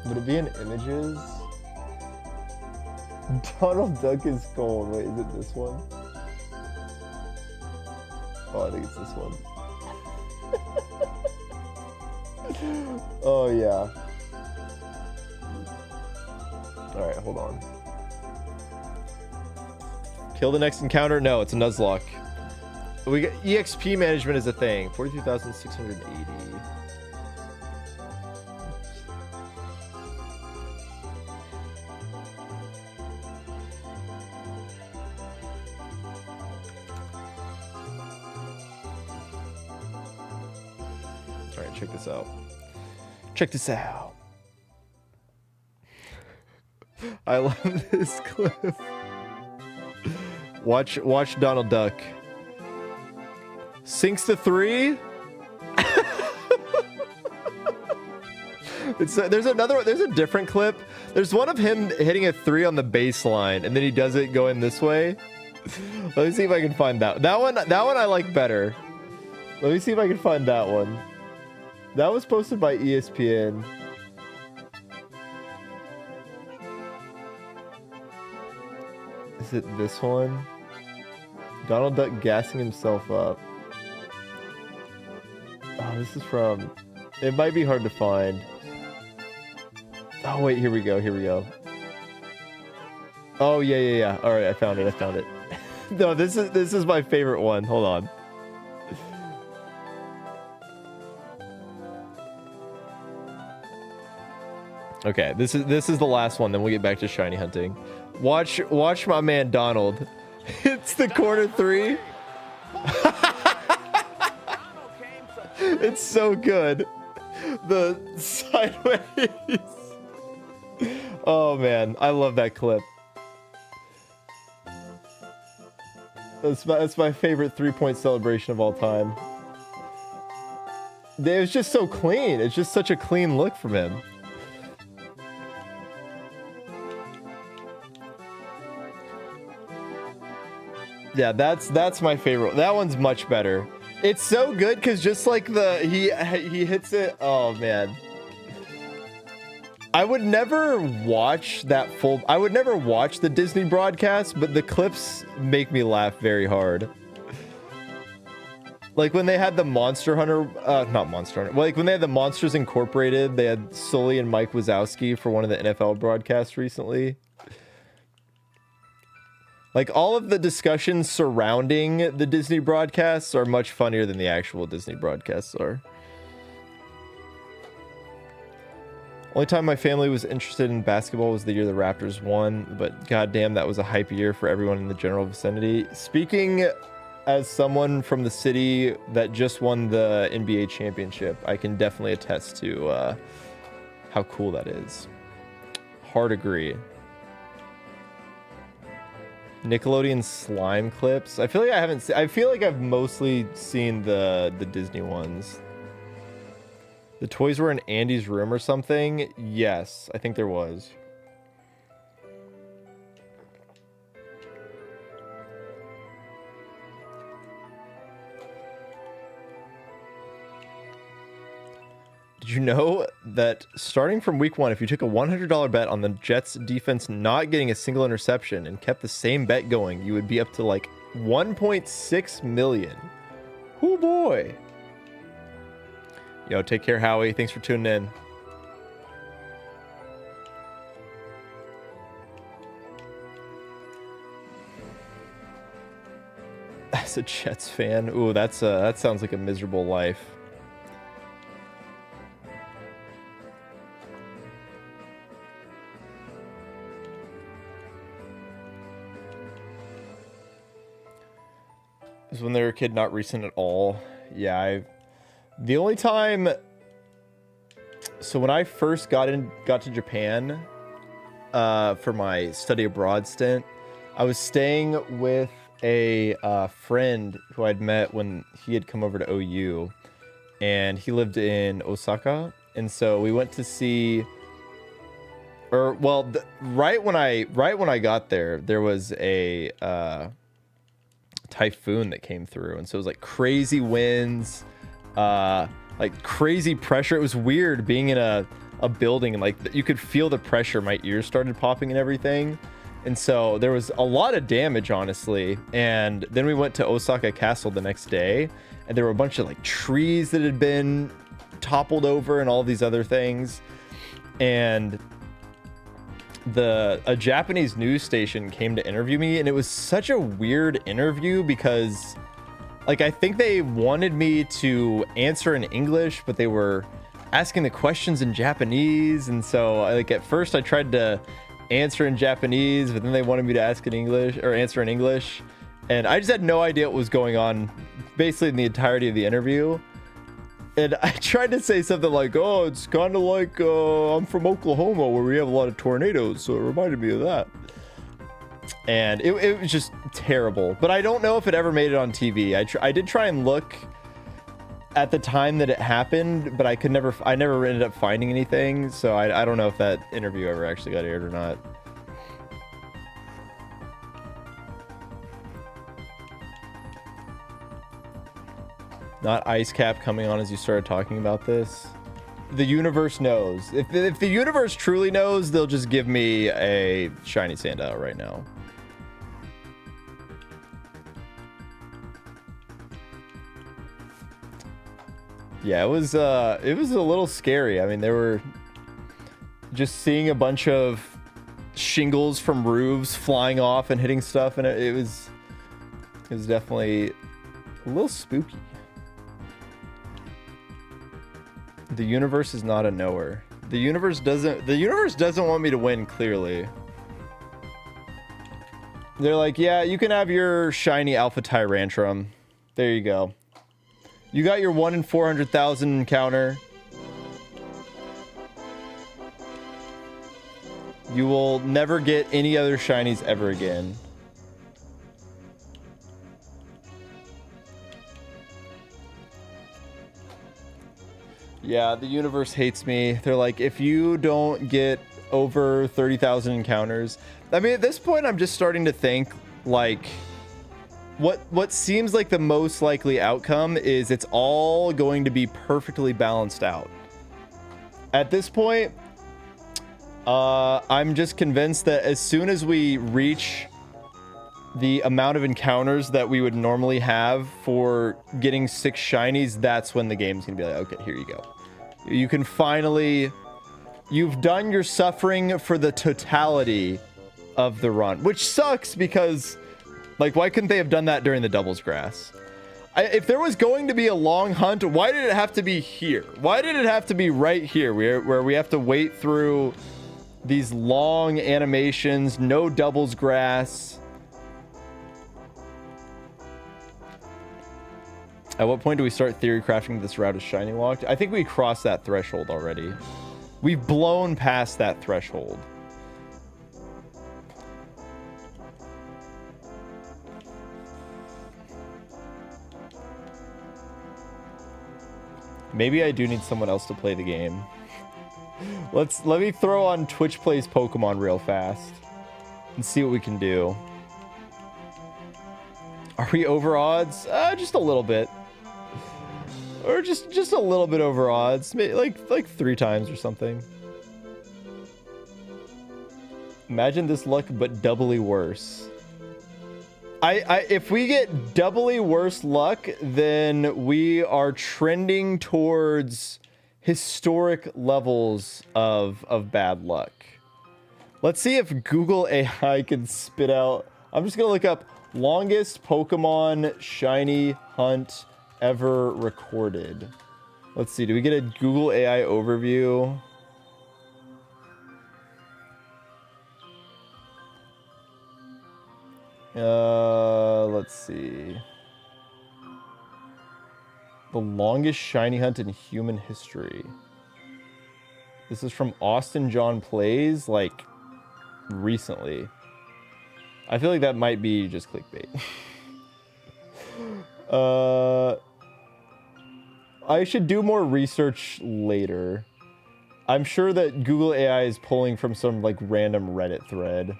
Would it be in images? Donald Duck is gold. Wait, is it this one? Oh, I think it's this one. Oh, yeah. Alright, hold on. Kill the next encounter? No, it's a Nuzlocke. We got EXP management is a thing. 42,680. Alright, check this out. Check this out. I love this clip. Watch Donald Duck. Sinks the 3. There's a different clip. There's one of him hitting a 3 on the baseline, and then he does it going this way. Let me see if I can find that. That one I like better. Let me see if I can find that one. That was posted by ESPN. Is it this one? Donald Duck gassing himself up. Oh, this is from... It might be hard to find. Oh, wait, here we go, here we go. Oh, yeah. All right, I found it. No, this is my favorite one. Hold on. Okay, this is the last one, then we'll get back to shiny hunting. Watch my man Donald. It's the quarter three. It's so good. The sideways. Oh man, I love that clip. That's my favorite 3-point celebration of all time. It was just so clean. It's just such a clean look from him. Yeah, that's my favorite. That one's much better. It's so good because just like he hits it. Oh man. I would never watch that full. I would never watch the Disney broadcast, but the clips make me laugh very hard. Like when they had the Monster Hunter, not Monster Hunter. Like when they had the Monsters Incorporated, they had Sully and Mike Wazowski for one of the NFL broadcasts recently. Like, all of the discussions surrounding the Disney broadcasts are much funnier than the actual Disney broadcasts are. Only time my family was interested in basketball was the year the Raptors won, but goddamn, that was a hype year for everyone in the general vicinity. Speaking as someone from the city that just won the NBA championship, I can definitely attest to how cool that is. Hard agree. Nickelodeon slime clips. I feel like I haven't. I feel like I've mostly seen the Disney ones. The toys were in Andy's room or something. Yes, I think there was. Did you know that starting from week 1, if you took a $100 bet on the Jets defense not getting a single interception and kept the same bet going, you would be up to like 1.6 million. Oh boy. Yo, take care, Howie. Thanks for tuning in. As a Jets fan, ooh, that sounds like a miserable life. When they were a kid, not recent at all. Yeah, the only time. So when I first got to Japan for my study abroad stint, I was staying with a friend who I'd met when he had come over to OU, and he lived in Osaka, and so we went to see. Or well, right when I got there, there was a typhoon that came through, and so it was like crazy winds, like crazy pressure. It was weird being in a building, and like you could feel the pressure. My ears started popping and everything, and so there was a lot of damage, honestly. And then we went to Osaka Castle the next day, and there were a bunch of like trees that had been toppled over and all these other things. And a Japanese news station came to interview me, and it was such a weird interview because like I think they wanted me to answer in English, but they were asking the questions in Japanese. And so like at first I tried to answer in Japanese, but then they wanted me to ask in English or answer in English, and I just had no idea what was going on basically in the entirety of the interview. And I tried to say something like, oh, it's kind of like I'm from Oklahoma where we have a lot of tornadoes, so it reminded me of that. And it was just terrible. But I don't know if it ever made it on TV. I did try and look at the time that it happened, but I never ended up finding anything. So I don't know if that interview ever actually got aired or not. Not ice cap coming on as you started talking about this. The universe knows. If the universe truly knows, they'll just give me a shiny sandile right now. Yeah, it was a little scary. I mean, there were just seeing a bunch of shingles from roofs flying off and hitting stuff, and it was definitely a little spooky. The universe is not a knower. The universe doesn't want me to win, clearly. They're like, yeah, you can have your shiny Alpha Tyrantrum. There you go. You got your 1 in 400,000 encounter. You will never get any other shinies ever again. Yeah, the universe hates me. They're like, if you don't get over 30,000 encounters... I mean, at this point, I'm just starting to think, like... What seems like the most likely outcome is it's all going to be perfectly balanced out. At this point, I'm just convinced that as soon as we reach the amount of encounters that we would normally have for getting 6 shinies, that's when the game's gonna be like, okay, here you go. You can finally... You've done your suffering for the totality of the run, which sucks because... Like, why couldn't they have done that during the doubles grass? If there was going to be a long hunt, why did it have to be here? Why did it have to be right here where we have to wait through these long animations, no doubles grass? At what point do we start theory crafting this route as shiny locked? I think we crossed that threshold already. We've blown past that threshold. Maybe I do need someone else to play the game. Let me throw on Twitch Plays Pokemon real fast and see what we can do. Are we over odds? Just a little bit. Or just a little bit over odds. Maybe like 3 times or something. Imagine this luck, but doubly worse. If we get doubly worse luck, then we are trending towards historic levels of bad luck. Let's see if Google AI can spit out. I'm just gonna look up longest Pokemon shiny hunt ever recorded. Let's see, do we get a Google AI overview? Let's see. The longest shiny hunt in human history. This is from Austin John Plays, like, recently. I feel like that might be just clickbait. I should do more research later. I'm sure that Google AI is pulling from some, like, random Reddit thread.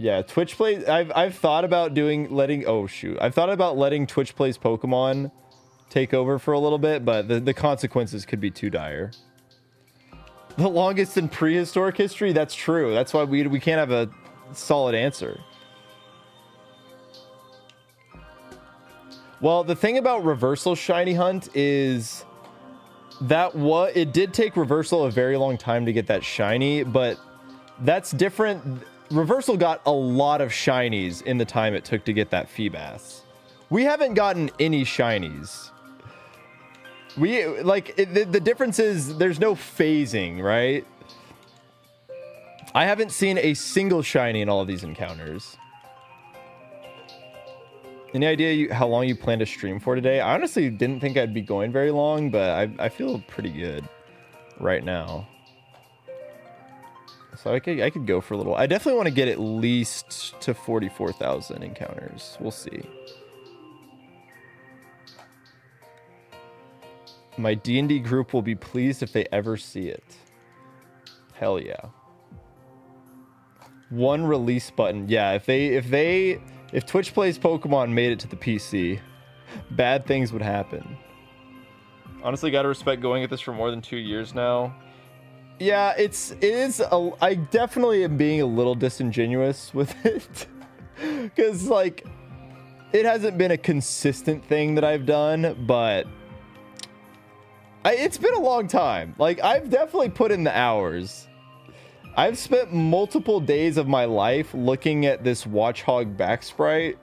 Yeah, Twitch Plays... I've thought about I've thought about letting Twitch Plays Pokemon take over for a little bit, but the consequences could be too dire. The longest in prehistoric history? That's true. That's why we can't have a solid answer. Well, the thing about Reversal Shiny Hunt is that it did take Reversal a very long time to get that shiny, but that's different... Reversal got a lot of shinies in the time it took to get that Feebas. We haven't gotten any shinies. The difference is there's no phasing, right? I haven't seen a single shiny in all of these encounters. Any idea how long you plan to stream for today? I honestly didn't think I'd be going very long, but I feel pretty good right now. So I could go for a little. I definitely want to get at least to 44,000 encounters. We'll see. My D&D group will be pleased if they ever see it. Hell yeah. One release button. Yeah, if they If Twitch Plays Pokemon made it to the PC, bad things would happen. Honestly, gotta respect going at this for more than 2 years now. Yeah, I definitely am being a little disingenuous with it. Because, like, it hasn't been a consistent thing that I've done, but it's been a long time. Like, I've definitely put in the hours. I've spent multiple days of my life looking at this Watchhog back sprite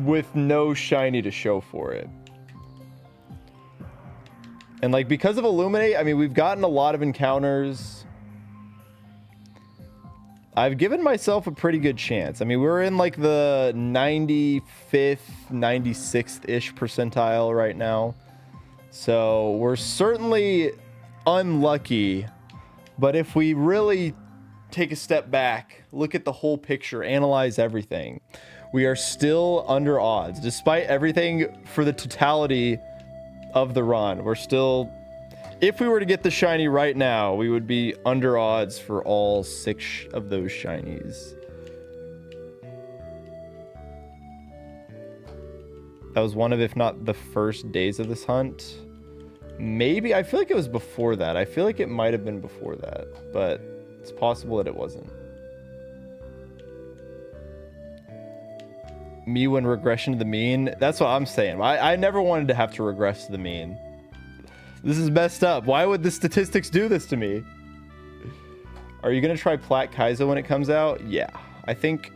with no shiny to show for it. And, like, because of Illuminate, I mean, we've gotten a lot of encounters. I've given myself a pretty good chance. I mean, we're in, like, the 95th, 96th-ish percentile right now. So, we're certainly unlucky. But if we really take a step back, look at the whole picture, analyze everything, we are still under odds. Despite everything for the totality of the run, we're still, if we were to get the shiny right now, we would be under odds for all 6 of those shinies. That was one of, if not the first days of this hunt. Maybe, I feel like it was before that. I feel like it might have been before that, but it's possible that it wasn't. Me when regression to the mean. That's what I'm saying. I never wanted to have to regress to the mean. This is messed up. Why would the statistics do this to me? Are you gonna try Plat Kaizo when it comes out? Yeah, I think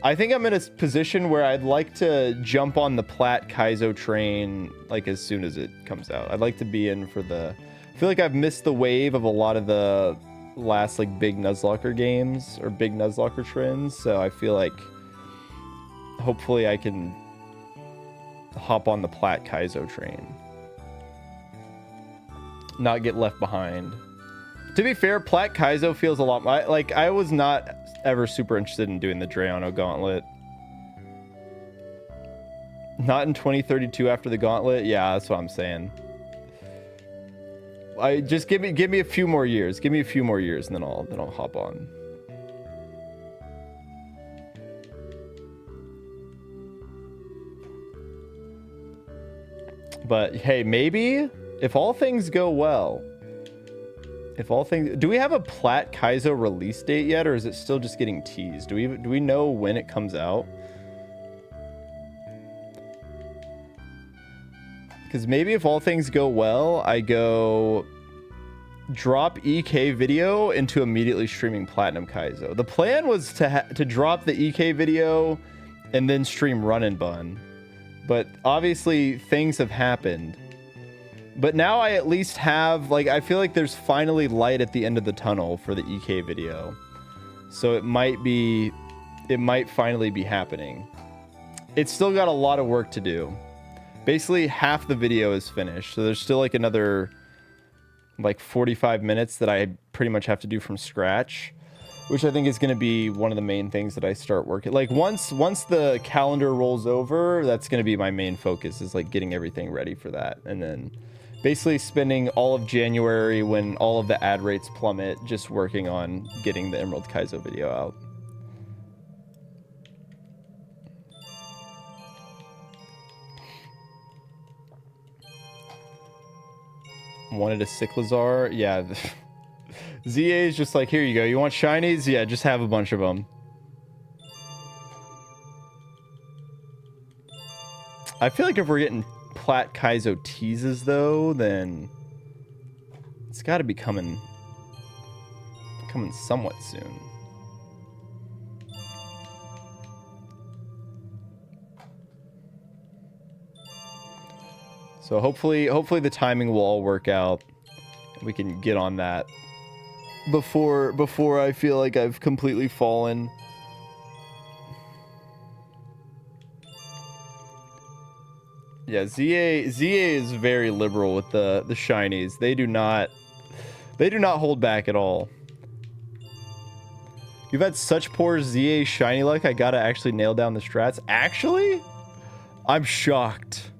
I'm in a position where I'd like to jump on the Plat Kaizo train like as soon as it comes out. I'd like to be in for the, I feel like I've missed the wave of a lot of the last like big Nuzlocke games or big Nuzlocke trends, so I feel like hopefully I can hop on the Plat Kaizo train. Not get left behind. To be fair, Plat Kaizo feels a lot... Like, I was not ever super interested in doing the Drayano Gauntlet. Not in 2032 after the Gauntlet? Yeah, that's what I'm saying. Just give me a few more years. Give me a few more years and then I'll hop on. But hey, maybe if all things go well, do we have a Plat Kaizo release date yet, or is it still just getting teased? Do we know when it comes out? Because maybe if all things go well, I go drop EK video into immediately streaming Platinum Kaizo. The plan was to drop the EK video and then stream Run and Bun. But obviously things have happened. But now I at least have, like, I feel like there's finally light at the end of the tunnel for the EK video. So it might finally be happening. It's still got a lot of work to do. Basically half the video is finished. So there's still like another like 45 minutes that I pretty much have to do from scratch, which I think is going to be one of the main things that I start working. Like once the calendar rolls over, that's going to be my main focus, is like getting everything ready for that. And then basically spending all of January when all of the ad rates plummet, just working on getting the Emerald Kaizo video out. Wanted a Cyclizar? Yeah. ZA is just like, here you go. You want shinies? Yeah, just have a bunch of them. I feel like if we're getting Plat Kaizo teases, though, then it's got to be coming somewhat soon. So hopefully the timing will all work out. We can get on that before I feel like I've completely fallen. Yeah, ZA is very liberal with the shinies. They do not hold back at all. You've had such poor ZA shiny luck, I gotta actually nail down the strats. Actually, I'm shocked.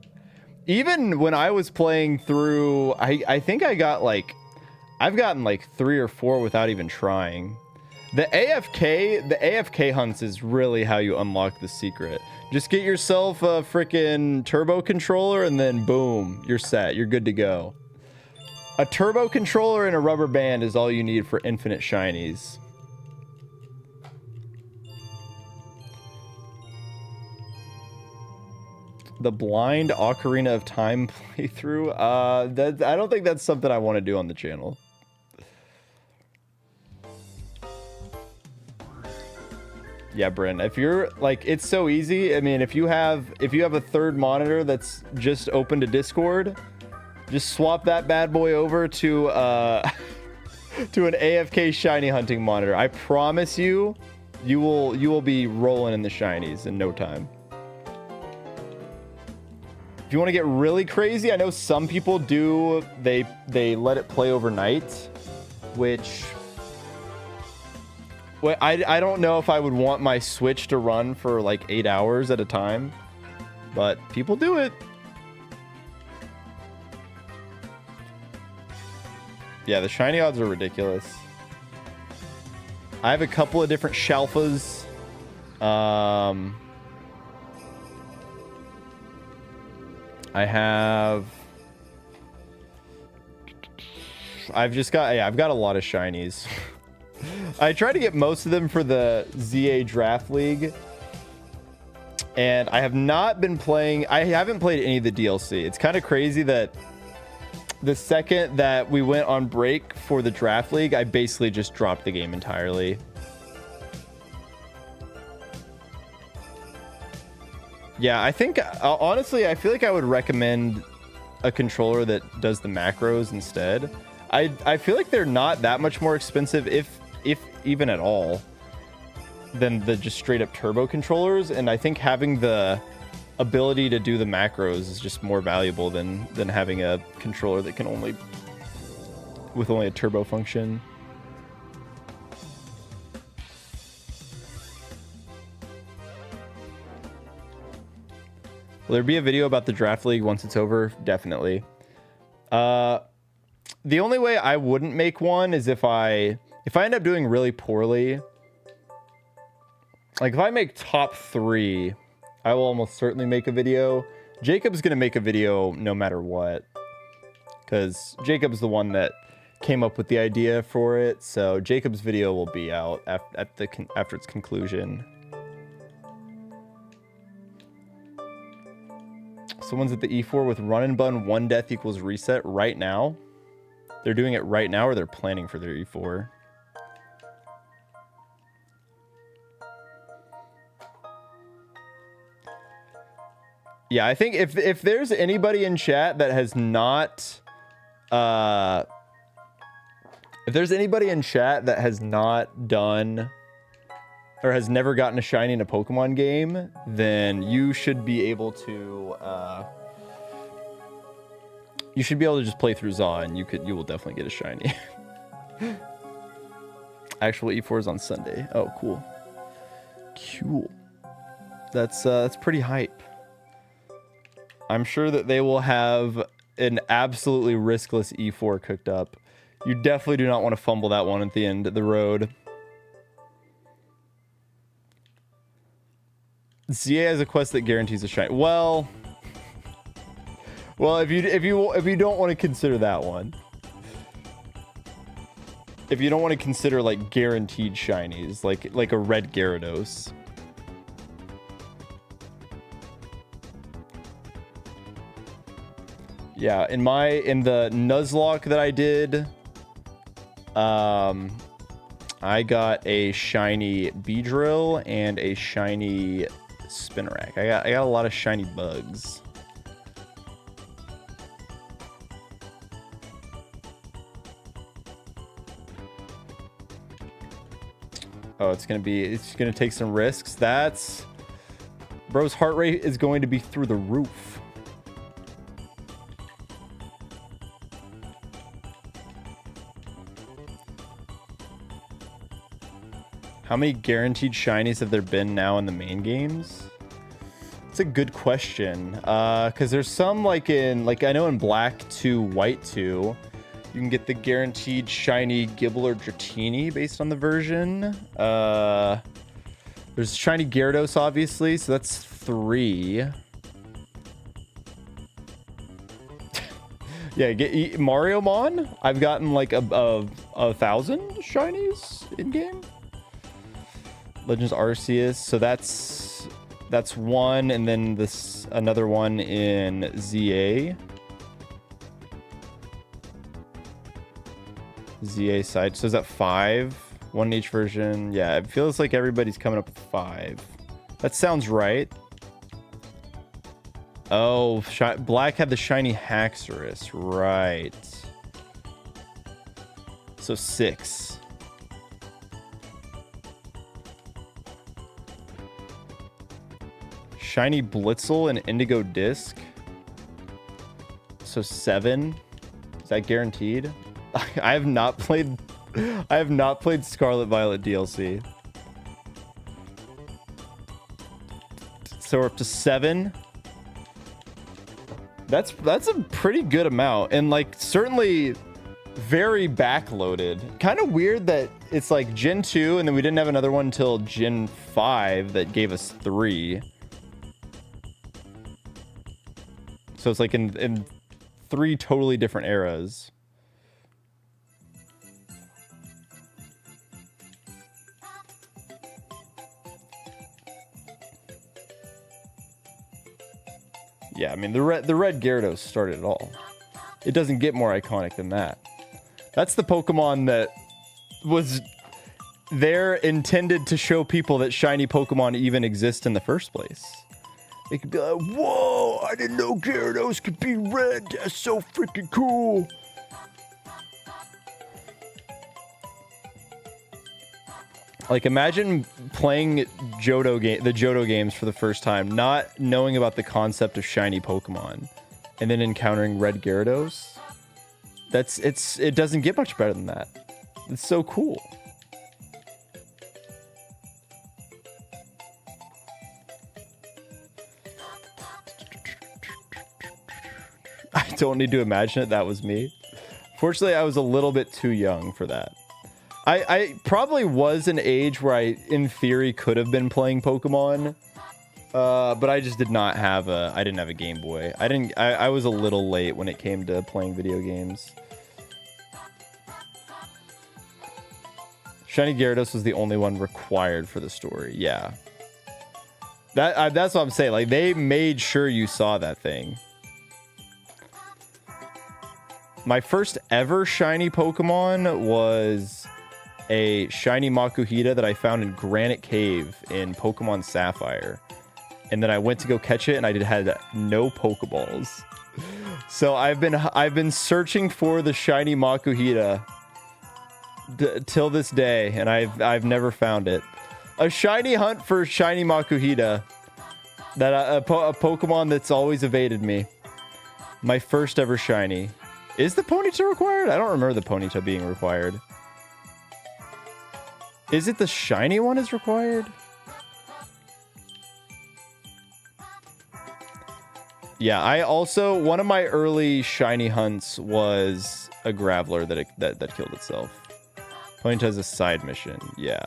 Even when I was playing through, I think I got like, I've gotten like 3 or 4 without even trying. The AFK hunts is really how you unlock the secret. Just get yourself a freaking turbo controller and then boom, you're set. You're good to go. A turbo controller and a rubber band is all you need for infinite shinies. The blind Ocarina of Time playthrough? I don't think that's something I want to do on the channel. Yeah, Bryn, if you're like, it's so easy. I mean, if you have a third monitor that's just open to Discord, just swap that bad boy over to to an AFK shiny hunting monitor. I promise you, you will be rolling in the shinies in no time. If you want to get really crazy, I know some people do. They let it play overnight, which. Well, I don't know if I would want my Switch to run for like 8 hours at a time, but people do it. Yeah, the shiny odds are ridiculous. I have a couple of different shalfas. I've got a lot of shinies. I tried to get most of them for the ZA Draft League, and I haven't played any of the DLC. It's kind of crazy that the second that we went on break for the Draft League, I basically just dropped the game entirely. Yeah, I think, honestly, I feel like I would recommend a controller that does the macros instead. I feel like they're not that much more expensive, if even at all, than the just straight up turbo controllers, and I think having the ability to do the macros is just more valuable than having a controller that can only a turbo function. Will there be a video about the Draft League once it's over? Definitely. The only way I wouldn't make one is if I end up doing really poorly. Like if I make top 3, I will almost certainly make a video. Jacob's gonna make a video no matter what, because Jacob's the one that came up with the idea for it. So Jacob's video will be out after its conclusion. Someone's at the E4 with run and bun 1 death equals reset right now. They're doing it right now, or they're planning for their E4. Yeah, I think if there's anybody in chat that has not, if there's anybody in chat that has not done or has never gotten a shiny in a Pokemon game, then you should be able to, just play through Zaw, and you will definitely get a shiny. Actual E4 is on Sunday. Oh, cool. Cool. That's pretty hype. I'm sure that they will have an absolutely riskless E4 cooked up. You definitely do not want to fumble that one at the end of the road. ZA has a quest that guarantees a shiny. Well, if you don't want to consider that one. If you don't want to consider like guaranteed shinies, like a red Gyarados. Yeah, in the Nuzlocke that I did, I got a shiny Beedrill and a shiny Spinarak. I got a lot of shiny bugs. Oh, it's gonna take some risks. Bro's heart rate is going to be through the roof. How many guaranteed shinies have there been now in the main games? It's a good question. Because there's some I know in Black 2, White 2, You can get the guaranteed shiny Gibble or Dratini based on the version. There's shiny Gyarados, obviously, so that's 3. Yeah, get Mario Mon. I've gotten like a 1,000 shinies in game. Legends Arceus, so that's 1, and then this another one in ZA. ZA side, so is that 5? 1 in each version. Yeah, it feels like everybody's coming up with 5. That sounds right. Oh, Black had the shiny Haxorus, right? So 6. Shiny Blitzel and Indigo Disc. So 7. Is that guaranteed? I have not played Scarlet Violet DLC. So we're up to 7. That's a pretty good amount, and like certainly very backloaded. Kind of weird that it's like Gen 2 and then we didn't have another one until Gen 5 that gave us 3. So it's like in 3 totally different eras. Yeah, I mean, the red Gyarados started it all. It doesn't get more iconic than that. That's the Pokemon that was there intended to show people that shiny Pokemon even exist in the first place. They could be like, whoa, I didn't know Gyarados could be red. That's so freaking cool. Like, imagine playing the Johto games for the first time, not knowing about the concept of shiny Pokemon, and then encountering red Gyarados. It doesn't get much better than that. It's so cool. I don't need to imagine it. That was me. Fortunately, I was a little bit too young for that. I probably was an age where I, in theory, could have been playing Pokemon, but I just did not have I didn't have a Game Boy. I was a little late when it came to playing video games. Shiny Gyarados was the only one required for the story. Yeah. That's what I'm saying. Like, they made sure you saw that thing. My first ever shiny Pokemon was a shiny Makuhita that I found in Granite Cave in Pokemon Sapphire. And then I went to go catch it and I had no Pokeballs. So I've been searching for the shiny Makuhita till this day, and I've never found it. A shiny hunt for shiny Makuhita. That a Pokemon that's always evaded me. My first ever shiny. Is the Ponyta required? I don't remember the Ponyta being required. Is it the shiny one is required? Yeah, I also, one of my early shiny hunts was a Graveler that killed itself. Ponyta is a side mission, yeah.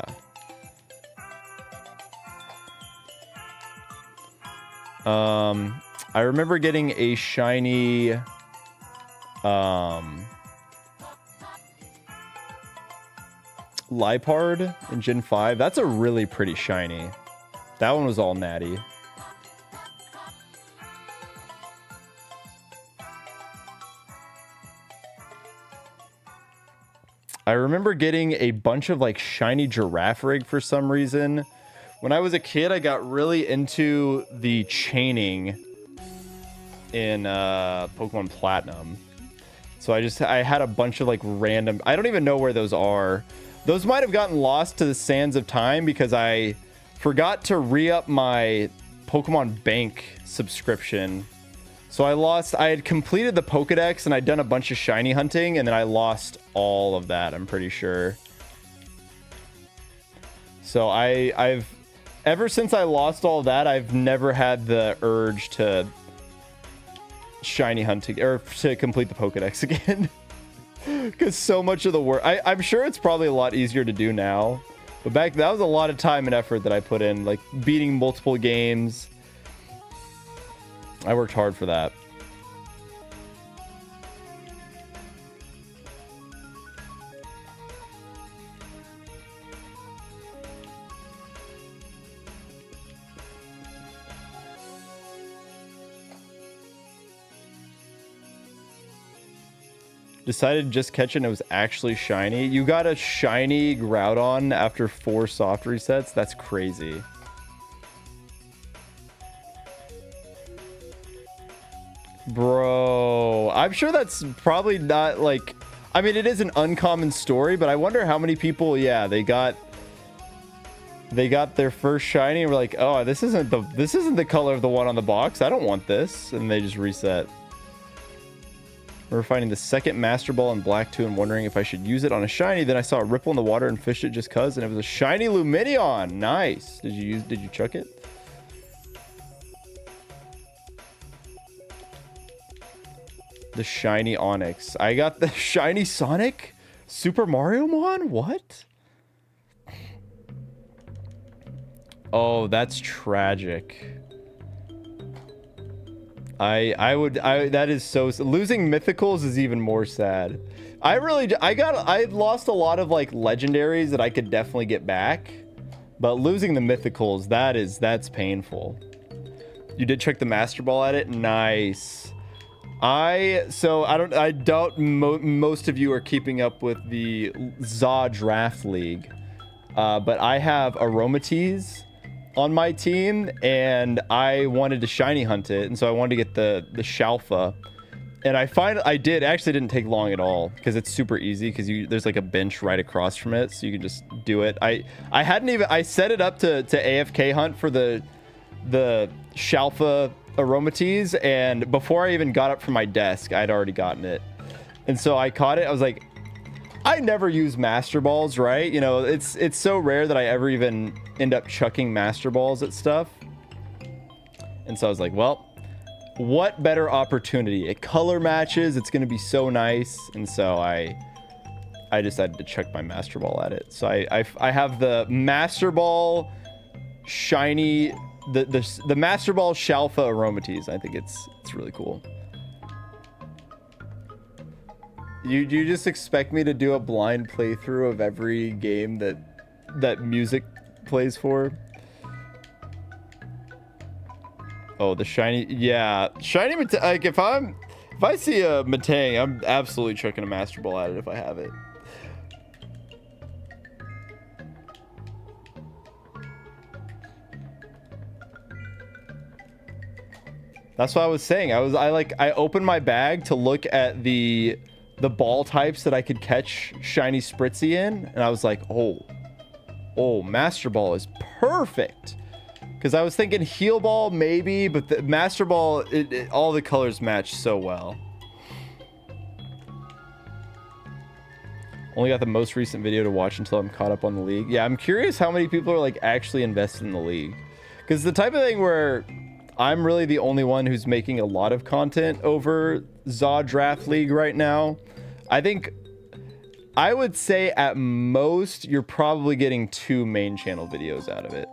I remember getting a shiny Liepard in Gen 5. That's a really pretty shiny. That one was all natty. I remember getting a bunch of like shiny Giraffe Rig for some reason. When I was a kid, I got really into the chaining in Pokemon Platinum. So I had a bunch of like random, I don't even know where those are. Those might have gotten lost to the sands of time because I forgot to re-up my Pokemon Bank subscription. So I had completed the Pokedex and I'd done a bunch of shiny hunting, and then I lost all of that, I'm pretty sure. So I've ever since I lost all that, I've never had the urge to shiny hunting or to complete the Pokedex again. Because so much of the work, I'm sure it's probably a lot easier to do now, but back that was a lot of time and effort that I put in, like beating multiple games. I worked hard for that. Decided to just catch it and it was actually shiny. You got a shiny Groudon after 4 soft resets? That's crazy. Bro, I'm sure that's probably not like... I mean, it is an uncommon story, but I wonder how many people, yeah, they got their first shiny and were like, oh, this isn't the color of the one on the box. I don't want this. And they just reset. We're finding the second Master Ball in Black 2 and wondering if I should use it on a shiny. Then I saw a ripple in the water and fished it just cuz, and it was a shiny Lumineon. Nice. Did you chuck it? The shiny Onix. I got the shiny Sonic Super Mario Mon? What? Oh, that's tragic. That is so, losing mythicals is even more sad. I lost a lot of like legendaries that I could definitely get back, but losing the mythicals, that's painful. You did check the Master Ball at it? Nice. I doubt most of you are keeping up with the ZA Draft League, but I have Aromatisse on my team, and I wanted to shiny hunt it, and so I wanted to get the Shalfa, and I did. Actually didn't take long at all because it's super easy because there's like a bench right across from it, so you can just do it. I set it up to AFK hunt for the Shalfa Aromatisse, and before I even got up from my desk, I'd already gotten it, and so I caught it. I was like, I never use Master Balls, right? You know, it's so rare that I ever even end up chucking Master Balls at stuff. And so I was like, well, what better opportunity? It color matches. It's going to be so nice. And so I decided to chuck my Master Ball at it. So I have the Master Ball shiny, the Master Ball Shalfa Aromatisse. I think it's really cool. You just expect me to do a blind playthrough of every game that music plays for? Oh, the shiny, yeah, shiny like if I see a Metang, I'm absolutely chucking a Master Ball at it if I have it. That's what I was saying. I opened my bag to look at the ball types that I could catch shiny Spritzy in, and I was like, oh, Master Ball is perfect. Because I was thinking Heal Ball maybe, but the Master Ball, all the colors match so well. Only got the most recent video to watch until I'm caught up on the league. Yeah, I'm curious how many people are like actually invested in the league. Because the type of thing where I'm really the only one who's making a lot of content over ZA Draft League right now. I would say at most you're probably getting 2 main channel videos out of it.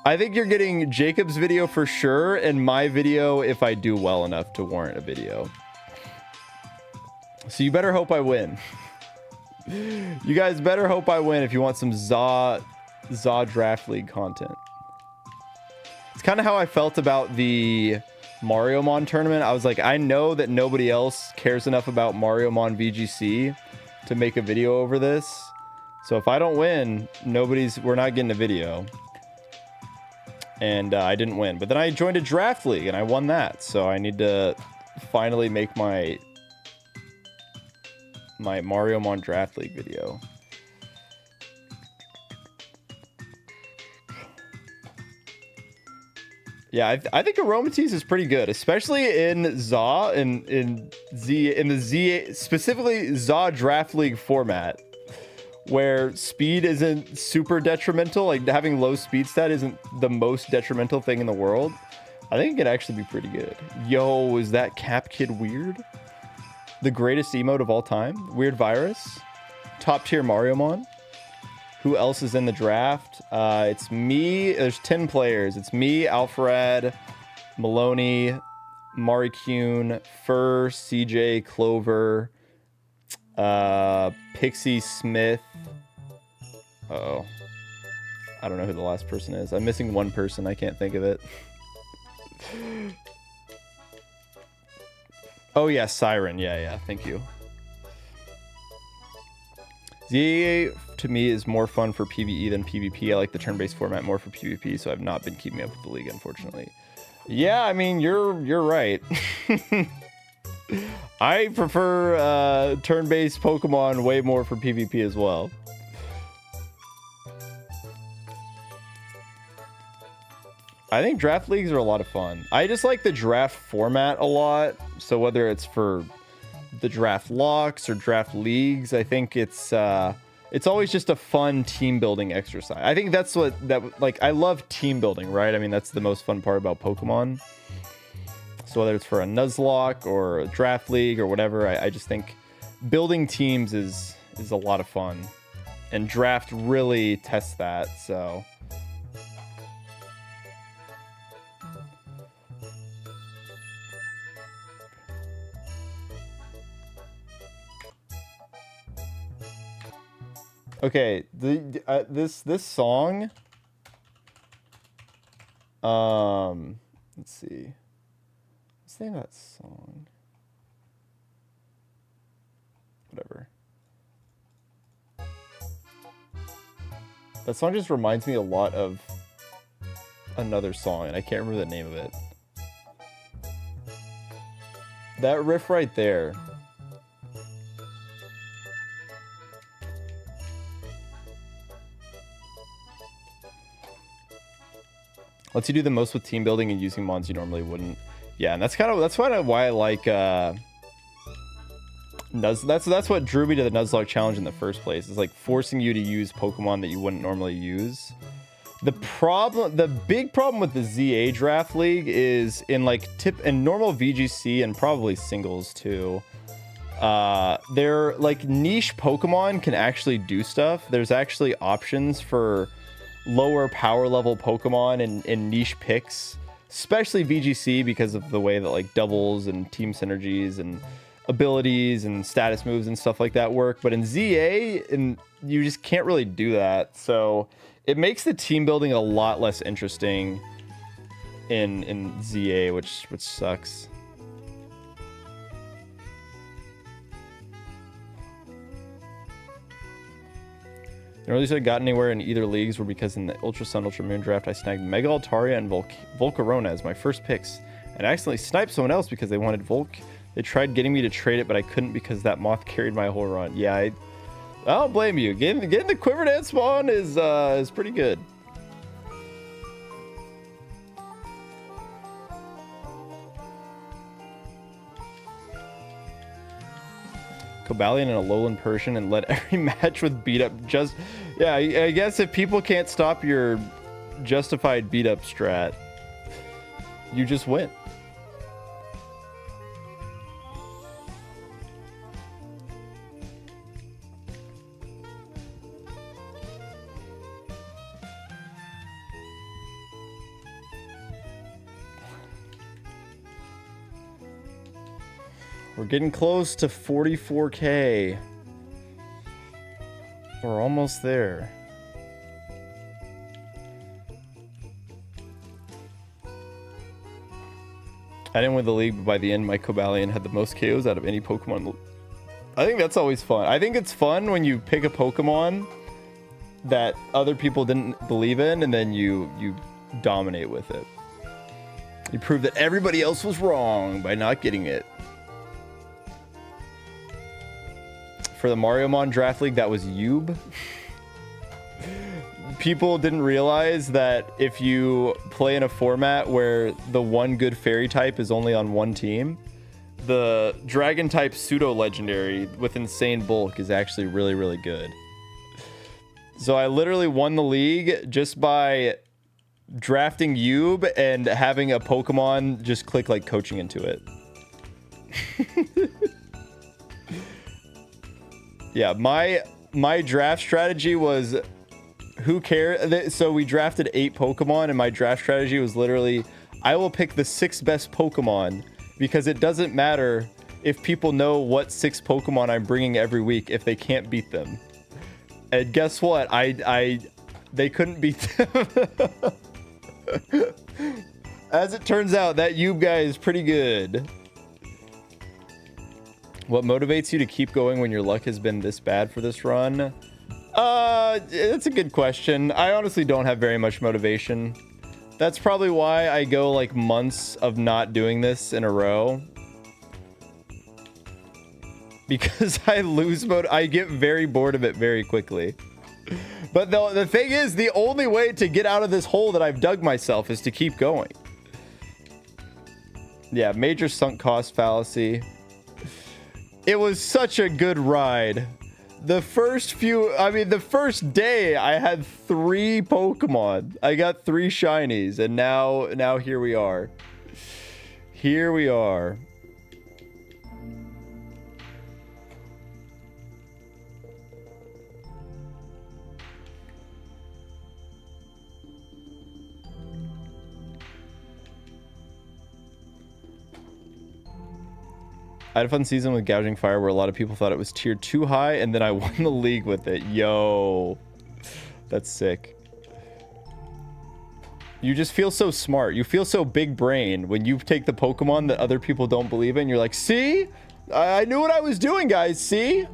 I think you're getting Jacob's video for sure, and my video if I do well enough to warrant a video. So you better hope I win. You guys better hope I win if you want some ZA Draft League content. It's kind of how I felt about the Mariomon tournament. I was like, I know that nobody else cares enough about Mariomon VGC to make a video over this. So if I don't win, we're not getting a video. And I didn't win. But then I joined a draft league and I won that. So I need to finally make my Mariomon draft league video. Yeah, I think Aromatisse is pretty good, especially in ZA in the Z, specifically ZA Draft League format, where speed isn't super detrimental. Like having low speed stat isn't the most detrimental thing in the world. I think it could actually be pretty good. Yo, is that Cap Kid weird? The greatest emote of all time. Weird Virus. Top tier Mariomon. Who else is in the draft? It's me. There's 10 players. It's me, Alfred, Maloney, Maricune, Fur, CJ, Clover, Pixie Smith. Uh-oh. I don't know who the last person is. I'm missing one person. I can't think of it. Oh, yeah, Siren. Yeah, thank you. ZA to me is more fun for PvE than PvP. I like the turn-based format more for PvP, so I've not been keeping up with the league, unfortunately. Yeah, I mean, you're right. I prefer turn-based Pokemon way more for PvP as well. I think draft leagues are a lot of fun. I just like the draft format a lot. So whether it's for the draft locks or draft leagues, I think it's always just a fun team building exercise. I think that's like I love team building, right? I mean, that's the most fun part about Pokemon. So whether it's for a Nuzlocke or a draft league or whatever, I just think building teams is a lot of fun, and draft really tests that. So. Okay, this song. Let's see. What's the name of that song? Whatever. That song just reminds me a lot of another song, and I can't remember the name of it. That riff right there. Lets you do the most with team building and using mons you normally wouldn't. Yeah, and that's kind of why I like that's what drew me to the Nuzlocke challenge in the first place. It's like forcing you to use Pokemon that you wouldn't normally use. The big problem with the ZA draft league is in normal VGC and probably singles too. They're like niche Pokemon can actually do stuff. There's actually options for lower power level Pokemon and niche picks, especially VGC, because of the way that like doubles and team synergies and abilities and status moves and stuff like that work. But in ZA, you just can't really do that. So it makes the team building a lot less interesting in ZA, which sucks. The earliest I got anywhere in either leagues were because in the Ultra Sun, Ultra Moon draft, I snagged Mega Altaria and Volcarona as my first picks. And I accidentally sniped someone else because they wanted Volk. They tried getting me to trade it, but I couldn't because that moth carried my whole run. Yeah, I don't blame you. Getting the Quiver Dance spawn is pretty good. Cobalion and a Alolan Persian and led every match with beat up. Yeah, I guess if people can't stop your justified beat up strat, you just win. We're getting close to 44K. We're almost there. I didn't win the league, but by the end, my Cobalion had the most KOs out of any Pokemon. I think that's always fun. I think it's fun when you pick a Pokemon that other people didn't believe in, and then you dominate with it. You prove that everybody else was wrong by not getting it. For the Mariomon Draft League, that was Yub. People didn't realize that if you play in a format where the one good fairy type is only on one team, the dragon type pseudo legendary with insane bulk is actually really, really good. So I literally won the league just by drafting Yub and having a Pokemon just click like coaching into it. Yeah, my draft strategy was, who cares? So we drafted 8 Pokemon, and my draft strategy was literally, I will pick the 6 best Pokemon, because it doesn't matter if people know what 6 Pokemon I'm bringing every week if they can't beat them. And guess what? They couldn't beat them. As it turns out, that Yube guy is pretty good. What motivates you to keep going when your luck has been this bad for this run? That's a good question. I honestly don't have very much motivation. That's probably why I go like months of not doing this in a row. Because I lose mode. I get very bored of it very quickly. But the thing is, the only way to get out of this hole that I've dug myself is to keep going. Yeah, major sunk cost fallacy. It was such a good ride. The first day I had 3 Pokemon. I got 3 shinies, and now here we are. Here we are. I had a fun season with Gouging Fire where a lot of people thought it was tiered too high, and then I won the league with it. Yo, that's sick. You just feel so smart. You feel so big brain when you take the Pokemon that other people don't believe in. You're like, see? I knew what I was doing, guys. See?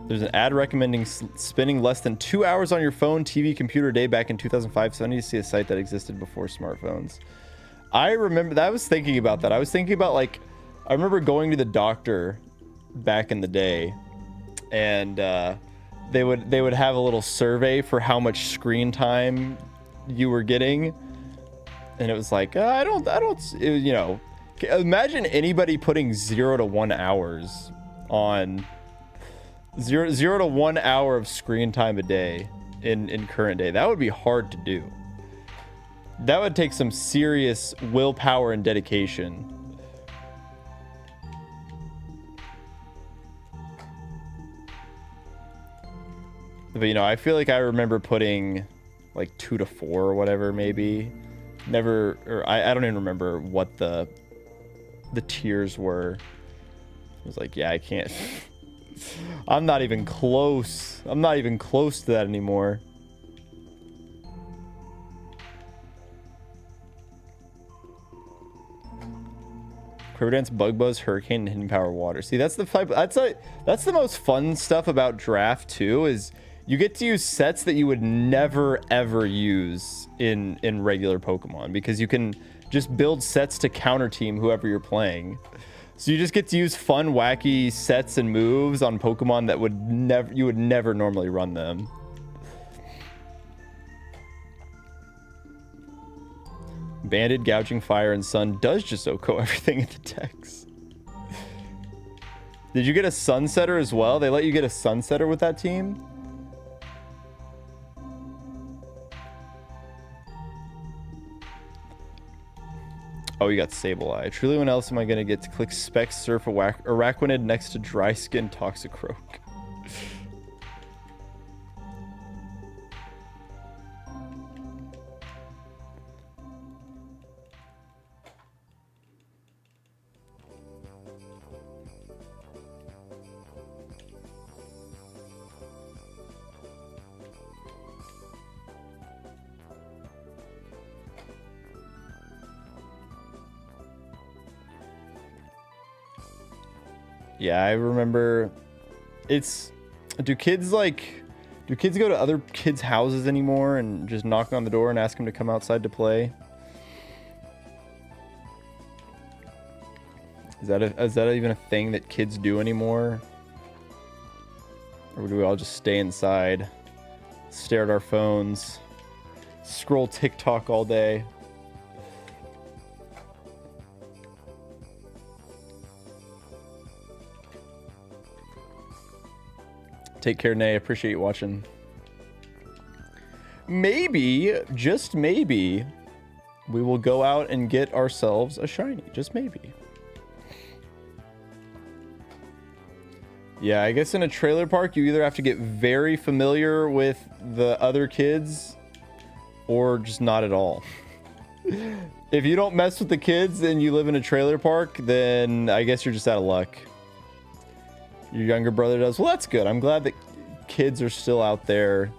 There's an ad recommending spending less than 2 hours on your phone, TV, computer a day back in 2005. So I need to see a site that existed before smartphones. I remember that. I was thinking about that. I was thinking about, like, I remember going to the doctor back in the day, and they would have a little survey for how much screen time you were getting, and it was like, I don't, you know, imagine anybody putting 0 to 1 hours on 0 to 1 hour of screen time a day in current day. That would be hard to do. That would take some serious willpower and dedication. But, you know, I feel like I remember putting like 2 to 4 or whatever, maybe. Never, or I don't even remember what the tiers were. I was like, yeah, I can't. I'm not even close. I'm not even close to that anymore. Quiver Dance, Bug Buzz, Hurricane, and Hidden Power Water. See, that's the type. That's the most fun stuff about draft too. Is you get to use sets that you would never ever use in regular Pokemon, because you can just build sets to counter team whoever you're playing. So you just get to use fun, wacky sets and moves on Pokemon that you would never normally run them. Banded, Gouging Fire, and Sun does just OHKO everything in the decks. Did you get a Sunsetter as well? They let you get a Sunsetter with that team? Oh, you got Sableye. Truly, when else am I going to get to click Specs, Surf, Araquanid next to Dry Skin, Toxicroak? Yeah, I remember. Do kids go to other kids' houses anymore and just knock on the door and ask them to come outside to play? Is that even a thing that kids do anymore? Or do we all just stay inside, stare at our phones, scroll TikTok all day? Take care, Nay. Appreciate you watching. Maybe, just maybe, we will go out and get ourselves a shiny. Just maybe. Yeah, I guess in a trailer park, you either have to get very familiar with the other kids or just not at all. If you don't mess with the kids and you live in a trailer park, then I guess you're just out of luck. Your younger brother does. Well, that's good. I'm glad that kids are still out there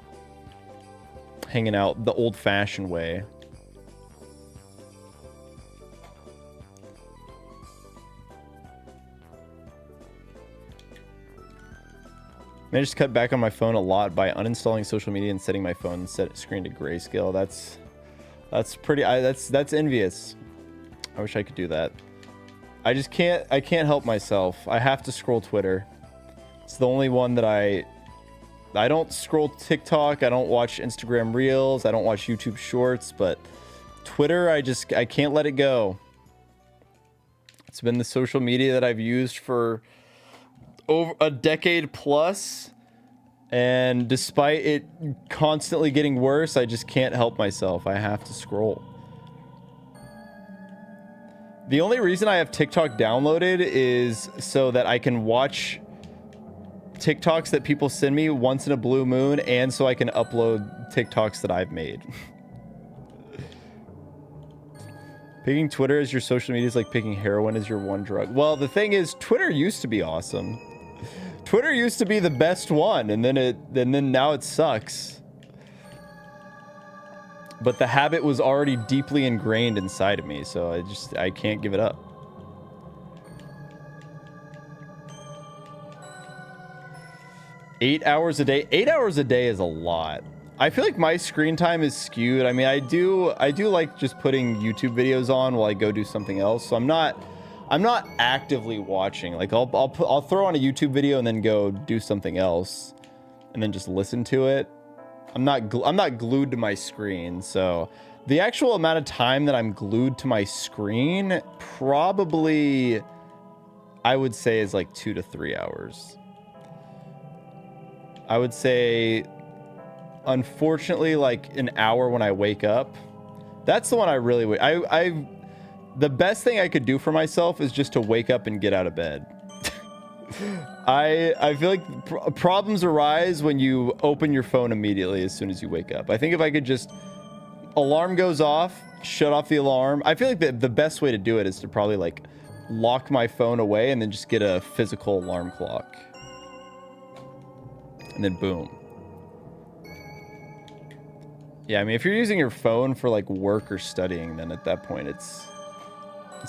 hanging out the old-fashioned way. I just cut back on my phone a lot by uninstalling social media and setting my phone screen to grayscale. That's pretty. That's envious. I wish I could do that. I just can't. I can't help myself. I have to scroll Twitter. It's the only one that I don't scroll TikTok. I don't watch Instagram Reels. I don't watch YouTube Shorts. But Twitter, I can't let it go. It's been the social media that I've used for over a decade plus, and despite it constantly getting worse, I just can't help myself. I have to scroll. The only reason I have TikTok downloaded is so that I can watch TikToks that people send me once in a blue moon, and so I can upload TikToks that I've made. Picking Twitter as your social media is like picking heroin as your one drug. Well, the thing is, Twitter used to be awesome. Twitter used to be the best one, and then now it sucks. But the habit was already deeply ingrained inside of me, so I can't give it up. $8 a day. 8 hours a day is a lot. I feel like my screen time is skewed. I mean, I do like just putting YouTube videos on while I go do something else. So I'm not actively watching. Like I'll throw on a YouTube video and then go do something else, and then just listen to it. I'm not glued to my screen. So the actual amount of time that I'm glued to my screen, probably I would say is like 2 to 3 hours. I would say, unfortunately, like an hour when I wake up. That's the one I really would. The best thing I could do for myself is just to wake up and get out of bed. I feel like problems arise when you open your phone immediately as soon as you wake up. I think if I could just, alarm goes off, shut off the alarm. I feel like the best way to do it is to probably like lock my phone away and then just get a physical alarm clock. And then boom. Yeah, I mean, if you're using your phone for like work or studying, then at that point it's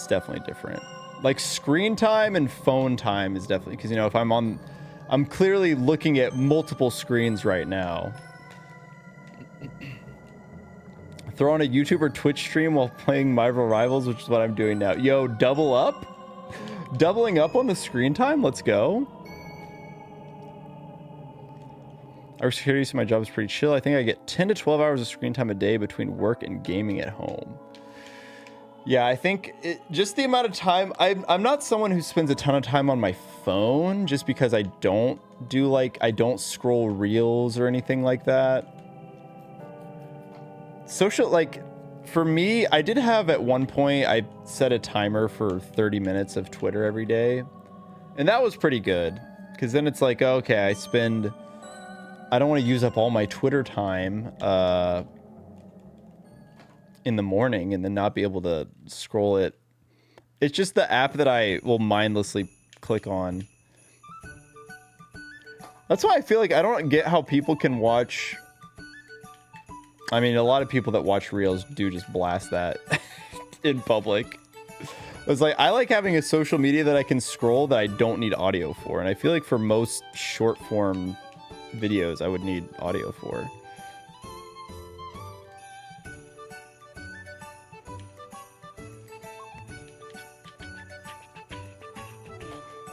definitely different. Like screen time and phone time is definitely, because, you know, if I'm clearly looking at multiple screens right now. Throw on a YouTube or Twitch stream while playing Marvel Rivals, which is what I'm doing now. Yo, double up? Doubling up on the screen time? Let's go. Our security, so my job is pretty chill. I think I get 10 to 12 hours of screen time a day between work and gaming at home. Yeah, I think just the amount of time. I'm not someone who spends a ton of time on my phone, just because I don't scroll reels or anything like that. Social, like, for me, I did have at one point, I set a timer for 30 minutes of Twitter every day. And that was pretty good, because then it's like, okay, I don't want to use up all my Twitter time in the morning and then not be able to scroll it. It's just the app that I will mindlessly click on. That's why I feel like I don't get how people can watch. I mean, a lot of people that watch Reels do just blast that in public. It's like, I like having a social media that I can scroll that I don't need audio for. And I feel like for most short form videos, I would need audio for.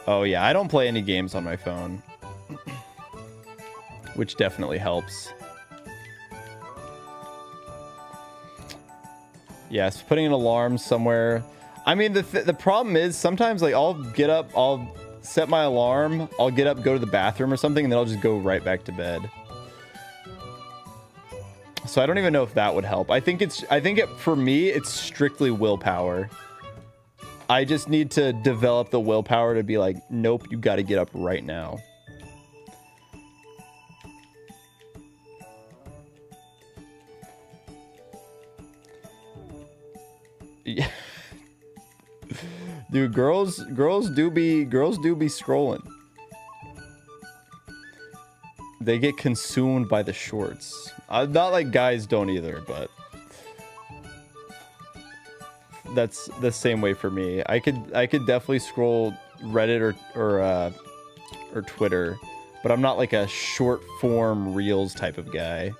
Oh yeah, I don't play any games on my phone, which definitely helps. Yes, putting an alarm somewhere. I mean, the problem is sometimes, like, I'll get up, I'll set my alarm, I'll get up, go to the bathroom or something, and then I'll just go right back to bed. So I don't even know if that would help. For me, it's strictly willpower. I just need to develop the willpower to be like, nope, you got to get up right now. Dude, girls do be scrolling. They get consumed by the shorts. Not like guys don't either, but that's the same way for me. I could definitely scroll Reddit or Twitter, but I'm not like a short form reels type of guy.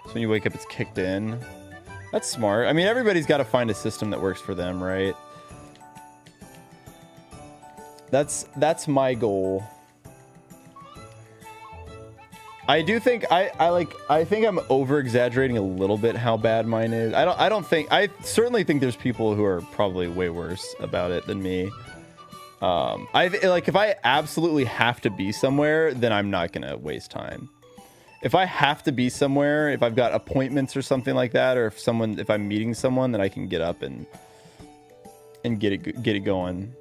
So when you wake up, it's kicked in. That's smart. I mean, everybody's got to find a system that works for them, right? That's my goal. I do think I think I'm over exaggerating a little bit how bad mine is. I certainly think there's people who are probably way worse about it than me. If I absolutely have to be somewhere, then I'm not gonna waste time. If I have to be somewhere, if I've got appointments or something like that, or if I'm meeting someone, then I can get up and get it going.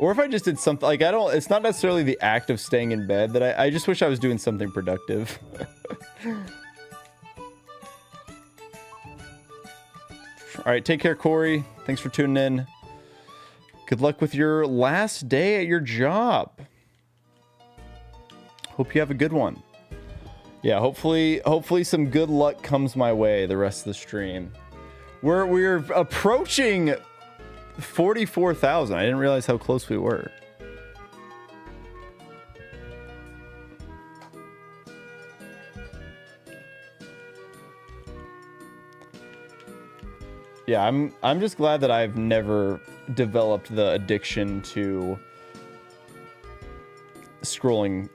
Or if I just did something like it's not necessarily the act of staying in bed that I just wish I was doing something productive. All right, take care, Corey. Thanks for tuning in. Good luck with your last day at your job. Hope you have a good one. Yeah, hopefully some good luck comes my way the rest of the stream. We're approaching 44,000. I didn't realize how close we were. Yeah, I'm just glad that I've never developed the addiction to scrolling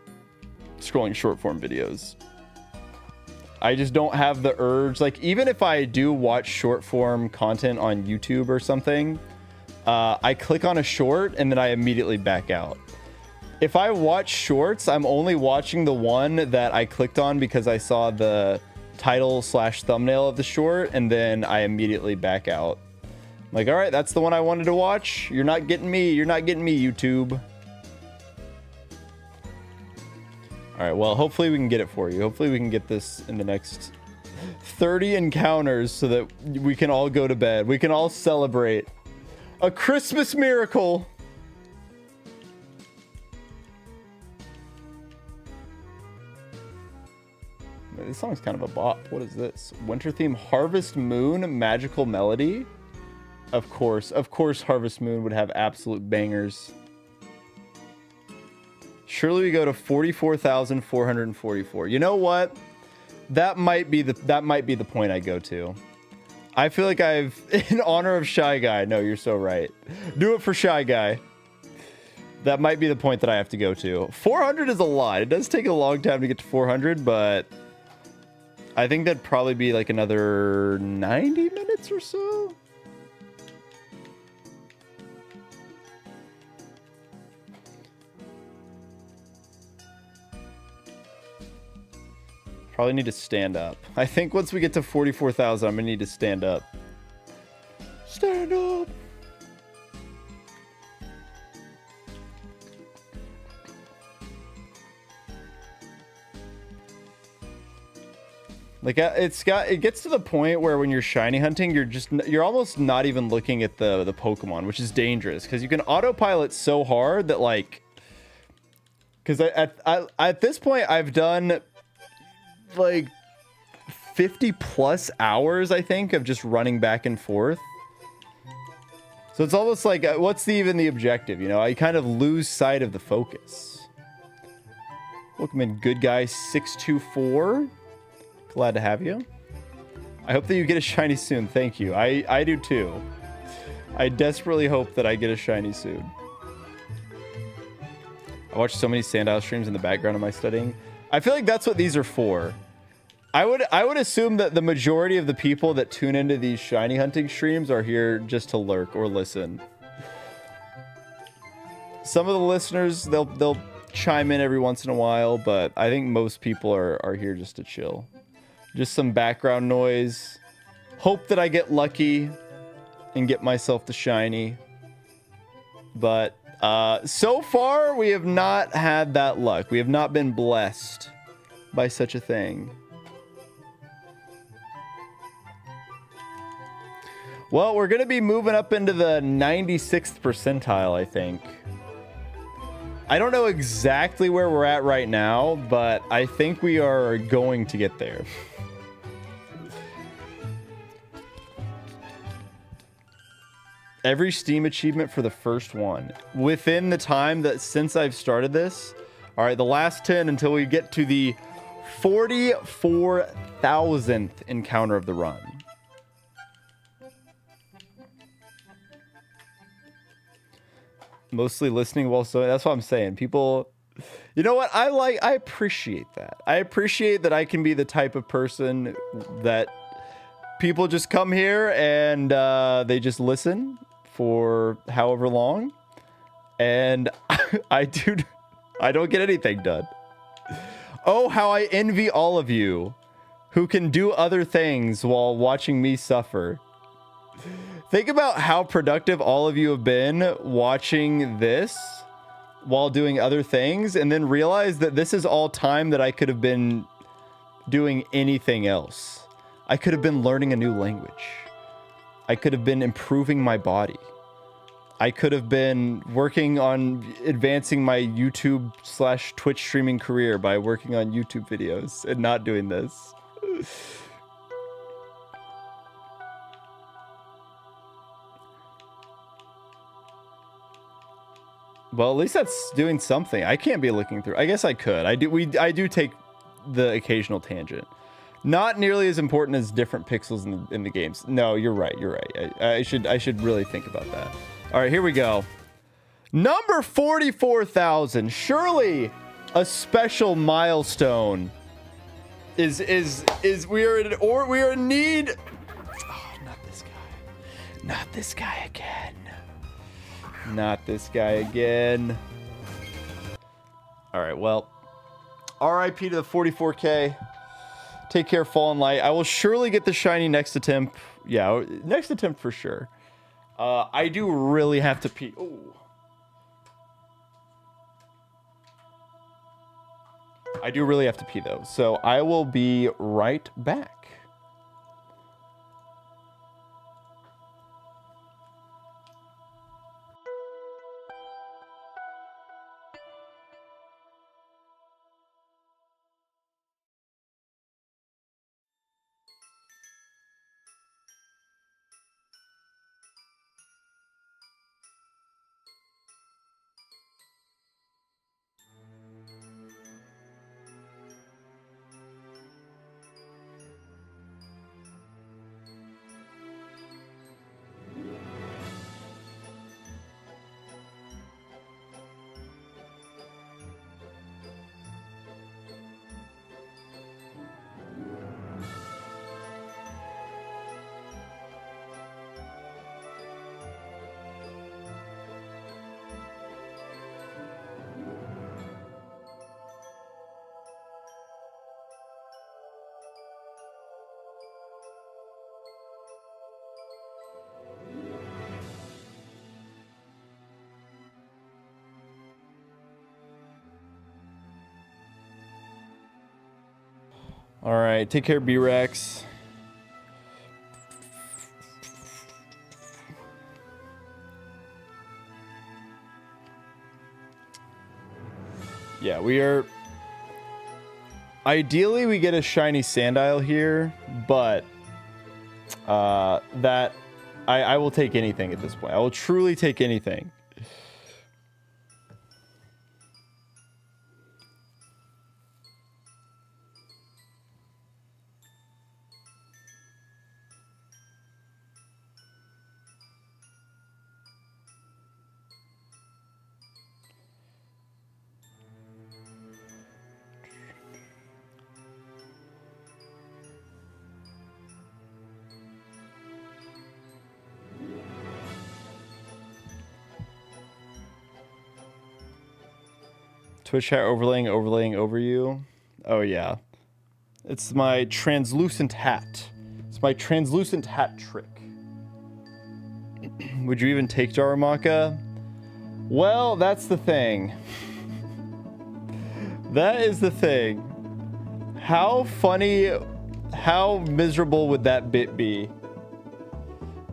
short form videos. I just don't have the urge. Like, even if I do watch short form content on YouTube or something, I click on a short and then I immediately back out. If I watch shorts, I'm only watching the one that I clicked on because I saw the title/thumbnail of the short, and then I immediately back out. I'm like, all right, that's the one I wanted to watch. You're not getting me. You're not getting me, YouTube. All right, well, hopefully we can get it for you. Hopefully we can get this in the next 30 encounters so that we can all go to bed. We can all celebrate a Christmas miracle. This song's kind of a bop. What is this? Winter theme, Harvest Moon, Magical Melody. Of course Harvest Moon would have absolute bangers. Surely we go to 44,444. You know what? That might be the point I go to. I feel like in honor of Shy Guy. No, you're so right. Do it for Shy Guy. That might be the point that I have to go to. 400 is a lot. It does take a long time to get to 400, but I think that'd probably be like another 90 minutes or so. Probably need to stand up. I think once we get to 44,000, I'm gonna need to stand up. Stand up. Like it gets to the point where when you're shiny hunting, you're almost not even looking at the Pokemon, which is dangerous because you can autopilot so hard that like, because at this point I've done like 50 plus hours, I think, of just running back and forth. So it's almost like, what's even the objective? You know, I kind of lose sight of the focus. Welcome in, good guy 624. Glad to have you. I hope that you get a shiny soon. Thank you. I do too. I desperately hope that I get a shiny soon. I watch so many Sandile streams in the background of my studying. I feel like that's what these are for. I would assume that the majority of the people that tune into these shiny hunting streams are here just to lurk or listen. Some of the listeners, they'll chime in every once in a while, but I think most people are here just to chill. Just some background noise. Hope that I get lucky and get myself the shiny. But So far, we have not had that luck. We have not been blessed by such a thing. Well, we're going to be moving up into the 96th percentile, I think. I don't know exactly where we're at right now, but I think we are going to get there. Every Steam achievement for the first one. Within the time that since I've started this. All right, the last 10 until we get to the 44,000th encounter of the run. Mostly listening while so that's what I'm saying. People, you know what? I appreciate that. I appreciate that I can be the type of person that people just come here and they just listen for however long, and I don't get anything done. Oh, how I envy all of you who can do other things while watching me suffer. Think about how productive all of you have been watching this while doing other things, and then realize that this is all time that I could have been doing anything else. I could have been learning a new language. I could have been improving my body. I could have been working on advancing my YouTube/Twitch streaming career by working on YouTube videos and not doing this. Well, at least that's doing something. I can't be looking through. I guess I could. I do take the occasional tangent. Not nearly as important as different pixels in the games. No, you're right. You're right. I should really think about that. All right, here we go. Number 44,000. Surely a special milestone is we are in need. Oh, not this guy. Not this guy again. Not this guy again. All right, well, RIP to the 44K. Take care, Fallen Light. I will surely get the shiny next attempt. Yeah, next attempt for sure. I do really have to pee. Ooh. I do really have to pee, though. So I will be right back. All right, take care, B-Rex. Yeah, we are... Ideally, we get a shiny sandile here, but that... I will take anything at this point. I will truly take anything. Twitch hat overlaying over you. Oh yeah. It's my translucent hat. It's my translucent hat trick. Would you even take Darumaka? Well, that's the thing. That is the thing. How funny, how miserable would that bit be?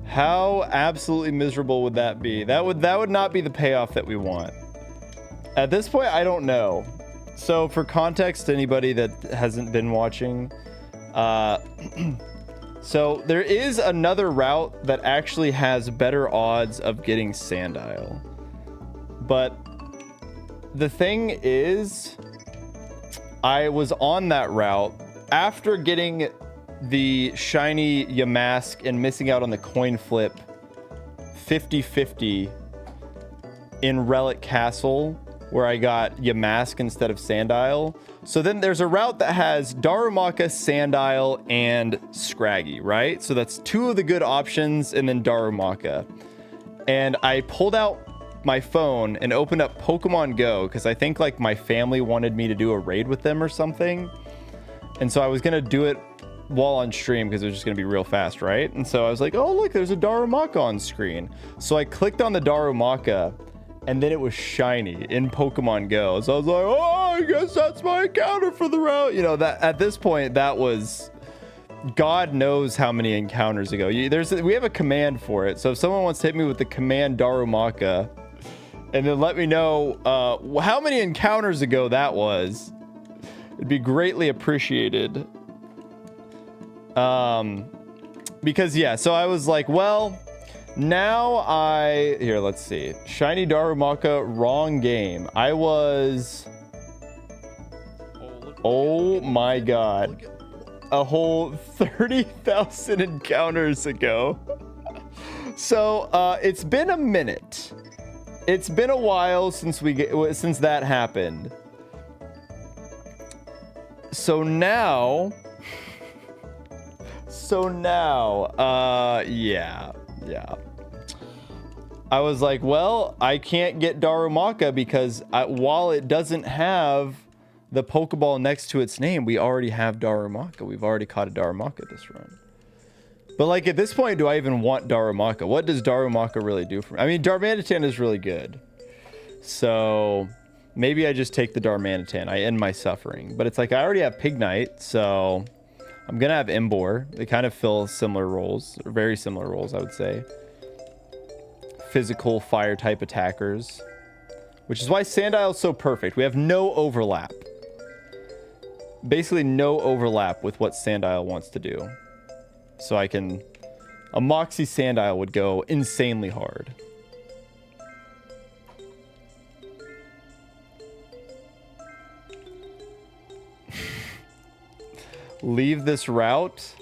How absolutely miserable would that be? That would not be the payoff that we want. At this point, I don't know. So for context, anybody that hasn't been watching, so there is another route that actually has better odds of getting Sandile. But the thing is, I was on that route after getting the shiny Yamask and missing out on the coin flip 50-50 in Relic Castle, where I got Yamask instead of Sandile. So then there's a route that has Darumaka, Sandile, and Scraggy, right? So that's two of the good options, and then Darumaka. And I pulled out my phone and opened up Pokemon Go because I think like my family wanted me to do a raid with them or something. And so I was going to do it while on stream because it was just going to be real fast, right? And so I was like, oh, look, there's a Darumaka on screen. So I clicked on the Darumaka, and then it was shiny in Pokemon Go. So I was like, oh, I guess that's my encounter for the route. You know, that at this point, that was God knows how many encounters ago. We have a command for it. So if someone wants to hit me with the command Darumaka, and then let me know how many encounters ago that was, it'd be greatly appreciated. Because yeah, so I was like, well, now here, let's see. Shiny Darumaka, wrong game. I was, oh my God, a whole 30,000 encounters ago. So it's been a minute. It's been a while since that happened. So now, yeah. I was like, well, I can't get Darumaka because while it doesn't have the Pokeball next to its name, we already have Darumaka. We've already caught a Darumaka this run. But like at this point, do I even want Darumaka? What does Darumaka really do for me? I mean, Darmanitan is really good. So maybe I just take the Darmanitan. I end my suffering. But it's like I already have Pignite, so I'm going to have Embor. They kind of fill similar roles, or very similar roles, I would say. Physical fire type attackers, which is why Sandile is so perfect. We have no overlap. Basically no overlap with what Sandile wants to do. So a Moxie Sandile would go insanely hard. Leave this route?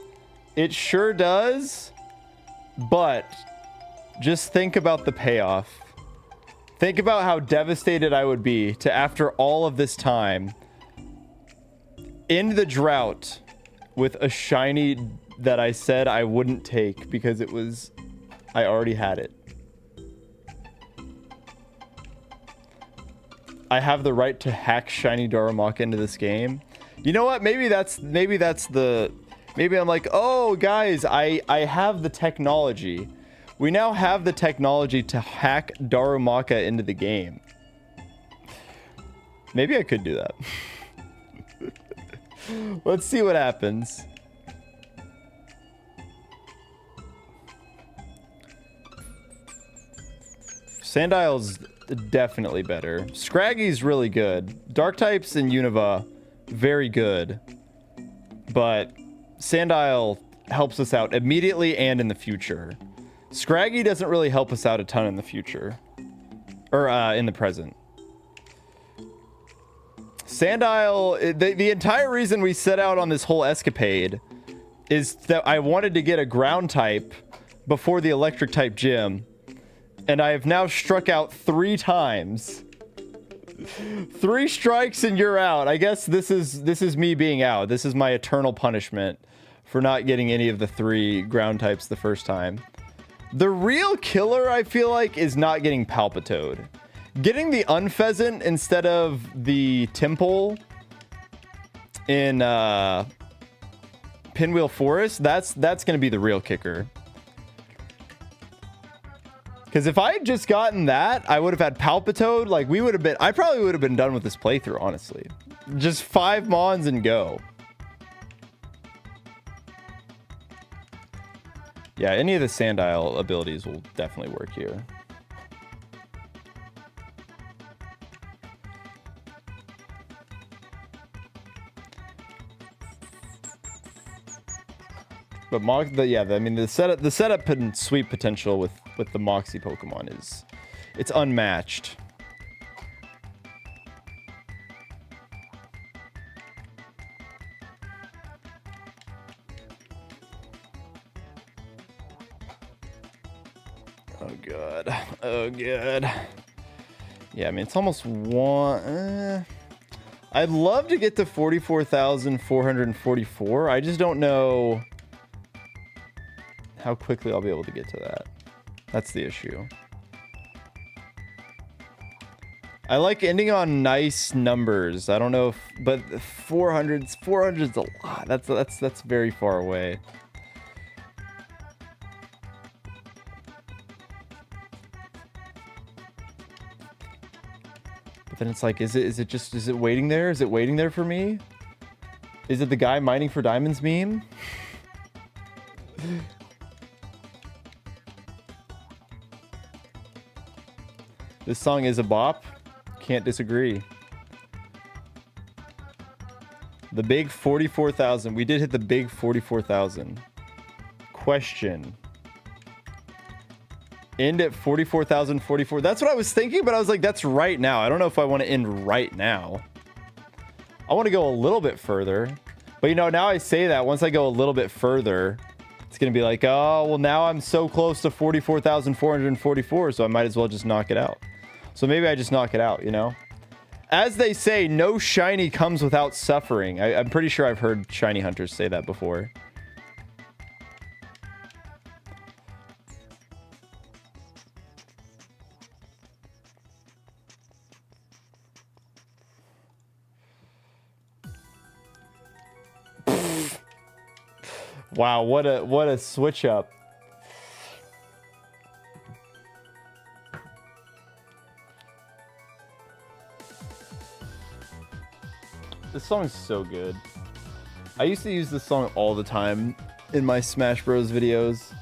It sure does, but just think about the payoff. Think about how devastated I would be to, after all of this time, end the drought with a shiny that I said I wouldn't take because I already had it. I have the right to hack shiny Darumaka into this game. You know what? Maybe I'm like, oh guys, I have the technology. We now have the technology to hack Darumaka into the game. Maybe I could do that. Let's see what happens. Sandile's definitely better. Scraggy's really good. Dark types in Unova, very good. But Sandile helps us out immediately and in the future. Scraggy doesn't really help us out a ton in the future. Or in the present. Sandile, the entire reason we set out on this whole escapade is that I wanted to get a ground type before the electric type gym. And I have now struck out 3 times. 3 strikes and you're out. I guess this is me being out. This is my eternal punishment for not getting any of the 3 ground types the first time. The real killer, I feel like, is not getting Palpitoad. Getting the Unpheasant instead of the Temple in Pinwheel Forest, that's going to be the real kicker. Because if I had just gotten that, I would have had Palpitoad. Like, we would have been... I probably would have been done with this playthrough, honestly. Just 5 Mons and go. Yeah, any of the Sandile abilities will definitely work here. But I mean the setup and sweep potential with the Moxie Pokemon it's unmatched. Oh god. Oh god. Yeah, I mean it's almost one. I'd love to get to 44,444. I just don't know how quickly I'll be able to get to that. That's the issue. I like ending on nice numbers. I don't know if, but 400's a lot. That's very far away. But then it's like, is it waiting there? Is it waiting there for me? Is it the guy mining for diamonds meme? This song is a bop. Can't disagree. The big 44,000. We did hit the big 44,000. Question. End at 44,044. That's what I was thinking, but I was like, that's right now. I don't know if I want to end right now. I want to go a little bit further. But you know, now I say that, once I go a little bit further, it's going to be like, oh, well, now I'm so close to 44,444, so I might as well just knock it out. So maybe I just knock it out, you know? As they say, no shiny comes without suffering. I'm pretty sure I've heard shiny hunters say that before. Wow, what a switch up. This song is so good. I used to use this song all the time in my Smash Bros videos.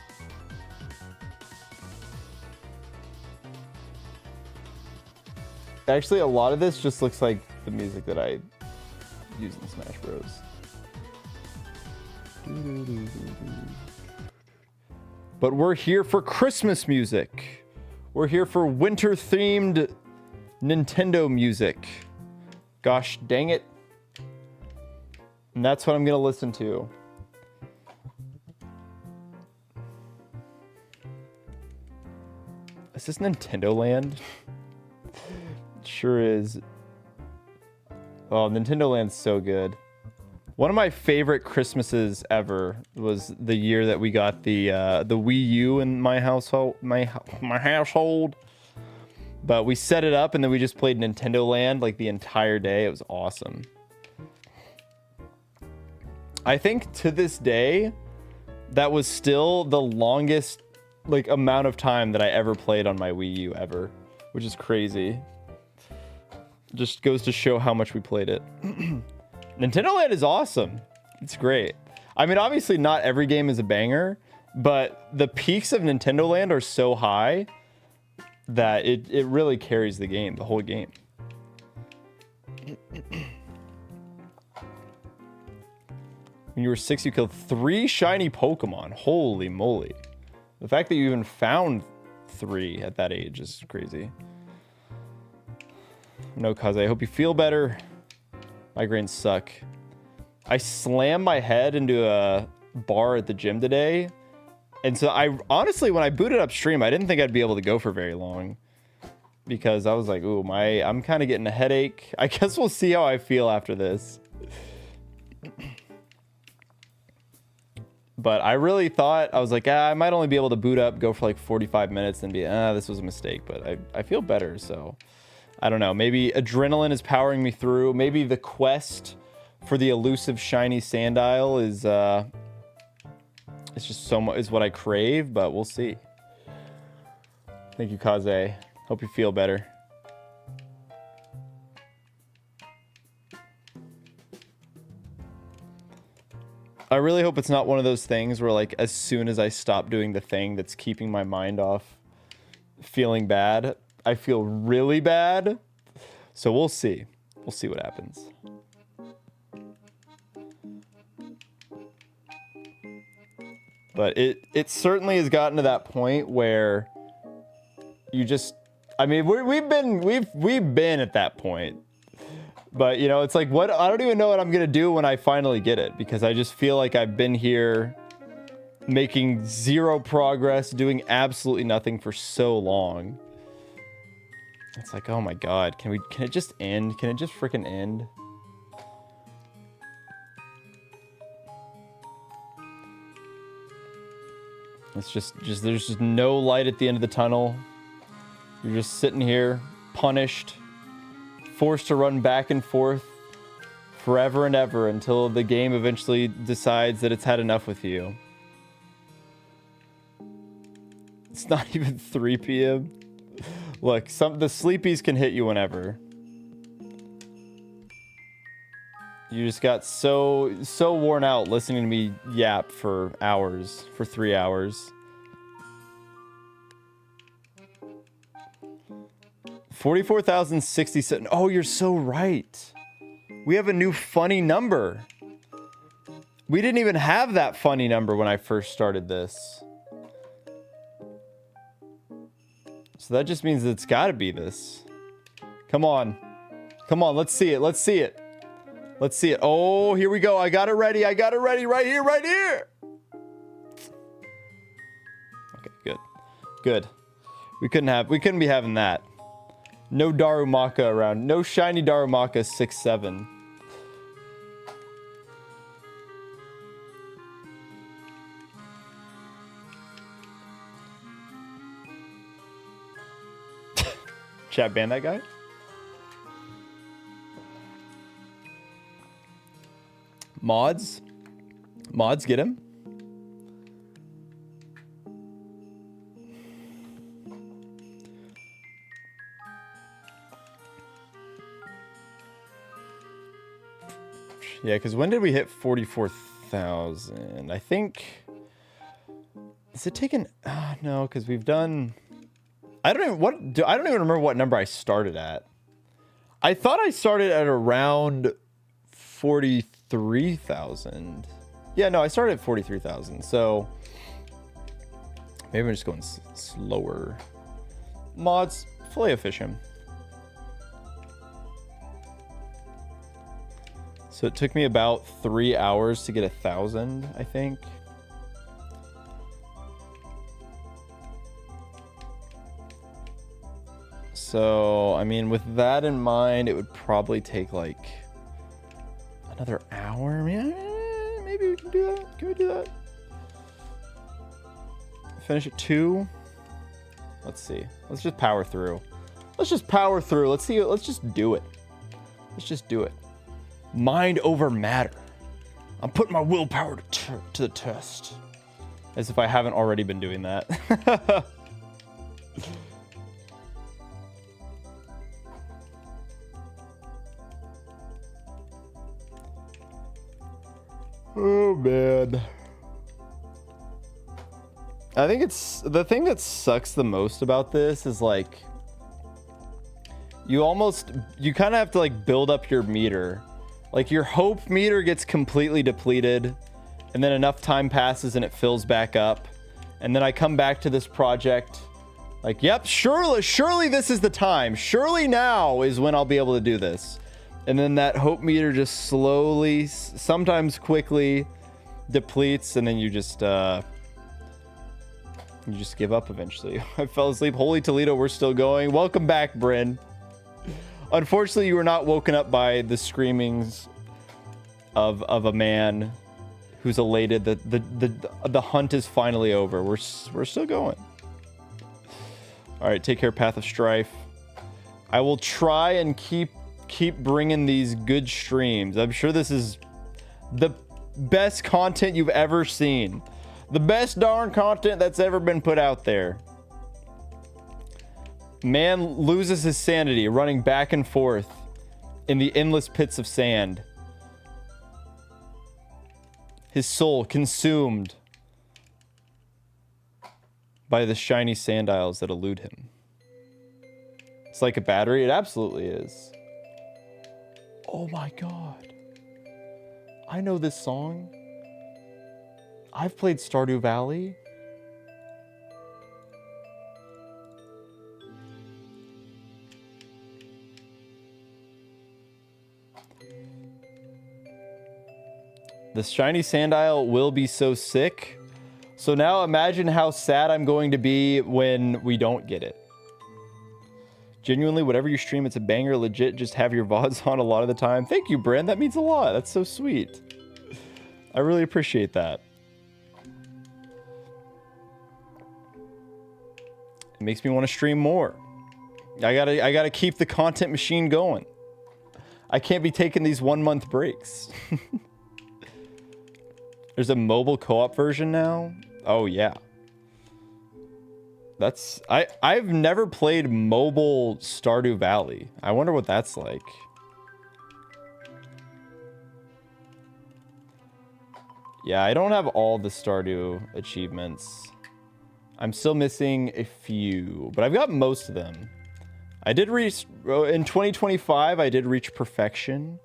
Actually, a lot of this just looks like the music that I use in Smash Bros. But we're here for Christmas music. We're here for winter-themed Nintendo music. Gosh dang it. And that's what I'm gonna listen to. Is this Nintendo Land? It sure is. Oh, Nintendo Land's so good. One of my favorite Christmases ever was the year that we got the Wii U in my household. My household. But we set it up and then we just played Nintendo Land like the entire day. It was awesome. I think to this day, that was still the longest like amount of time that I ever played on my Wii U ever, which is crazy. Just goes to show how much we played it. Nintendo Land is awesome. It's great. I mean, obviously not every game is a banger, but the peaks of Nintendo Land are so high that it really carries the game, the whole game. When you were 6, you killed 3 shiny Pokemon. Holy moly. The fact that you even found 3 at that age is crazy. No, Kaze, I hope you feel better. Migraines suck. I slammed my head into a bar at the gym today. And so I honestly, when I booted up stream, I didn't think I'd be able to go for very long. Because I was like, ooh, I'm kind of getting a headache. I guess we'll see how I feel after this. But I really thought, I was like, I might only be able to boot up, go for like 45 minutes and be, this was a mistake. But I feel better, so I don't know. Maybe adrenaline is powering me through. Maybe the quest for the elusive shiny Sandile is, it's just so much, is what I crave, but we'll see. Thank you, Kaze. Hope you feel better. I really hope it's not one of those things where, like, as soon as I stop doing the thing that's keeping my mind off feeling bad, I feel really bad. So we'll see. We'll see what happens. But it certainly has gotten to that point where you just, I mean, we've been at that point. But, you know, it's like, what, I don't even know what I'm going to do when I finally get it, because I just feel like I've been here making zero progress, doing absolutely nothing for so long. It's like, oh my God, can it just end? Can it just freaking end? It's just there's just no light at the end of the tunnel. You're just sitting here, punished, forced to run back and forth forever and ever until the game eventually decides that it's had enough with you. It's not even 3 p.m. Look, the sleepies can hit you whenever. You just got so worn out listening to me yap for hours, for 3 hours. 44,067. Oh, you're so right. We have a new funny number. We didn't even have that funny number when I first started this. So that just means it's got to be this. Come on. Come on, let's see it. Let's see it. Let's see it. Oh, here we go. I got it ready. I got it ready right here, right here. Okay, good. Good. We couldn't be having that. No Darumaka around. No shiny Darumaka 6-7. Chat ban that guy? Mods? Mods, get him. Yeah, because when did we hit 44,000? I think... Is it taken... no, because we've done... I don't even remember what number I started at. I thought I started at around 43,000. Yeah, no, I started at 43,000. So maybe I'm just going slower. Mods, fillet fish him. So it took me about 3 hours to get 1,000, I think. So, I mean, with that in mind, it would probably take like another hour. Yeah, maybe we can do that. Can we do that? Finish at 2. Let's see. Let's just power through. Let's just power through. Let's see. Let's just do it. Let's just do it. Mind over matter. I'm putting my willpower to the test. As if I haven't already been doing that. Oh man. I think it's the thing that sucks the most about this is like you kind of have to like build up your meter. Like your hope meter gets completely depleted and then enough time passes and it fills back up. And then I come back to this project like, yep, surely this is the time. Surely now is when I'll be able to do this. And then that hope meter just slowly, sometimes quickly, depletes, and then you just give up eventually. I fell asleep. Holy Toledo, we're still going. Welcome back, Bryn. Unfortunately, you were not woken up by the screamings of a man who's elated that the hunt is finally over. We're still going. All right, take care, Path of Strife. I will try and keep bringing these good streams. I'm sure this is the best content you've ever seen. The best darn content that's ever been put out there. Man loses his sanity running back and forth in the endless pits of sand. His soul consumed by the shiny sandiles that elude him. It's like a battery. It absolutely is. Oh my god. I know this song. I've played Stardew Valley. The shiny sandile will be so sick. So now imagine how sad I'm going to be when we don't get it. Genuinely, whatever you stream, it's a banger. Legit, just have your VODs on a lot of the time. Thank you, Brand. That means a lot. That's so sweet. I really appreciate that. It makes me want to stream more. I gotta keep the content machine going. I can't be taking these 1 month breaks. There's a mobile co-op version now. Oh yeah. That's I've never played mobile Stardew Valley. I wonder what that's like. Yeah, I don't have all the Stardew achievements. I'm still missing a few, but I've got most of them. I did reach in 2025. I did reach perfection.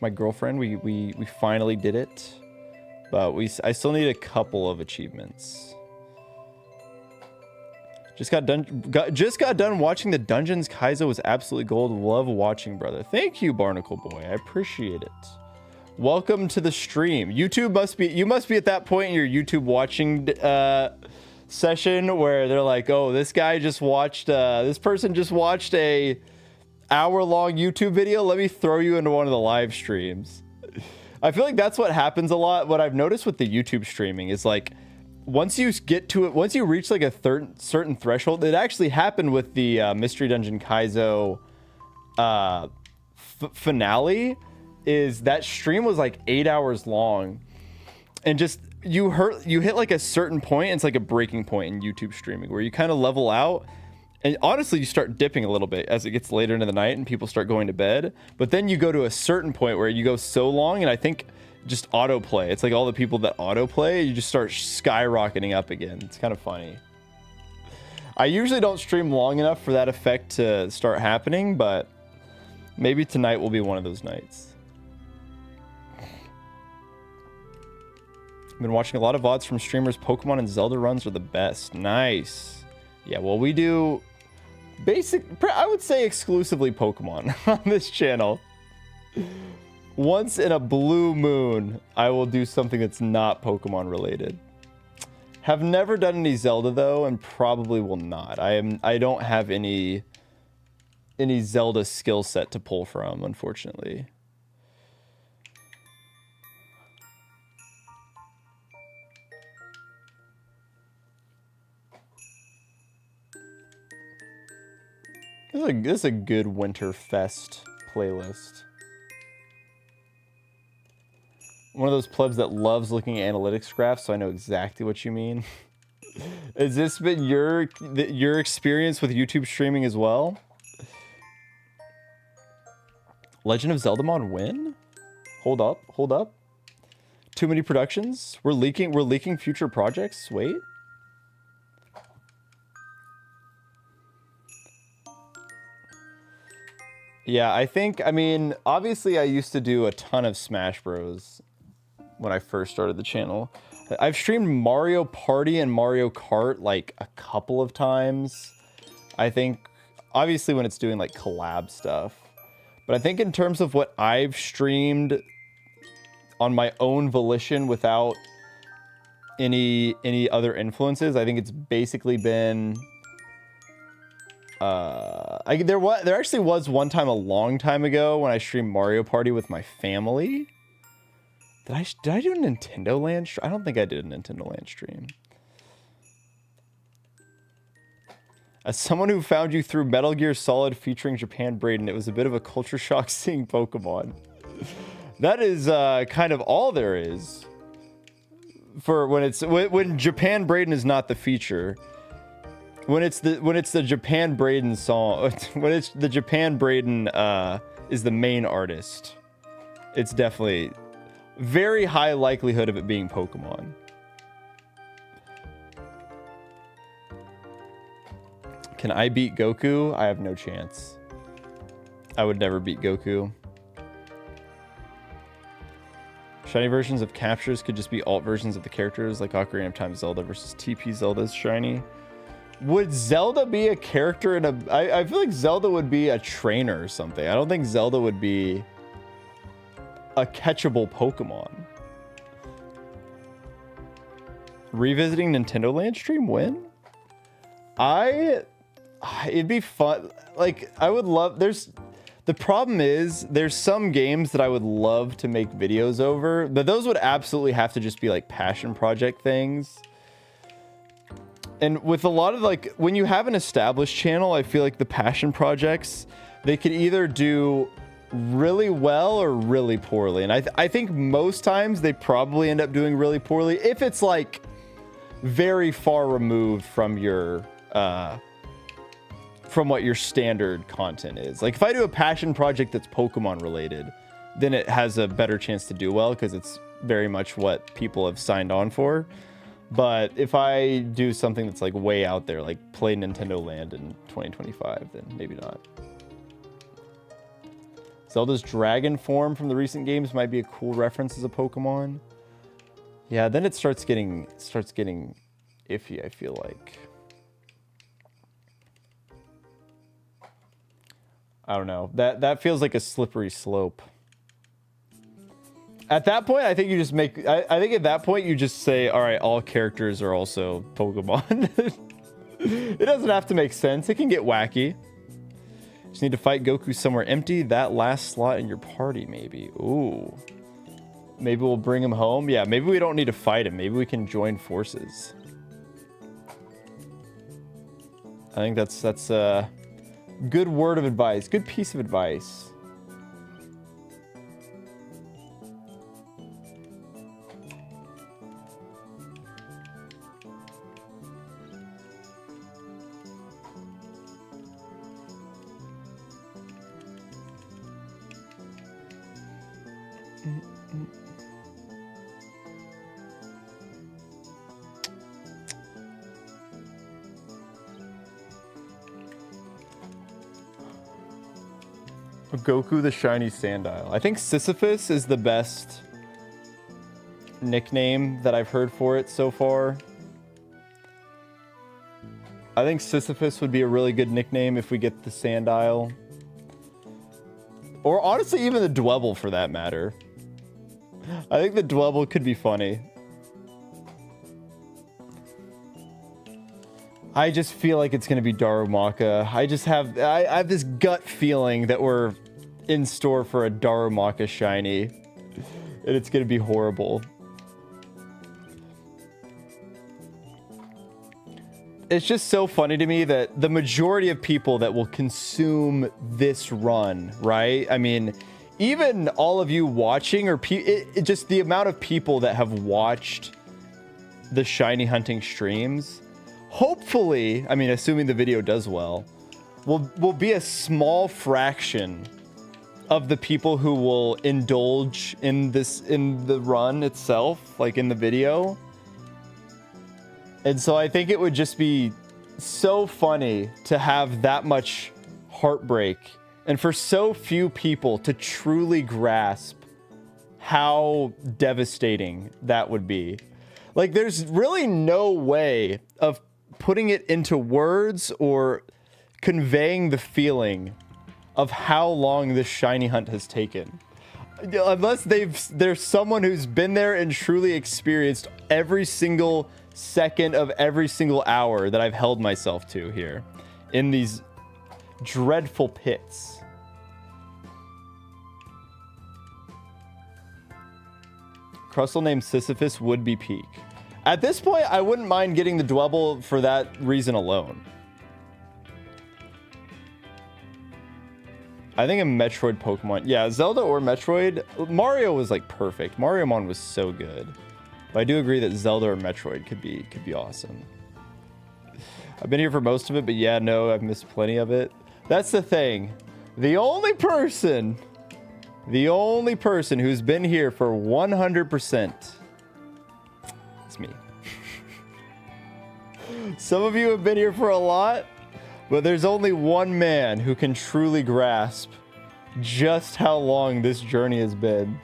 My girlfriend, we finally did it, but I still need a couple of achievements. Just got done watching the Dungeons. Kaizo was absolutely gold. Love watching, brother. Thank you, Barnacle Boy. I appreciate it. Welcome to the stream. You must be at that point in your YouTube watching session where they're like, oh, this person just watched a hour-long YouTube video. Let me throw you into one of the live streams. I feel like that's what happens a lot. What I've noticed with the YouTube streaming is like, once you get to it, once you reach like a certain threshold, it actually happened with the Mystery Dungeon Kaizo finale, is that stream was like 8 hours long, and just you hit like a certain point, and it's like a breaking point in YouTube streaming where you kind of level out, and honestly you start dipping a little bit as it gets later into the night and people start going to bed, but then you go to a certain point where you go so long, and I think just autoplay. It's like all the people that autoplay, you just start skyrocketing up again. It's kind of funny. I usually don't stream long enough for that effect to start happening, but maybe tonight will be one of those nights. I've been watching a lot of VODs from streamers. Pokemon and Zelda runs are the best. Nice. Yeah, well, we do I would say exclusively Pokemon on this channel. Once in a blue moon, I will do something that's not Pokemon related. Have never done any Zelda though, and probably will not. I don't have any Zelda skill set to pull from, unfortunately. This is a good Winterfest playlist. One of those plebs that loves looking at analytics graphs, so I know exactly what you mean. Has this been your experience with YouTube streaming as well? Legend of Zeldamon win? Hold up. Too many productions? We're leaking future projects? Wait. Yeah, I mean, obviously I used to do a ton of Smash Bros. When I first started the channel. I've streamed Mario Party and Mario Kart like a couple of times. I think, obviously when it's doing like collab stuff. But I think in terms of what I've streamed on my own volition without any other influences, I think it's basically been... there actually was one time a long time ago when I streamed Mario Party with my family. Did I do a Nintendo Land stream? I don't think I did a Nintendo Land stream. As someone who found you through Metal Gear Solid featuring Japan Braden, it was a bit of a culture shock seeing Pokemon. That is kind of all there is. For when Japan Braden is not the feature. when it's the Japan Braden song, when it's the Japan Braden is the main artist, it's definitely very high likelihood of it being Pokemon. Can I beat Goku? I have no chance. I would never beat Goku. Shiny versions of captures could just be alt versions of the characters, like Ocarina of Time Zelda versus TP Zelda's shiny. Would Zelda be a character in a... I feel like Zelda would be a trainer or something. I don't think Zelda would be a catchable Pokemon. Revisiting Nintendo Land stream when? It'd be fun. Like, I would love... The problem is, there's some games that I would love to make videos over, but those would absolutely have to just be like passion project things. And with a lot of like, when you have an established channel, I feel like the passion projects, they could either do really well or really poorly. And I think most times they probably end up doing really poorly if it's like very far removed from your... from what your standard content is. Like if I do a passion project that's Pokemon related, then it has a better chance to do well because it's very much what people have signed on for. But if I do something that's like way out there, like play Nintendo Land in 2025, then maybe not. Zelda's dragon form from the recent games might be a cool reference as a Pokemon. Yeah, then it starts getting iffy, I feel like. I don't know. That feels like a slippery slope. At that point, I think you just make... I think at that point, you just say, all right, all characters are also Pokemon. It doesn't have to make sense. It can get wacky. Just need to fight Goku somewhere empty. That last slot in your party, maybe. Ooh. Maybe we'll bring him home. Yeah, maybe we don't need to fight him. Maybe we can join forces. I think that's good word of advice. Good piece of advice. Goku the shiny sandile. I think Sisyphus is the best nickname that I've heard for it so far. I think Sisyphus would be a really good nickname if we get the sandile. Or honestly, even the Dwebble for that matter. I think the Dwebble could be funny. I just feel like it's going to be Darumaka. I have this gut feeling that we're in store for a Darumaka shiny. And it's going to be horrible. It's just so funny to me that the majority of people that will consume this run, right? I mean, even all of you watching, or just the amount of people that have watched the shiny hunting streams, hopefully, I mean, assuming the video does well, will be a small fraction of the people who will indulge in the run itself, like in the video. And so I think it would just be so funny to have that much heartbreak and for so few people to truly grasp how devastating that would be. Like, there's really no way of putting it into words or conveying the feeling of how long this shiny hunt has taken. Unless there's someone who's been there and truly experienced every single second of every single hour that I've held myself to here in these dreadful pits. Crustle named Sisyphus would be peak. At this point, I wouldn't mind getting the Dwebble for that reason alone. I think a Metroid Pokemon. Yeah, Zelda or Metroid. Mario was like perfect. Mariomon was so good. But I do agree that Zelda or Metroid could be awesome. I've been here for most of it, but yeah, no, I've missed plenty of it. That's the thing. The only person who's been here for 100% is me. Some of you have been here for a lot, but there's only one man who can truly grasp just how long this journey has been.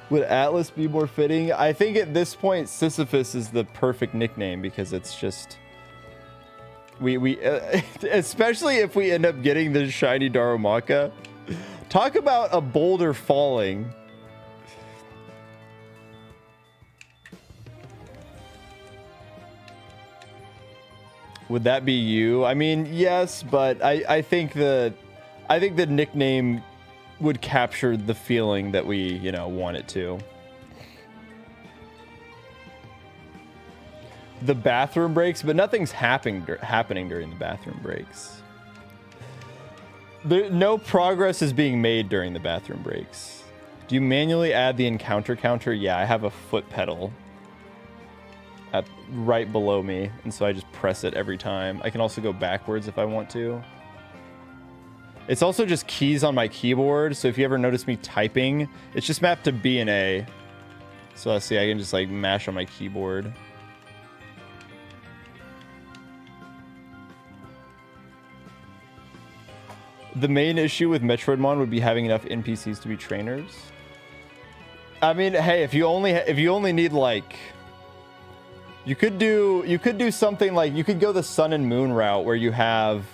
Would Atlas be more fitting? I think at this point, Sisyphus is the perfect nickname because it's just... We especially if we end up getting the shiny Darumaka. Talk about a boulder falling. Would that be you? I mean, yes, but I think the nickname would capture the feeling that we, you know, want it to. The bathroom breaks, but nothing's happening during the bathroom breaks. No progress is being made during the bathroom breaks. Do you manually add the encounter counter? Yeah, I have a foot pedal right below me, and so I just press it every time. I can also go backwards if I want to. It's also just keys on my keyboard, so if you ever notice me typing, it's just mapped to B and A. So let's see, I can just like mash on my keyboard. The main issue with Metroidmon would be having enough NPCs to be trainers. I mean, hey, if you only need like, you could do something like, you could go the Sun and Moon route where you have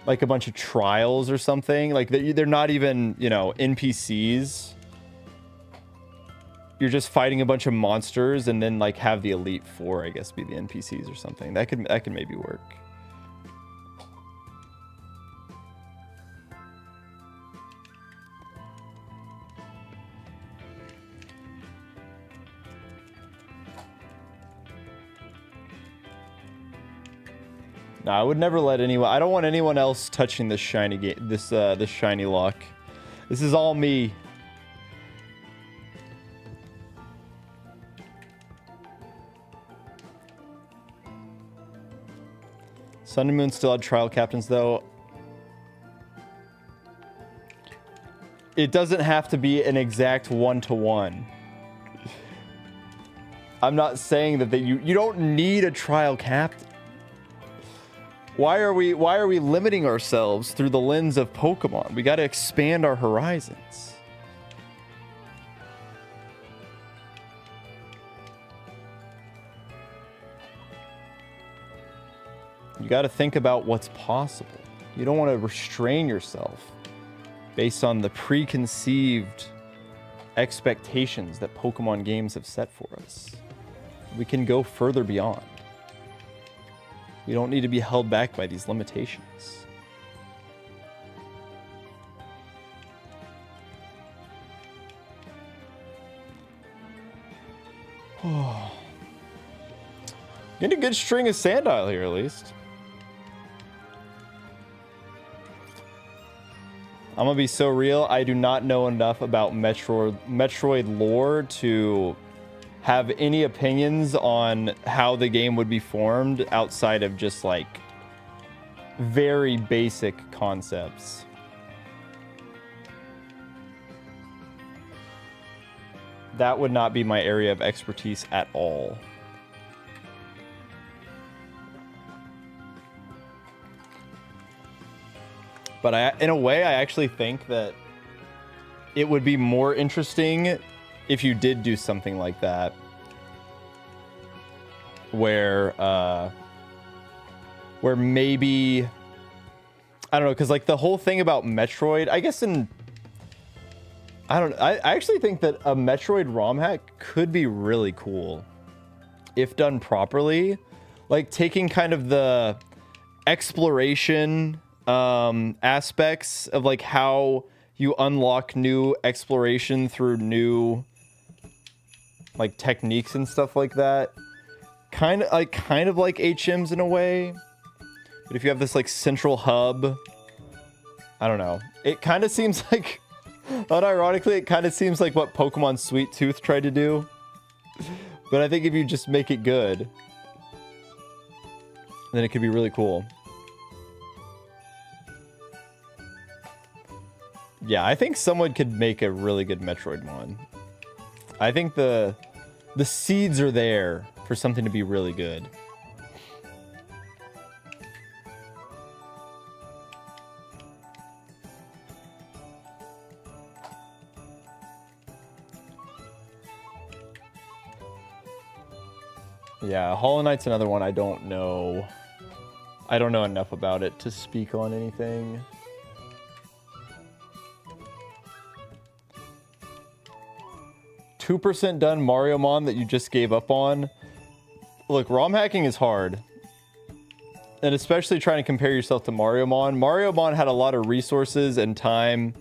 like a bunch of trials or something. Like they're not even, you know, NPCs. You're just fighting a bunch of monsters and then like have the Elite Four, I guess, be the NPCs or something. That could maybe work. No, I would never let anyone. I don't want anyone else touching this shiny game. This shiny lock. This is all me. Sun and Moon still had trial captains though. It doesn't have to be an exact one-to-one. I'm not saying that you don't need a trial captain. Why are we limiting ourselves through the lens of Pokemon? We got to expand our horizons. You got to think about what's possible. You don't want to restrain yourself based on the preconceived expectations that Pokemon games have set for us. We can go further beyond. We don't need to be held back by these limitations. Oh. Getting a good string of Sandile here, at least. I'm gonna be so real. I do not know enough about Metroid lore to have any opinions on how the game would be formed outside of just like very basic concepts. That would not be my area of expertise at all. But in a way, I actually think that it would be more interesting if you did do something like that, where maybe, I don't know, because like the whole thing about Metroid, I guess I actually think that a Metroid ROM hack could be really cool if done properly, like taking kind of the exploration aspects of like how you unlock new exploration through new like techniques and stuff like that, kind of like HMs in a way, but if you have this like central hub, I don't know, it kind of seems like, unironically, it kind of seems like what Pokemon Sweet Tooth tried to do, But I think if you just make it good, then it could be really cool. Yeah, I think someone could make a really good Metroidmon. I think the seeds are there for something to be really good. Yeah, Hollow Knight's another one I don't know. I don't know enough about it to speak on anything. %2 done Mariomon that you just gave up on. Look, ROM hacking is hard. And especially trying to compare yourself to Mariomon. Mariomon had a lot of resources and time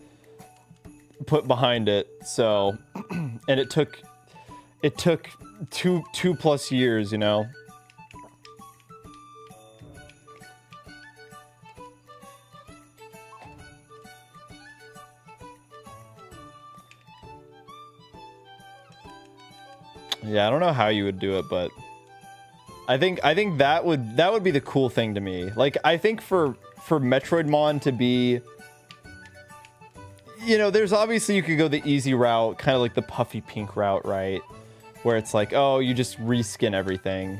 put behind it, so and it took two plus years, you know. Yeah, I don't know how you would do it, but I think that would be the cool thing to me. Like, I think for Metroidmon to be, you know, there's obviously you could go the easy route, kind of like the puffy pink route, right? Where it's like, oh, you just reskin everything.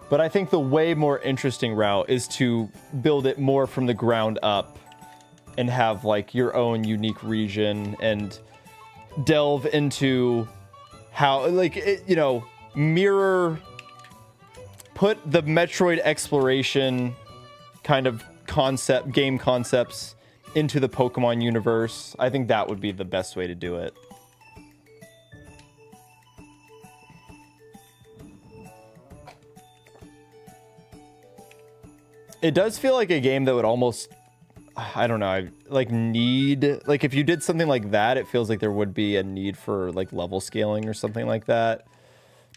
But I think the way more interesting route is to build it more from the ground up and have like your own unique region and delve into how, like, you know, put the Metroid exploration kind of game concepts into the Pokemon universe. I think that would be the best way to do it. It does feel like a game that would almost, I don't know, like if you did something like that, it feels like there would be a need for like level scaling or something like that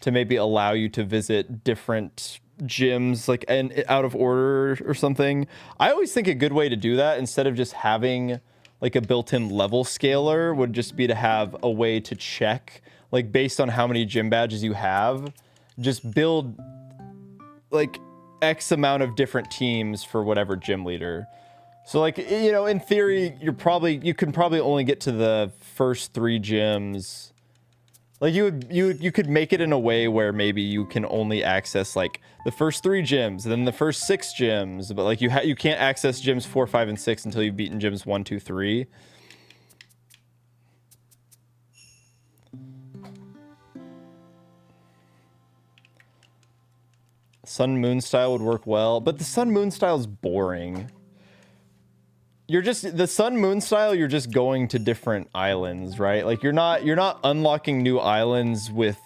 to maybe allow you to visit different gyms like and out of order or something. I always think a good way to do that, instead of just having like a built-in level scaler, would just be to have a way to check, like based on how many gym badges you have, just build like X amount of different teams for whatever gym leader. So like, you know, in theory, you can probably only get to the first 3 gyms. Like you could make it in a way where maybe you can only access like the first 3 gyms, then the first 6 gyms, but like you can't access gyms 4, 5, and 6 until you've beaten gyms 1, 2, 3. Sun Moon style would work well, but the Sun Moon style is boring. The Sun Moon style, you're just going to different islands, right? Like you're not unlocking new islands with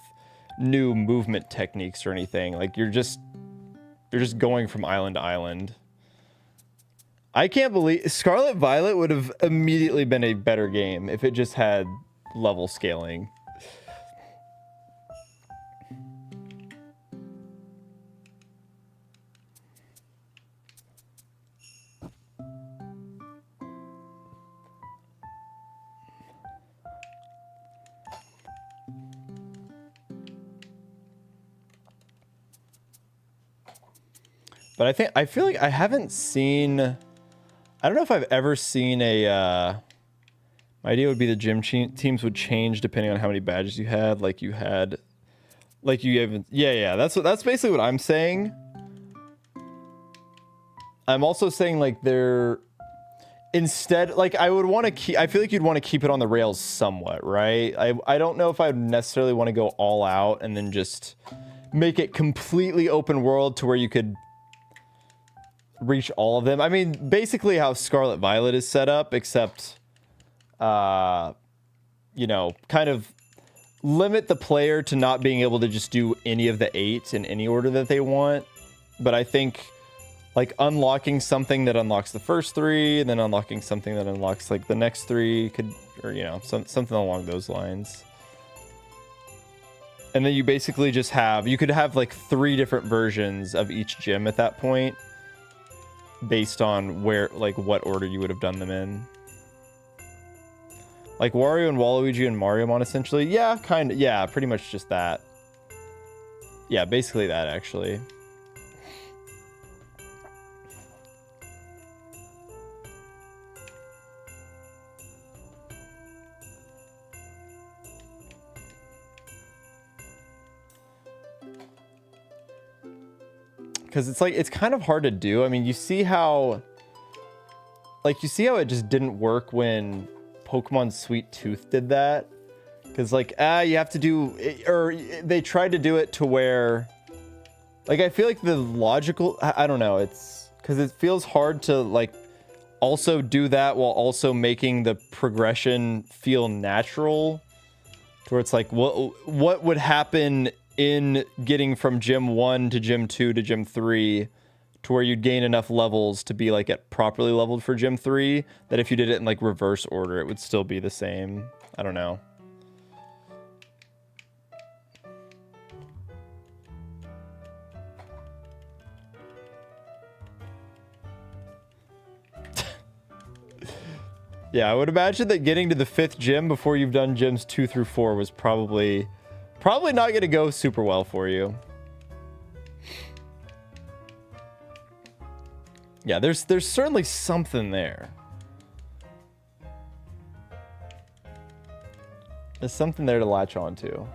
new movement techniques or anything. Like you're just going from island to island. I can't believe Scarlet Violet would have immediately been a better game if it just had level scaling. But I feel like I haven't seen, I don't know if I've ever seen my idea would be the gym teams would change depending on how many badges you had. Yeah, that's basically what I'm saying. I'm also saying like instead, like I feel like you'd want to keep it on the rails somewhat, right? I don't know if I would necessarily want to go all out and then just make it completely open world to where you could reach all of them. I mean, basically how Scarlet Violet is set up, except, you know, kind of limit the player to not being able to just do any of the 8 in any order that they want. But I think, like, unlocking something that unlocks the first 3, and then unlocking something that unlocks, like, the next 3 could, or, you know, something along those lines. And then you basically just you could have, like, 3 different versions of each gym at that point, based on what order you would have done them in. Like Wario and Waluigi and Mariomon, essentially. Yeah, kind of. Yeah, pretty much just that. Yeah, basically that, actually. Because it's like, it's kind of hard to do. I mean, you see how it just didn't work when Pokemon Sweet Tooth did that. Because like, you have to do, or they tried to do it to where, like, I feel like the logical, I don't know, it's, because it feels hard to like also do that while also making the progression feel natural. To where it's like, what would happen in getting from gym 1 to gym 2 to gym 3 to where you'd gain enough levels to be like at properly leveled for gym 3 that if you did it in like reverse order it would still be the same. I don't know. Yeah, I would imagine that getting to the 5th gym before you've done gyms 2 through 4 was probably not going to go super well for you. Yeah, there's certainly something there. There's something there to latch onto.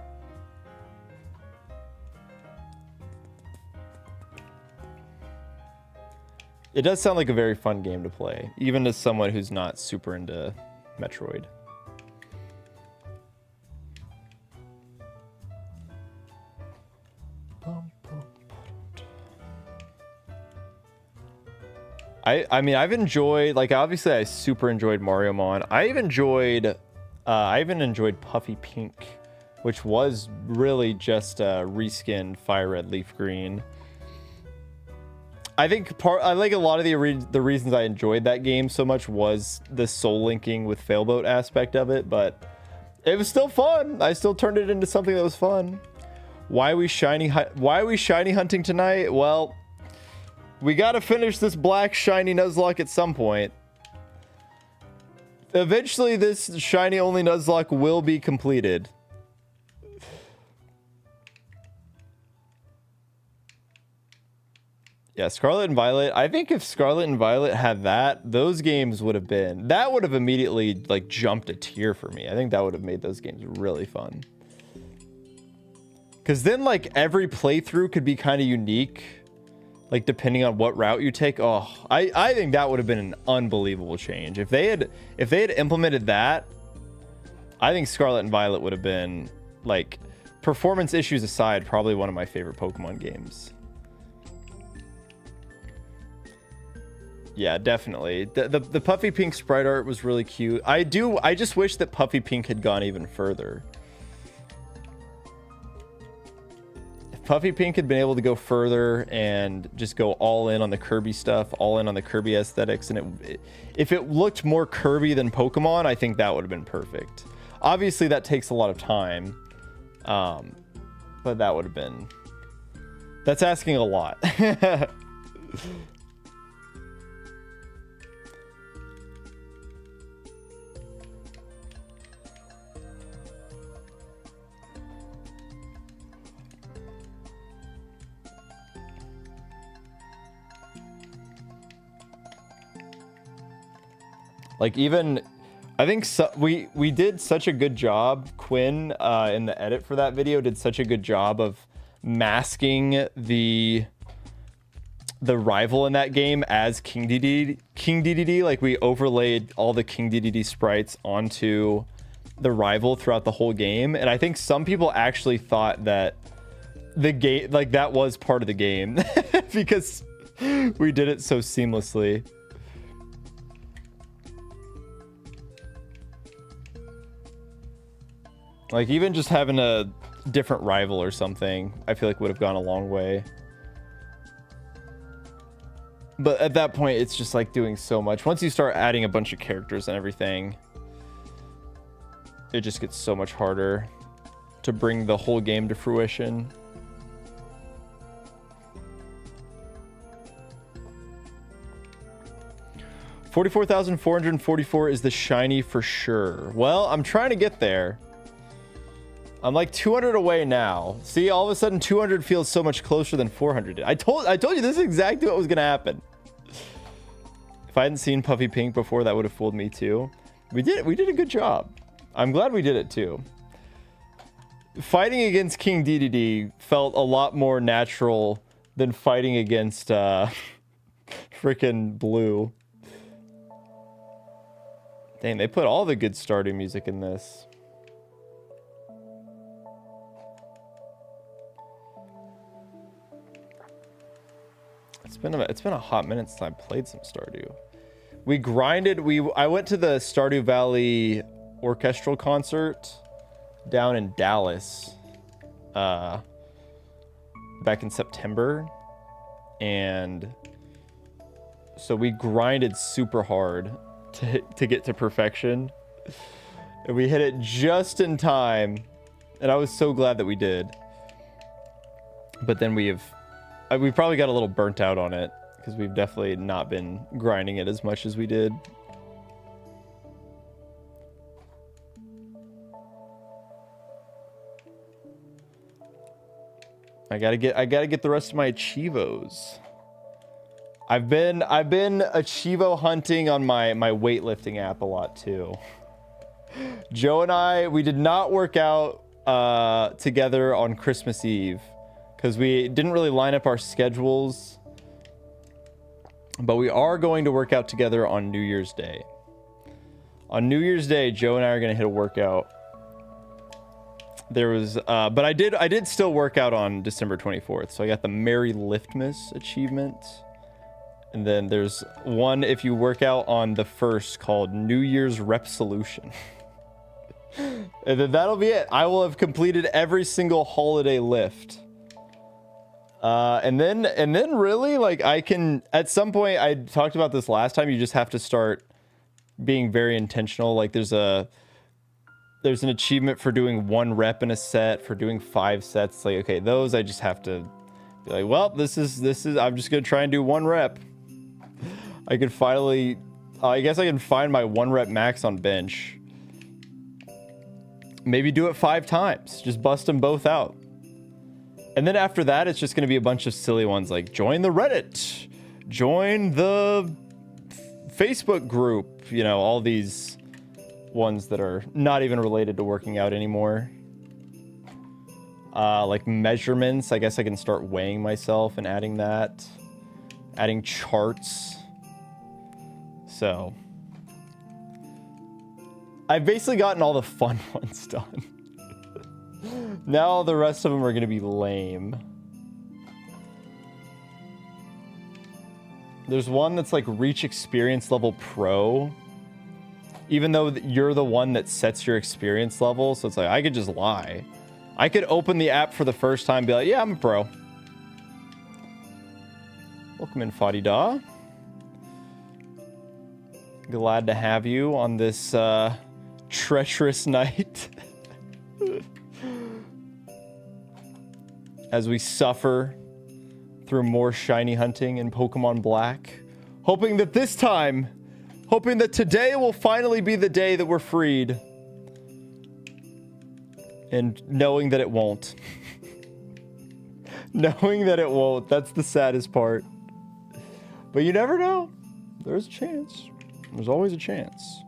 It does sound like a very fun game to play, even as someone who's not super into Metroid. I mean, I've enjoyed, like, obviously I super enjoyed Mario Mon. I even enjoyed Puffy Pink, which was really just a reskinned Fire Red Leaf Green. I think I like a lot of the reasons I enjoyed that game so much was the soul linking with Failboat aspect of it, but it was still fun. I still turned it into something that was fun. Why are we shiny hunting tonight? Well, we got to finish this black shiny Nuzlocke at some point. Eventually, this shiny only Nuzlocke will be completed. Yeah, Scarlet and Violet. I think if Scarlet and Violet had that, those games would have been... That would have immediately, like, jumped a tier for me. I think that would have made those games really fun. Because then, like, every playthrough could be kind of unique. Like, depending on what route you take. Oh, I think that would have been an unbelievable change. If they had implemented that, I think Scarlet and Violet would have been, like, performance issues aside, probably one of my favorite Pokemon games. Yeah, definitely. The Puffy Pink sprite art was really cute. I just wish that Puffy Pink had gone even further. If Puffy Pink had been able to go further and just go all in on the Kirby stuff, all in on the Kirby aesthetics, and if it looked more Kirby than Pokemon, I think that would have been perfect. Obviously, that takes a lot of time, but that would have been... That's asking a lot. Like, even, I think we did such a good job, Quinn, in the edit for that video, did such a good job of masking the rival in that game as King Dedede. Like, we overlaid all the King Dedede sprites onto the rival throughout the whole game. And I think some people actually thought that the game, like, that was part of the game because we did it so seamlessly. Like, even just having a different rival or something, I feel like would have gone a long way. But at that point, it's just like doing so much. Once you start adding a bunch of characters and everything, it just gets so much harder to bring the whole game to fruition. $44,444 is the shiny for sure. Well, I'm trying to get there. I'm like 200 away now. See, all of a sudden 200 feels so much closer than 400. I told you this is exactly what was gonna happen. If I hadn't seen Puffy Pink before, that would have fooled me too. We did a good job. I'm glad we did it too. Fighting against King DDD felt a lot more natural than fighting against freaking Blue. Dang, they put all the good Stardew music in this. It's been a hot minute since I played some Stardew. We grinded. I went to the Stardew Valley orchestral concert down in Dallas back in September, and so we grinded super hard to get to perfection, and we hit it just in time, and I was so glad that we did. But then we probably got a little burnt out on it because we've definitely not been grinding it as much as we did. I gotta get the rest of my Achievos. I've been Achievo hunting on my weightlifting app a lot too. Joe and we did not work out together on Christmas Eve because we didn't really line up our schedules, but we are going to work out together on New Year's Day. On New Year's Day, Joe and I are gonna hit a workout. There was but I did still work out on December 24th, so I got the Merry Liftmas achievement. And then there's one if you work out on the 1st called New Year's Repsolution. And then that'll be it. I will have completed every single holiday lift. And then really, like, I can, at some point, I talked about this last time, you just have to start being very intentional. Like there's an achievement for doing 1 rep in a set, for doing 5 sets. Like, okay, those I just have to be like, well, this is I'm just gonna try and do 1 rep. I could finally, I guess I can find my 1 rep max on bench. Maybe do it 5 times. Just bust them both out. And then after that, it's just going to be a bunch of silly ones like join the Reddit, join the Facebook group, you know, all these ones that are not even related to working out anymore. Like measurements, I guess I can start weighing myself and adding that. Adding charts. So I've basically gotten all the fun ones done. Now the rest of them are going to be lame. There's one that's like reach experience level pro. Even though you're the one that sets your experience level. So it's like, I could just lie. I could open the app for the first time and be like, yeah, I'm a pro. Welcome in, Fadi-da. Glad to have you on this treacherous night. As we suffer through more shiny hunting in Pokemon Black. Hoping that this time, hoping that today will finally be the day that we're freed. And knowing that it won't. Knowing that it won't. That's the saddest part. But you never know. There's a chance. There's always a chance.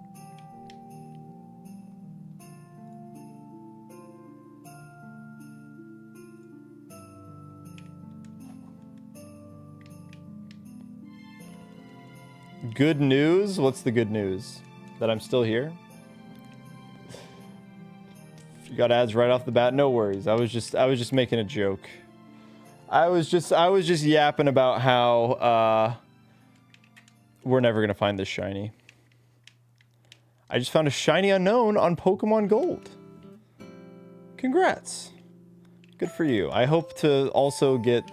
Good news? What's the good news? That I'm still here? You got ads right off the bat? No worries. I was just making a joke. I was just yapping about how we're never gonna find this shiny. I just found a shiny unknown on Pokemon Gold. Congrats. Good for you. I hope to also get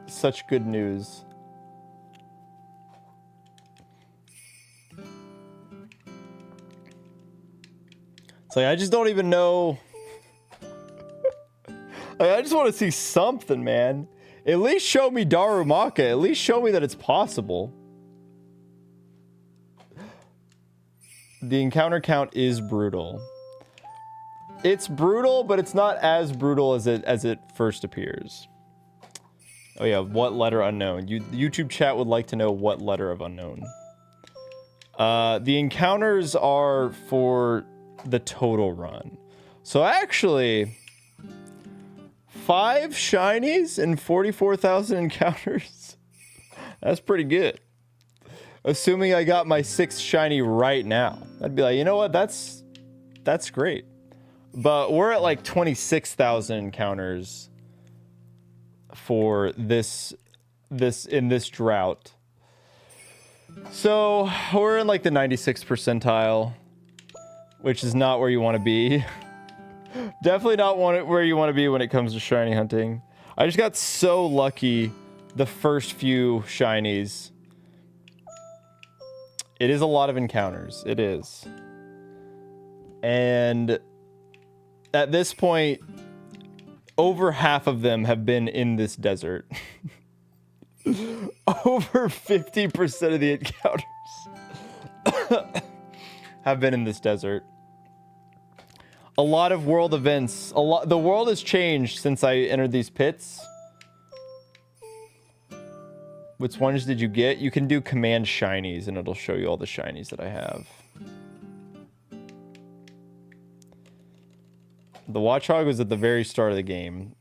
such good news. It's like, I just don't even know. Like, I just want to see something, man. At least show me Darumaka. At least show me that it's possible. The encounter count is brutal. It's brutal, but it's not as brutal as it first appears. Oh yeah, what letter unknown? YouTube chat would like to know what letter of unknown. The encounters are for the total run. So actually, 5 shinies and 44,000 encounters. That's pretty good. Assuming I got my 6th shiny right now. I'd be like, you know what? That's great. But we're at like 26,000 encounters for this in this drought. So we're in like the 96th percentile, which is not where you want to be. Definitely not where you want to be when it comes to shiny hunting. I just got so lucky the first few shinies. It is a lot of encounters. It is. And at this point, over half of them have been in this desert. Over 50% of the encounters have been in this desert. A lot of world events. The world has changed since I entered these pits. Which ones did you get? You can do command shinies and it'll show you all the shinies that I have. The Watchhog was at the very start of the game.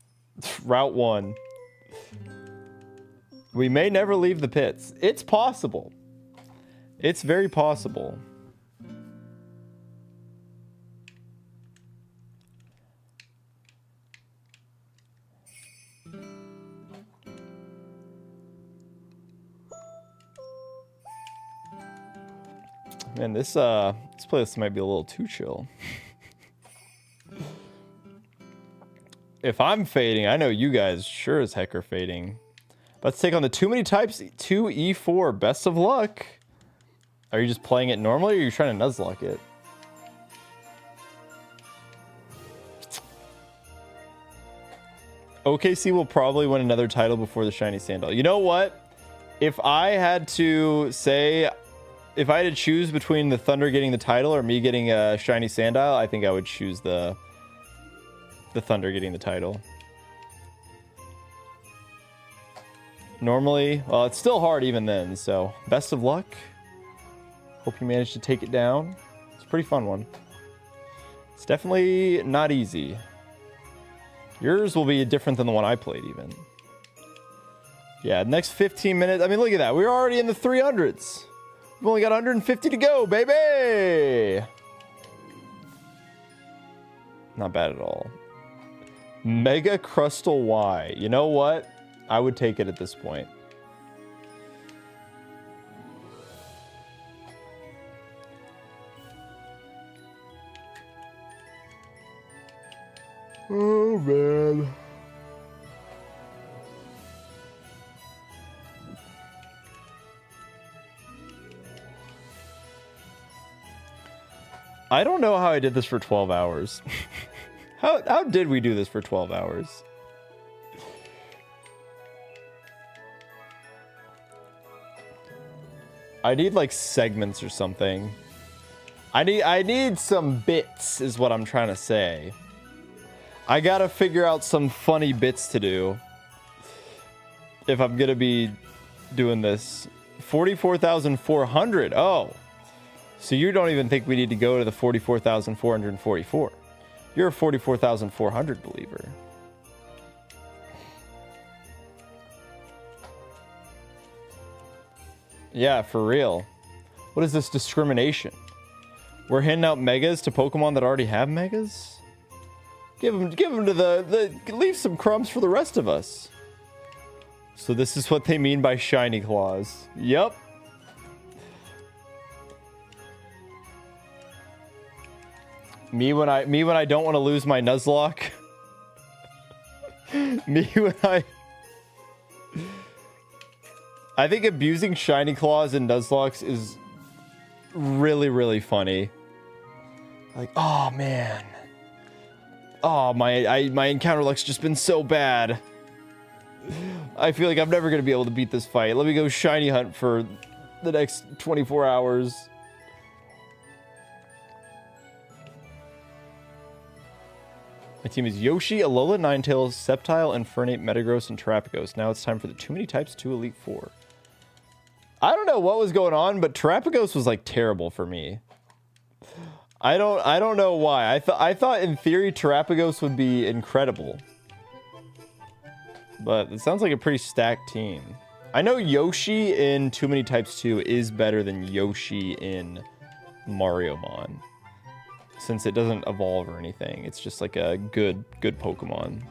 Route 1. We may never leave the pits. It's possible. It's very possible. Man, this place might be a little too chill. If I'm fading, I know you guys sure as heck are fading. Let's take on the too many types 2E4. Best of luck. Are you just playing it normally or are you trying to Nuzlocke it? OKC will probably win another title before the shiny sandile. You know what? If I had to say, if I had to choose between the Thunder getting the title or me getting a shiny sandile, I think I would choose the Thunder getting the title. Normally, well, it's still hard even then, so best of luck. Hope you managed to take it down. It's a pretty fun one. It's definitely not easy. Yours will be different than the one I played even. Yeah, next 15 minutes. I mean, look at that. We're already in the 300s. We've only got 150 to go, baby! Not bad at all. Mega Crustal Y. You know what? I would take it at this point. Oh, man. I don't know how I did this for 12 hours. How did we do this for 12 hours? I need like segments or something. I need some bits is what I'm trying to say. I gotta figure out some funny bits to do if I'm gonna be doing this. 44,400. Oh, so you don't even think we need to go to the 44,444. You're a 44,400 believer. Yeah, for real. What is this discrimination? We're handing out megas to Pokemon that already have megas? Give them to leave some crumbs for the rest of us. So this is what they mean by shiny claws. Yep. Me when I don't want to lose my Nuzlocke. Me when I think abusing shiny claws and Nuzlocks is really, really funny. Like, oh man. Oh, my encounter luck's just been so bad. I feel like I'm never gonna be able to beat this fight. Let me go shiny hunt for the next 24 hours. My team is Yoshi, Alola, Ninetales, Sceptile, Infernape, Metagross, and Terrapagos. Now it's time for the Too Many Types 2 Elite Four. I don't know what was going on, but Terrapagos was like terrible for me. I don't know why. I thought in theory Terrapagos would be incredible. But it sounds like a pretty stacked team. I know Yoshi in Too Many Types 2 is better than Yoshi in Mariomon. Since it doesn't evolve or anything. It's just like a good Pokemon.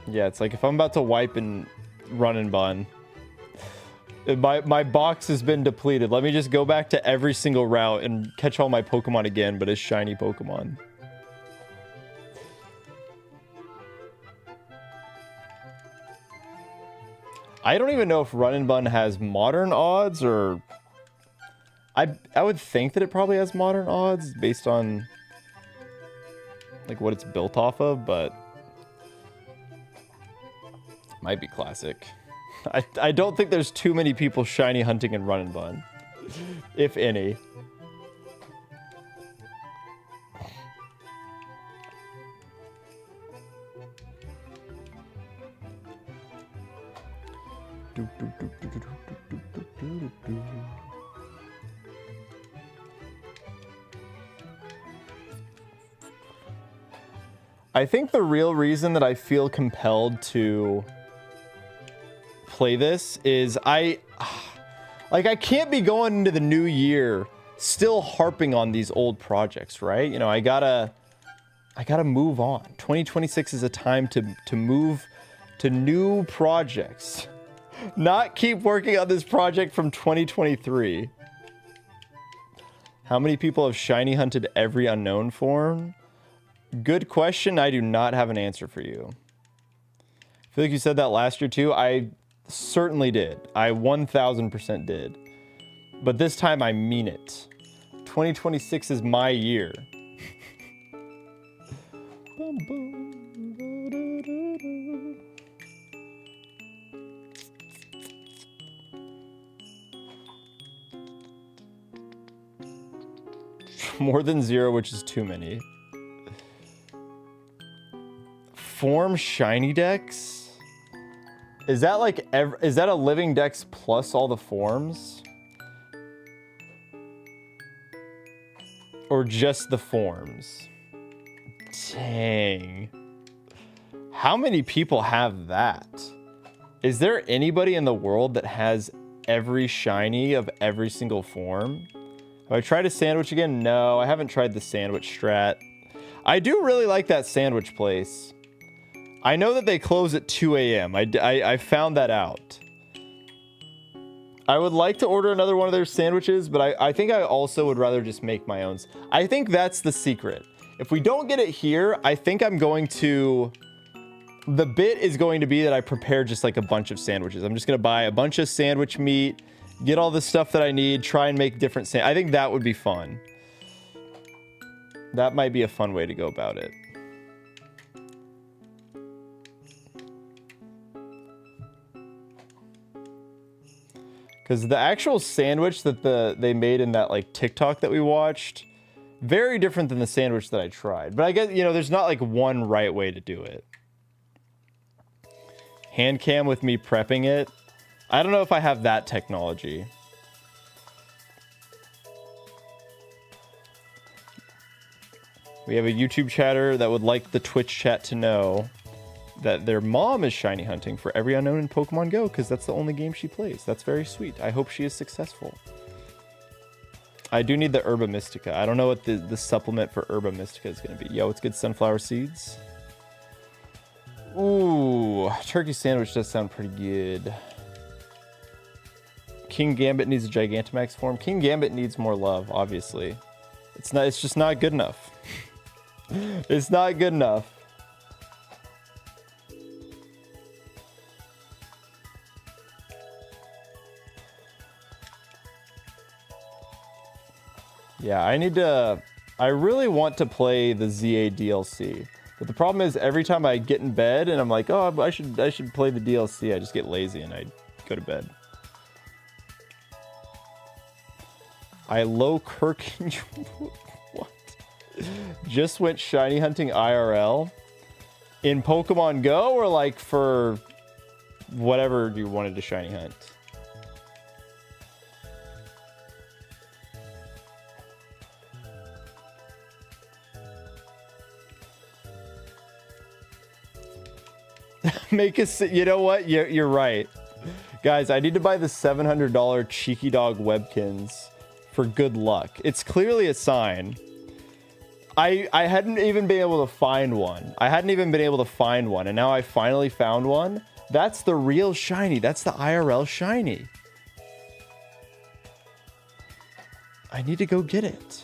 Yeah, it's like if I'm about to wipe and run and bun. My box has been depleted. Let me just go back to every single route and catch all my Pokemon again, but as shiny Pokemon. I don't even know if Run and Bun has modern odds or... I would think that it probably has modern odds based on like what it's built off of, but might be classic. I don't think there's too many people shiny hunting in Run and Bun, if any. I think the real reason that I feel compelled to play this is I can't be going into the new year still harping on these old projects, right? You know, I gotta move on. 2026 is a time to move to new projects, not keep working on this project from 2023. How many people have shiny hunted every unknown form? Good question. I do not have an answer for you. I feel like you said that last year too. I certainly did. I 1000% did. But this time I mean it. 2026 is my year. More than 0, which is too many. Form shiny dex? Is that like is that a living dex plus all the forms? Or just the forms? Dang. How many people have that? Is there anybody in the world that has every shiny of every single form? Have I tried a sandwich again? No, I haven't tried the sandwich strat. I do really like that sandwich place. I know that they close at 2 a.m. I found that out. I would like to order another one of their sandwiches, but I think I also would rather just make my own. I think that's the secret. If we don't get it here, I think I'm going to... The bit is going to be that I prepare just like a bunch of sandwiches. I'm just going to buy a bunch of sandwich meat, get all the stuff that I need, try and make different I think that would be fun. That might be a fun way to go about it. Because the actual sandwich that they made in that like TikTok that we watched, very different than the sandwich that I tried. But I guess, you know, there's not like one right way to do it. Hand cam with me prepping it. I don't know if I have that technology. We have a YouTube chatter that would like the Twitch chat to know that their mom is shiny hunting for every unknown in Pokemon Go because that's the only game she plays. That's very sweet. I hope she is successful. I do need the Herba Mystica. I don't know what the supplement for Herba Mystica is going to be. Yo, it's good sunflower seeds. Ooh, turkey sandwich does sound pretty good. King Gambit needs a Gigantamax form. King Gambit needs more love, obviously. It's just not good enough. It's not good enough. Yeah, I really want to play the ZA DLC. But the problem is every time I get in bed and I'm like, oh, I should play the DLC, I just get lazy and I go to bed. I low Kirk. What? Just went shiny hunting IRL in Pokemon Go, or like for whatever you wanted to shiny hunt. Make us, you know what? You're right. Guys, I need to buy the $700 Cheeky Dog Webkins for good luck. It's clearly a sign. I hadn't even been able to find one. And now I finally found one. That's the real shiny. That's the IRL shiny. I need to go get it.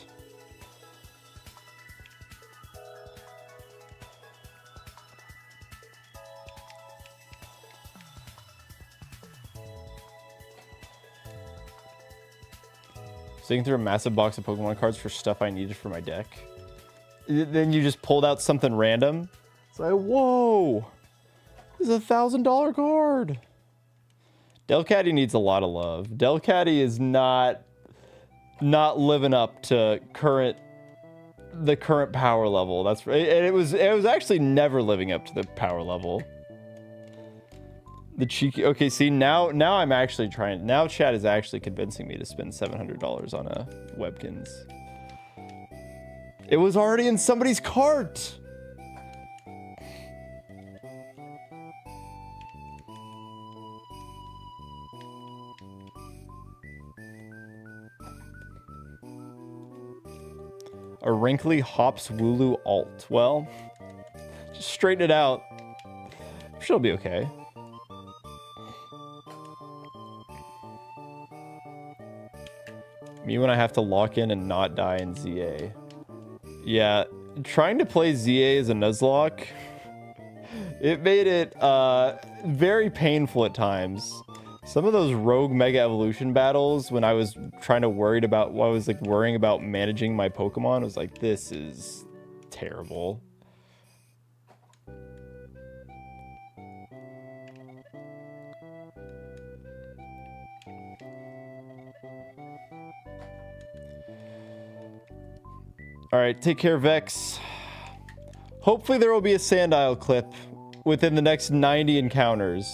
Sitting through a massive box of Pokemon cards for stuff I needed for my deck. Then you just pulled out something random. It's like, whoa, this is a $1,000 card. Delcatty needs a lot of love. Delcatty is not living up to the current power level. That's right. And it was actually never living up to the power level. The cheeky. Okay, see, now I'm actually trying. Now chat is actually convincing me to spend $700 on a Webkins. It was already in somebody's cart. A wrinkly hops Wooloo alt. Well, just straighten it out. She'll be okay. Me when I have to lock in and not die in ZA. Yeah, trying to play ZA as a Nuzlocke, it made it very painful at times. Some of those rogue mega evolution battles, when I was worrying about managing my Pokemon, I was like, this is terrible. All right, take care, Vex. Hopefully there will be a Sandile clip within the next 90 encounters.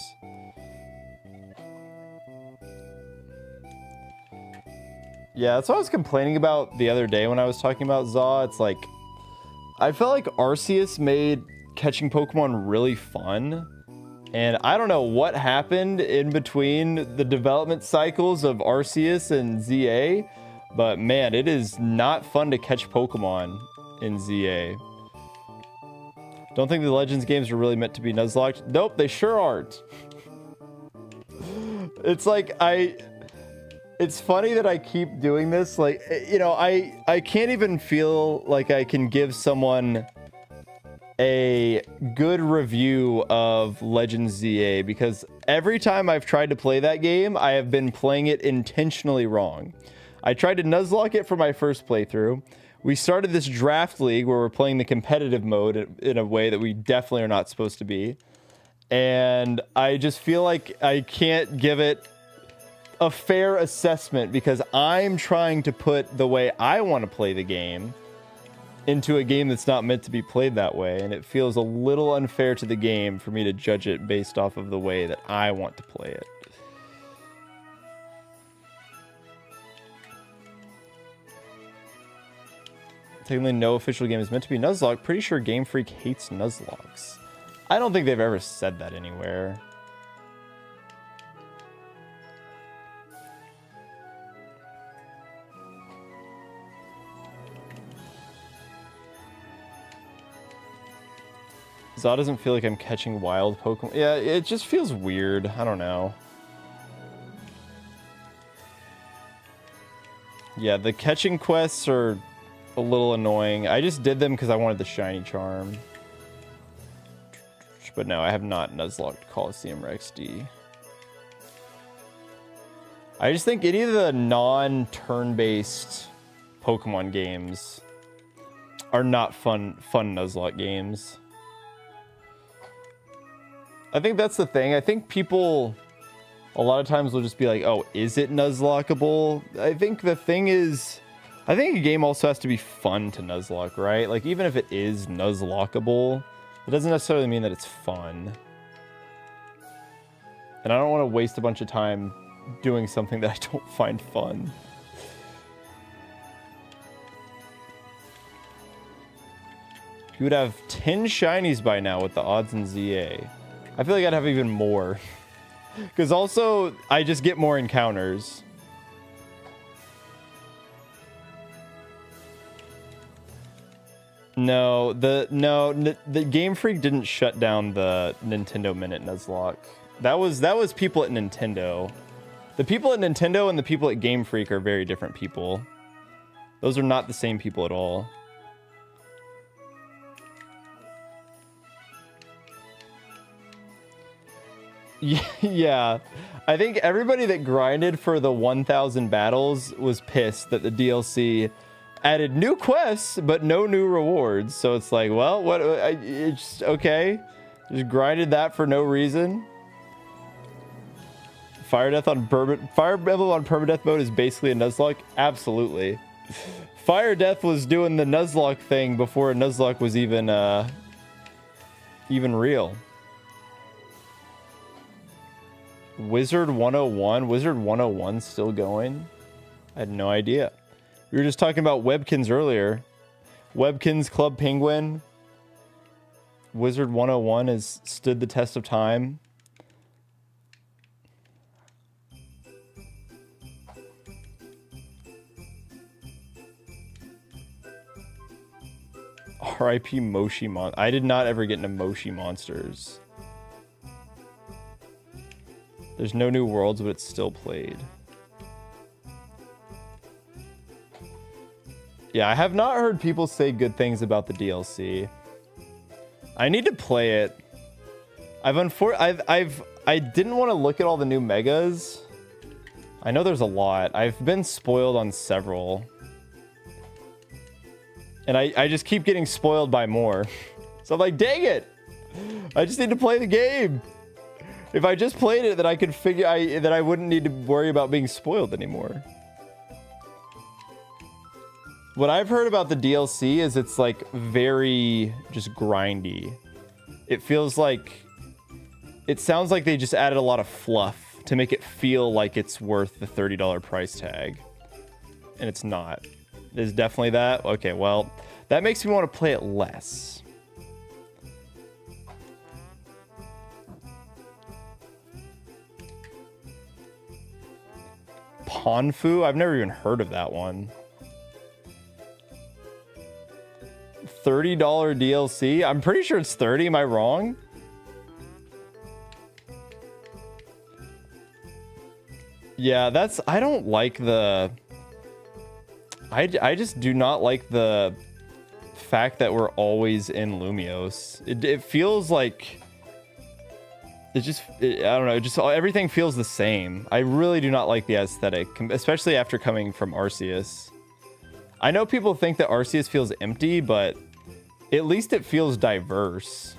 Yeah, that's what I was complaining about the other day when I was talking about Zaw. It's like, I felt like Arceus made catching Pokemon really fun. And I don't know what happened in between the development cycles of Arceus and ZA. But man, it is not fun to catch Pokemon in ZA. Don't think the Legends games are really meant to be Nuzlocked. Nope, they sure aren't. It's like, it's funny that I keep doing this. Like, you know, I can't even feel like I can give someone a good review of Legends ZA, because every time I've tried to play that game, I have been playing it intentionally wrong. I tried to Nuzlocke it for my first playthrough. We started this draft league where we're playing the competitive mode in a way that we definitely are not supposed to be. And I just feel like I can't give it a fair assessment because I'm trying to put the way I want to play the game into a game that's not meant to be played that way. And it feels a little unfair to the game for me to judge it based off of the way that I want to play it. Technically, no official game is meant to be Nuzlocke. Pretty sure Game Freak hates Nuzlocks. I don't think they've ever said that anywhere. Zaw doesn't feel like I'm catching wild Pokemon. Yeah, it just feels weird. I don't know. Yeah, the catching quests are a little annoying. I just did them because I wanted the shiny charm. But no, I have not Nuzlocked Coliseum Rex D. I just think any of the non-turn-based Pokemon games are not fun Nuzlocke games. I think that's the thing. I think people A lot of times we'll just be like, oh, is it Nuzlockable? I think the thing is, I think a game also has to be fun to Nuzlocke, right? Like, even if it is Nuzlockable, it doesn't necessarily mean that it's fun. And I don't want to waste a bunch of time doing something that I don't find fun. You would have 10 shinies by now with the odds in ZA. I feel like I'd have even more. Because also, I just get more encounters. No, the Game Freak didn't shut down the Nintendo Minute Nuzlocke. That was people at Nintendo. The people at Nintendo and the people at Game Freak are very different people. Those are not the same people at all. Yeah, I think everybody that grinded for the 1,000 battles was pissed that the DLC added new quests but no new rewards. So it's like, well, what? It's okay. Just grinded that for no reason. Fire Emblem on permadeath mode is basically a Nuzlocke. Absolutely. Fire Death was doing the Nuzlocke thing before a Nuzlocke was even real. Wizard 101? Wizard 101 still going? I had no idea. We were just talking about Webkins earlier. Webkins Club Penguin. Wizard 101 has stood the test of time. R.I.P. Moshi Mon. I did not ever get into Moshi Monsters. There's no new worlds, but it's still played. Yeah, I have not heard people say good things about the DLC. I need to play it. I didn't want to look at all the new megas. I know there's a lot. I've been spoiled on several. And I just keep getting spoiled by more. So I'm like, dang it! I just need to play the game. If I just played it, then I could figure that I wouldn't need to worry about being spoiled anymore. What I've heard about the DLC is it's like very just grindy. It feels like, it sounds like they just added a lot of fluff to make it feel like it's worth the $30 price tag. And it's not. There's definitely that. Okay, well, that makes me want to play it less. Ponfu? I've never even heard of that one. $30 DLC? I'm pretty sure it's 30. Am I wrong? Yeah, that's... I don't like the... I just do not like the fact that we're always in Lumios. It feels like... I don't know, just everything feels the same. I really do not like the aesthetic, especially after coming from Arceus. I know people think that Arceus feels empty, but at least it feels diverse.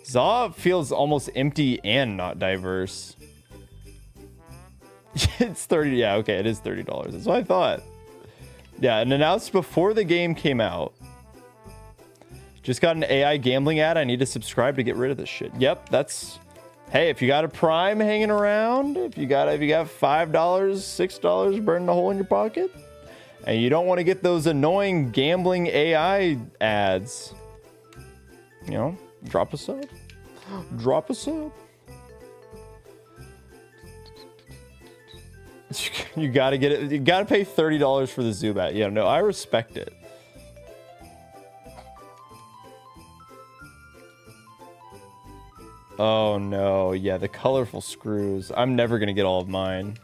Zaw feels almost empty and not diverse. It's 30, yeah, okay, it is $30. That's what I thought. Yeah, and announced before the game came out. Just got an AI gambling ad. I need to subscribe to get rid of this shit. Yep, that's... Hey, if you got a Prime hanging around, if you got $5, $6 burning a hole in your pocket, and you don't want to get those annoying gambling AI ads, you know, drop a sub. Drop a sub. You gotta get it. You gotta pay $30 for the Zubat. Yeah, no, I respect it. Oh no, yeah, the colorful screws. I'm never gonna get all of mine.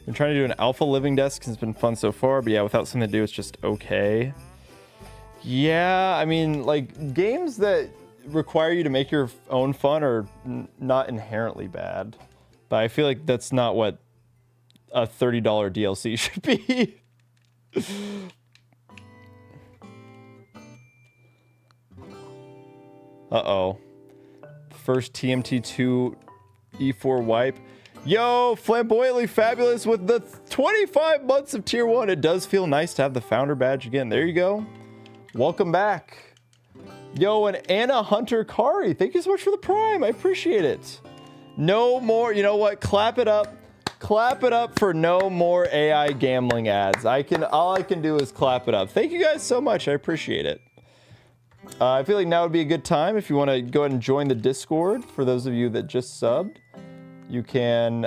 Been trying to do an alpha living desk. It's been fun so far, but yeah, without something to do, it's just okay. Yeah, I mean, like, games that require you to make your own fun are not inherently bad. But I feel like that's not what a $30 DLC should be. Uh-oh. first TMT2 E4 wipe. Yo, flamboyantly fabulous with the 25 months of tier 1. It does feel nice to have the founder badge again. There you go. Welcome back. Yo, and Anna Hunter Kari, thank you so much for the prime. I appreciate it. No more, you know what? Clap it up. Clap it up for no more AI gambling ads. All I can do is clap it up. Thank you guys so much. I appreciate it. I feel like now would be a good time if you want to go ahead and join the Discord. For those of you that just subbed, you can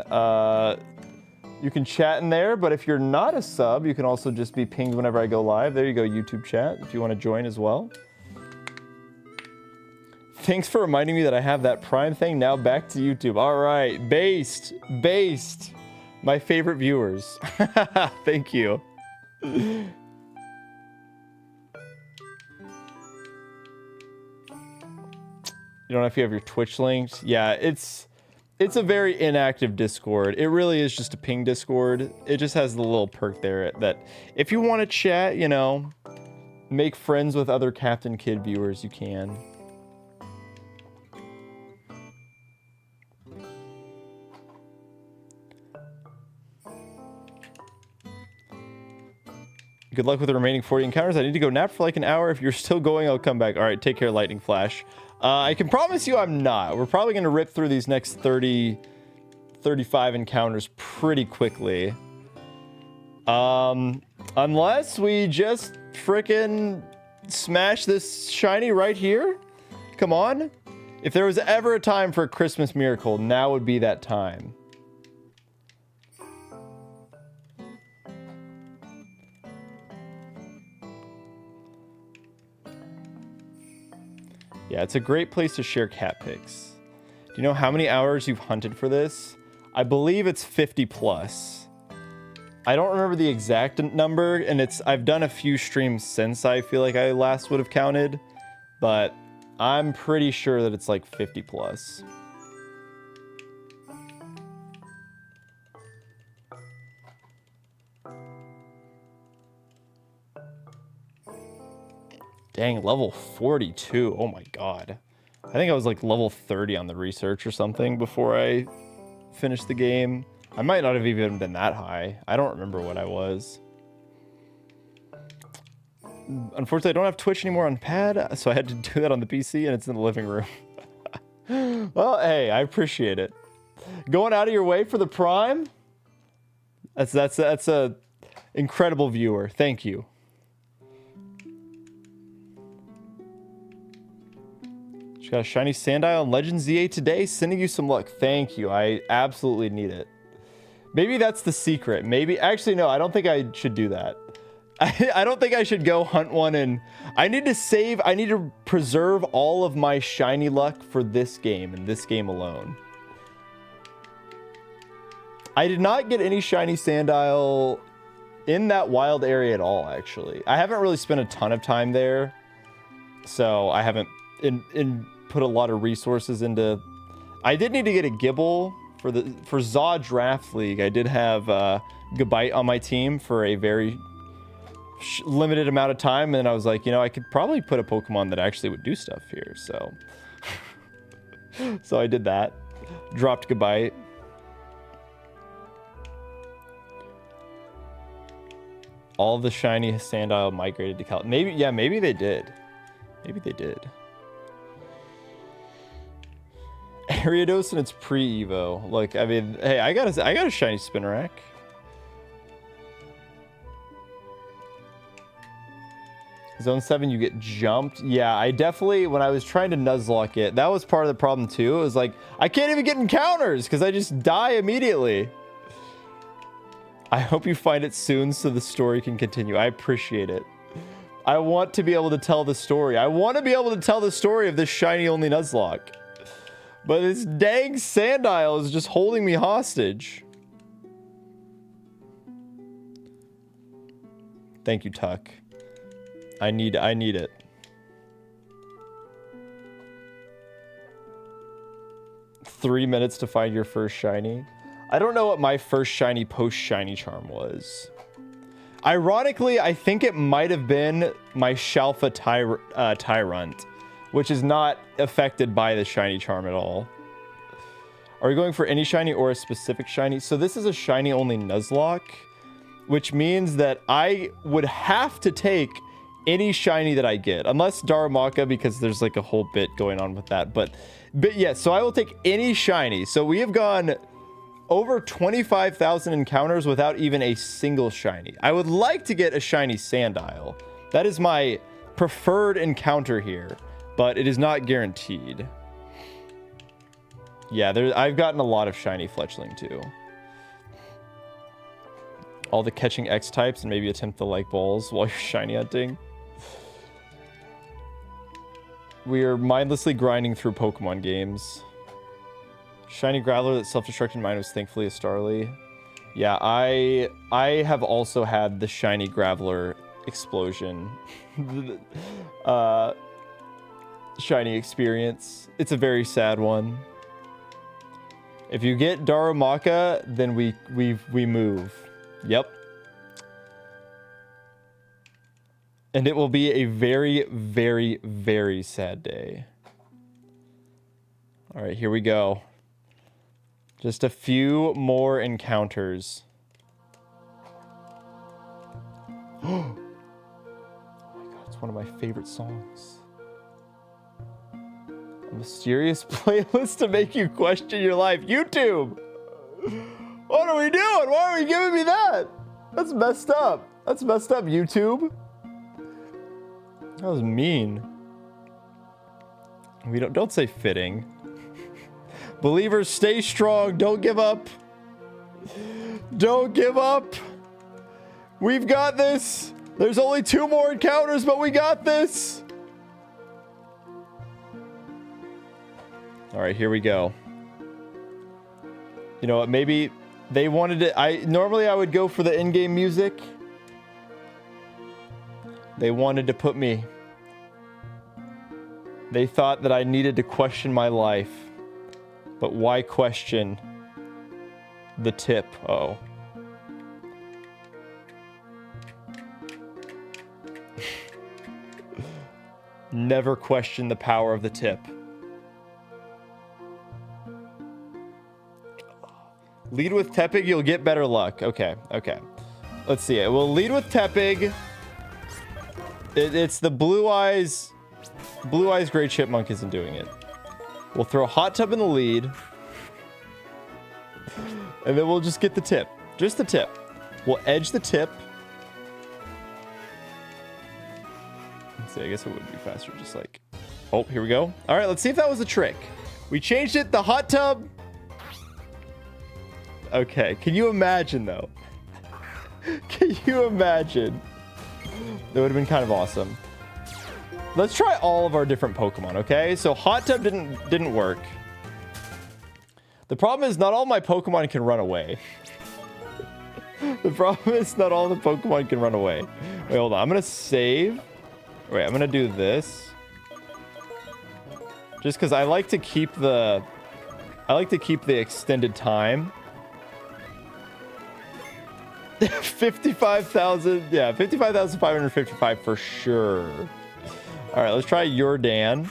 chat in there. But if you're not a sub, you can also just be pinged whenever I go live. There you go, YouTube chat, if you want to join as well. Thanks for reminding me that I have that Prime thing. Now back to YouTube. All right, based, my favorite viewers. Thank you. You don't know if you have your Twitch linked. Yeah, it's a very inactive Discord. It really is just a ping Discord. It just has the little perk there that if you want to chat, you know, make friends with other Captain Kid viewers, you can. Good luck with the remaining 40 encounters. I need to go nap for like an hour. If you're still going, I'll come back. All right, take care, Lightning Flash. I can promise you I'm not. We're probably going to rip through these next 30, 35 encounters pretty quickly. Unless we just frickin' smash this shiny right here. Come on. If there was ever a time for a Christmas miracle, now would be that time. Yeah, it's a great place to share cat pics. Do you know how many hours you've hunted for this? I believe it's 50 plus. I don't remember the exact number, and I've done a few streams since I feel like I last would have counted, but I'm pretty sure that it's like 50 plus. Dang, level 42. Oh my god. I think I was like level 30 on the research or something before I finished the game. I might not have even been that high. I don't remember what I was. Unfortunately, I don't have Twitch anymore on pad, so I had to do that on the PC, and it's in the living room. Well, hey, I appreciate it. Going out of your way for the Prime? That's a incredible viewer. Thank you. She got a shiny Sandile and Legend ZA today. Sending you some luck. Thank you. I absolutely need it. Maybe that's the secret. Maybe. Actually, no, I don't think I should do that. I don't think I should go hunt one, and I need to save. I need to preserve all of my shiny luck for this game and this game alone. I did not get any shiny Sandile in that wild area at all, actually. I haven't really spent a ton of time there, so I haven't put a lot of resources into. I did need to get a Gibble for Zaw Draft League. I did have Gabite on my team for a very limited amount of time, and I was like, you know, I could probably put a Pokemon that actually would do stuff here, so so I did that. Dropped Gabite. All the shiny Sandile migrated to Cal. Maybe, yeah, maybe they did. Maybe they did. Ariados and it's pre-Evo. Like, I mean, hey, I got a shiny Spinarak. Zone 7, you get jumped. Yeah, I definitely, when I was trying to Nuzlocke it, that was part of the problem too. It was like, I can't even get encounters because I just die immediately. I hope you find it soon so the story can continue. I appreciate it. I want to be able to tell the story. I want to be able to tell the story of this shiny only Nuzlocke. But this dang Sandile is just holding me hostage. Thank you, Tuck. I need it. Three minutes to find your first shiny. I don't know what my first shiny post-shiny charm was. Ironically, I think it might have been my Shalfa Tyrant, which is not affected by the shiny charm at all. Are we going for any shiny or a specific shiny? So this is a shiny only Nuzlocke, which means that I would have to take any shiny that I get, unless Darumaka, because there's like a whole bit going on with that. But yeah, so I will take any shiny. So we have gone over 25,000 encounters without even a single shiny. I would like to get a shiny Sandile. That is my preferred encounter here, but it is not guaranteed. Yeah, I've gotten a lot of shiny Fletchling too. All the catching X types and maybe attempt the like balls while you're shiny hunting. We are mindlessly grinding through Pokemon games. Shiny Graveler that self-destructed mine was thankfully a Starly. Yeah, I have also had the shiny Graveler explosion. Shiny experience. It's a very sad one. If you get Darumaka, then we move. Yep. And it will be a very, very, very sad day. All right, here we go. Just a few more encounters. Oh my god, it's one of my favorite songs. A mysterious playlist to make you question your life. YouTube! What are we doing? Why are we giving me that? That's messed up. That's messed up, YouTube. That was mean. We don't say fitting. Believers, stay strong. Don't give up. Don't give up. We've got this. There's only 2 more encounters, but we got this. All right, here we go. You know what? Maybe they wanted it. Normally I would go for the in-game music. They wanted to put me. They thought that I needed to question my life. But why question the tip? Oh. Never question the power of the tip. Lead with Tepig, you'll get better luck. Okay, okay. Let's see it. We'll lead with Tepig. It's the Blue Eyes Great Chipmunk isn't doing it. We'll throw Hot Tub in the lead. And then we'll just get the tip. Just the tip. We'll edge the tip. Let's see, I guess it would be faster just like... Oh, here we go. All right, let's see if that was a trick. We changed it. The Hot Tub... Okay, can you imagine, though? Can you imagine? That would have been kind of awesome. Let's try all of our different Pokemon, okay? So Hot Tub didn't work. The problem is not all my Pokemon can run away. The problem is not all the Pokemon can run away. Wait, hold on. I'm going to save. Wait, I'm going to do this. Just because I like to keep the... extended time. 55,000. Yeah, 55,555 for sure. All right, let's try your Dan.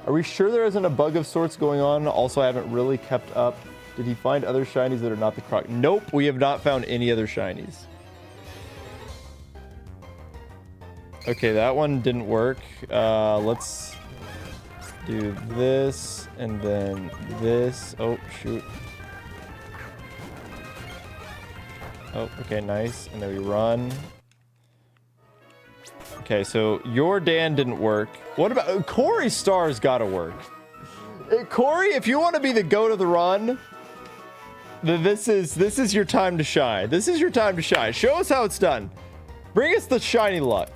Are we sure there isn't a bug of sorts going on? Also, I haven't really kept up. Did he find other shinies that are not the Croc? Nope, we have not found any other shinies. Okay, that one didn't work. Let's do this and then this. Oh, shoot. Oh, okay, nice. And then we run. Okay, so your Dan didn't work. What about Corey Star's gotta work. Corey, if you want to be the goat of the run, then this is your time to shine. This is your time to shine. Show us how it's done. Bring us the shiny luck.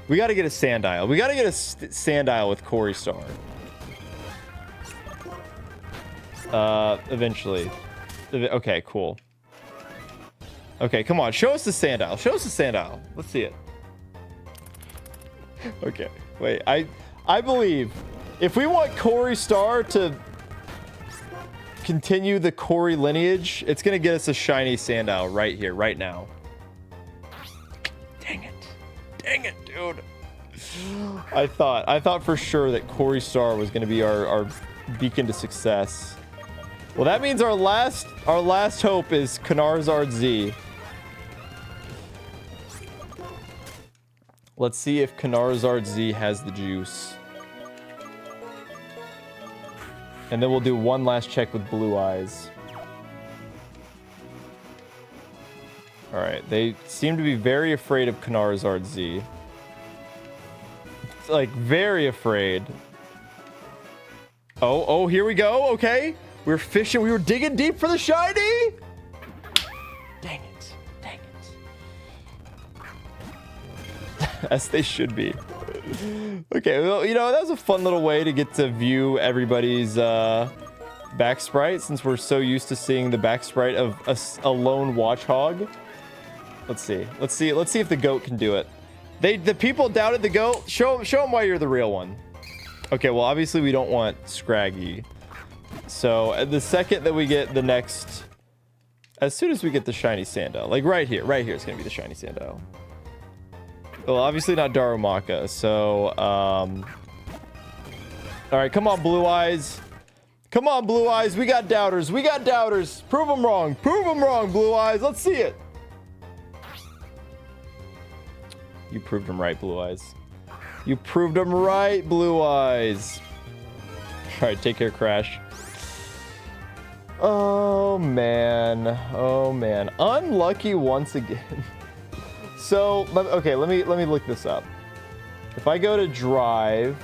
We got to get a Sandile. We got to get a Sandile with Corey Star. Eventually. Okay, cool. Okay, come on. Show us the Sandile. Show us the Sandile. Let's see it. Okay, wait. I believe if we want Corey Star to continue the Corey lineage, it's going to get us a shiny Sandile right here, right now. Dang it. Dang it, dude. I thought for sure that Corey Star was going to be our beacon to success. Well, that means our last hope is Knarzard Z. Let's see if Knarzard Z has the juice. And then we'll do one last check with Blue Eyes. All right, they seem to be very afraid of Knarzard Z. Like, very afraid. Oh, here we go. Okay. We're fishing. We were digging deep for the shiny. Dang it. Dang it. As they should be. Okay, well, you know, that was a fun little way to get to view everybody's back sprite, since we're so used to seeing the back sprite of a lone watchhog. Let's see if the goat can do it. The people doubted the goat. Show them why you're the real one. Okay, well, obviously we don't want Scraggy. So the second that we get the next, as soon as we get the shiny Sandile, like right here is gonna be the shiny Sandile. Well, obviously not Darumaka. So all right, come on, Blue Eyes. Come on, Blue Eyes. We got doubters. Prove them wrong, Blue Eyes. Let's see it. You proved them right, Blue Eyes. You proved them right, Blue Eyes. All right, take care, Crash. Oh man, unlucky once again. So okay, let me look this up. If I go to drive,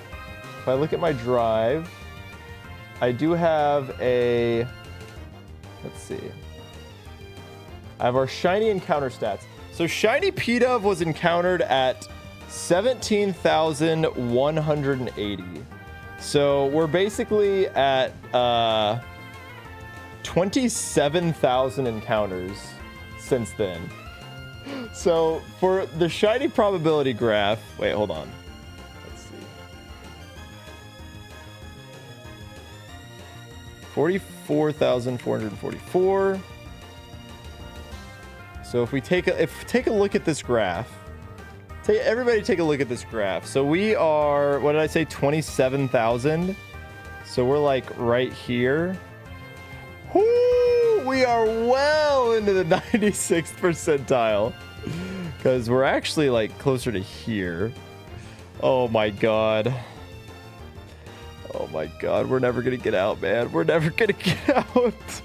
if I look at my drive, I do have a, let's see, I have our shiny encounter stats. So shiny P-Dove was encountered at 17,180. So we're basically at 27,000 encounters since then. So for the shiny probability graph, wait, hold on. Let's see. 44,444. So if we take a look at this graph, everybody take a look at this graph. So we are, what did I say, 27,000. So we're like right here. Woo! We are well into the 96th percentile, because we're actually like closer to here. Oh my god. Oh my god, we're never gonna get out, man. We're never gonna get out.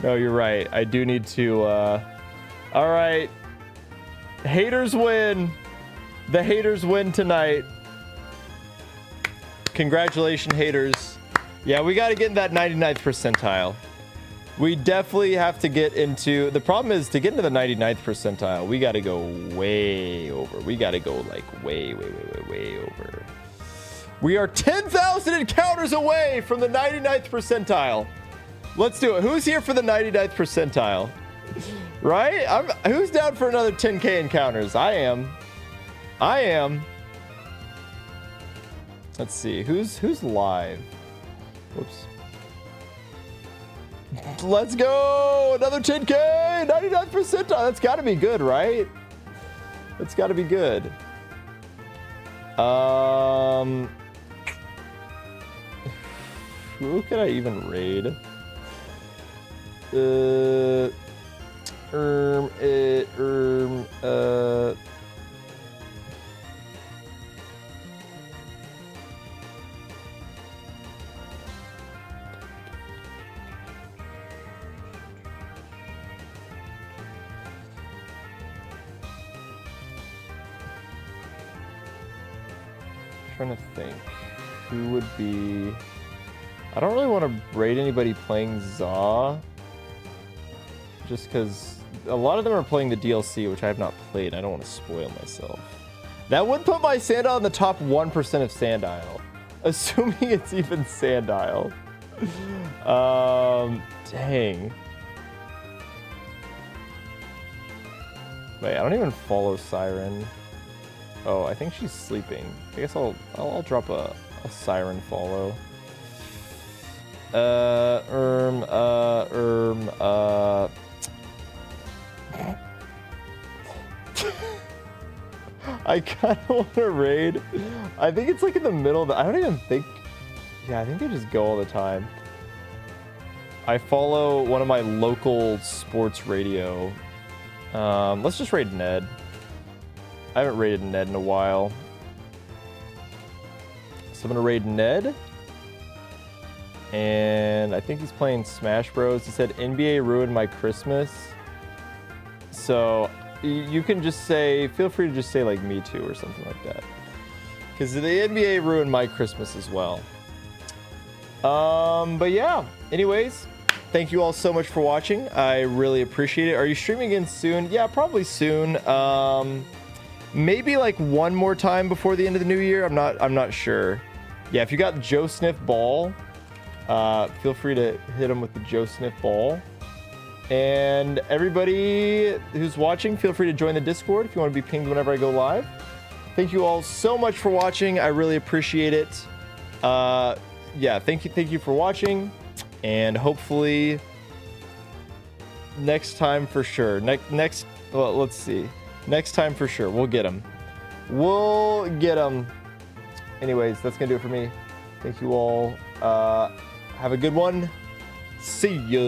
No, you're right. I do need to, all right. Haters win. The haters win tonight. Congratulations, haters. Yeah, we got to get in that 99th percentile. We definitely have to get into, the problem is to get into the 99th percentile, we got to go way over. We got to go like way over. We are 10,000 encounters away from the 99th percentile. Let's do it. Who's here for the 99th percentile? Right? Who's down for another 10k encounters? I am. Let's see. Who's live? Whoops. Let's go! Another 10k! 99th percentile! That's gotta be good, right? That's gotta be good. Who could I even raid? Trying to think who would be. I don't really want to raid anybody playing Zaw, just because a lot of them are playing the DLC, which I have not played. I don't want to spoil myself. That would put my Sandile in the top 1% of Sandile, assuming it's even Sandile. Dang. Wait, I don't even follow Siren. Oh, I think she's sleeping. I guess I'll drop a Siren follow. I kind of want to raid. I think it's like in the middle of the, I don't even think, yeah, I think they just go all the time. I follow one of my local sports radio. Let's just raid Ned. I haven't raided Ned in a while. So I'm gonna raid Ned. And I think he's playing Smash Bros. He said NBA ruined my Christmas. So you can just say, feel free to just say like me too or something like that. Because the NBA ruined my Christmas as well. But yeah, anyways, thank you all so much for watching. I really appreciate it. Are you streaming again soon? Yeah, probably soon. Maybe like one more time before the end of the new year. I'm not sure. Yeah, if you got Joe Sniff Ball, feel free to hit him with the Joe Sniff Ball. And everybody who's watching, feel free to join the Discord if you want to be pinged whenever I go live. Thank you all so much for watching. I really appreciate it. Yeah, thank you for watching. And hopefully next time for sure. Well, let's see. Next time for sure. We'll get him. We'll get him. Anyways, that's going to do it for me. Thank you all. Have a good one. See ya.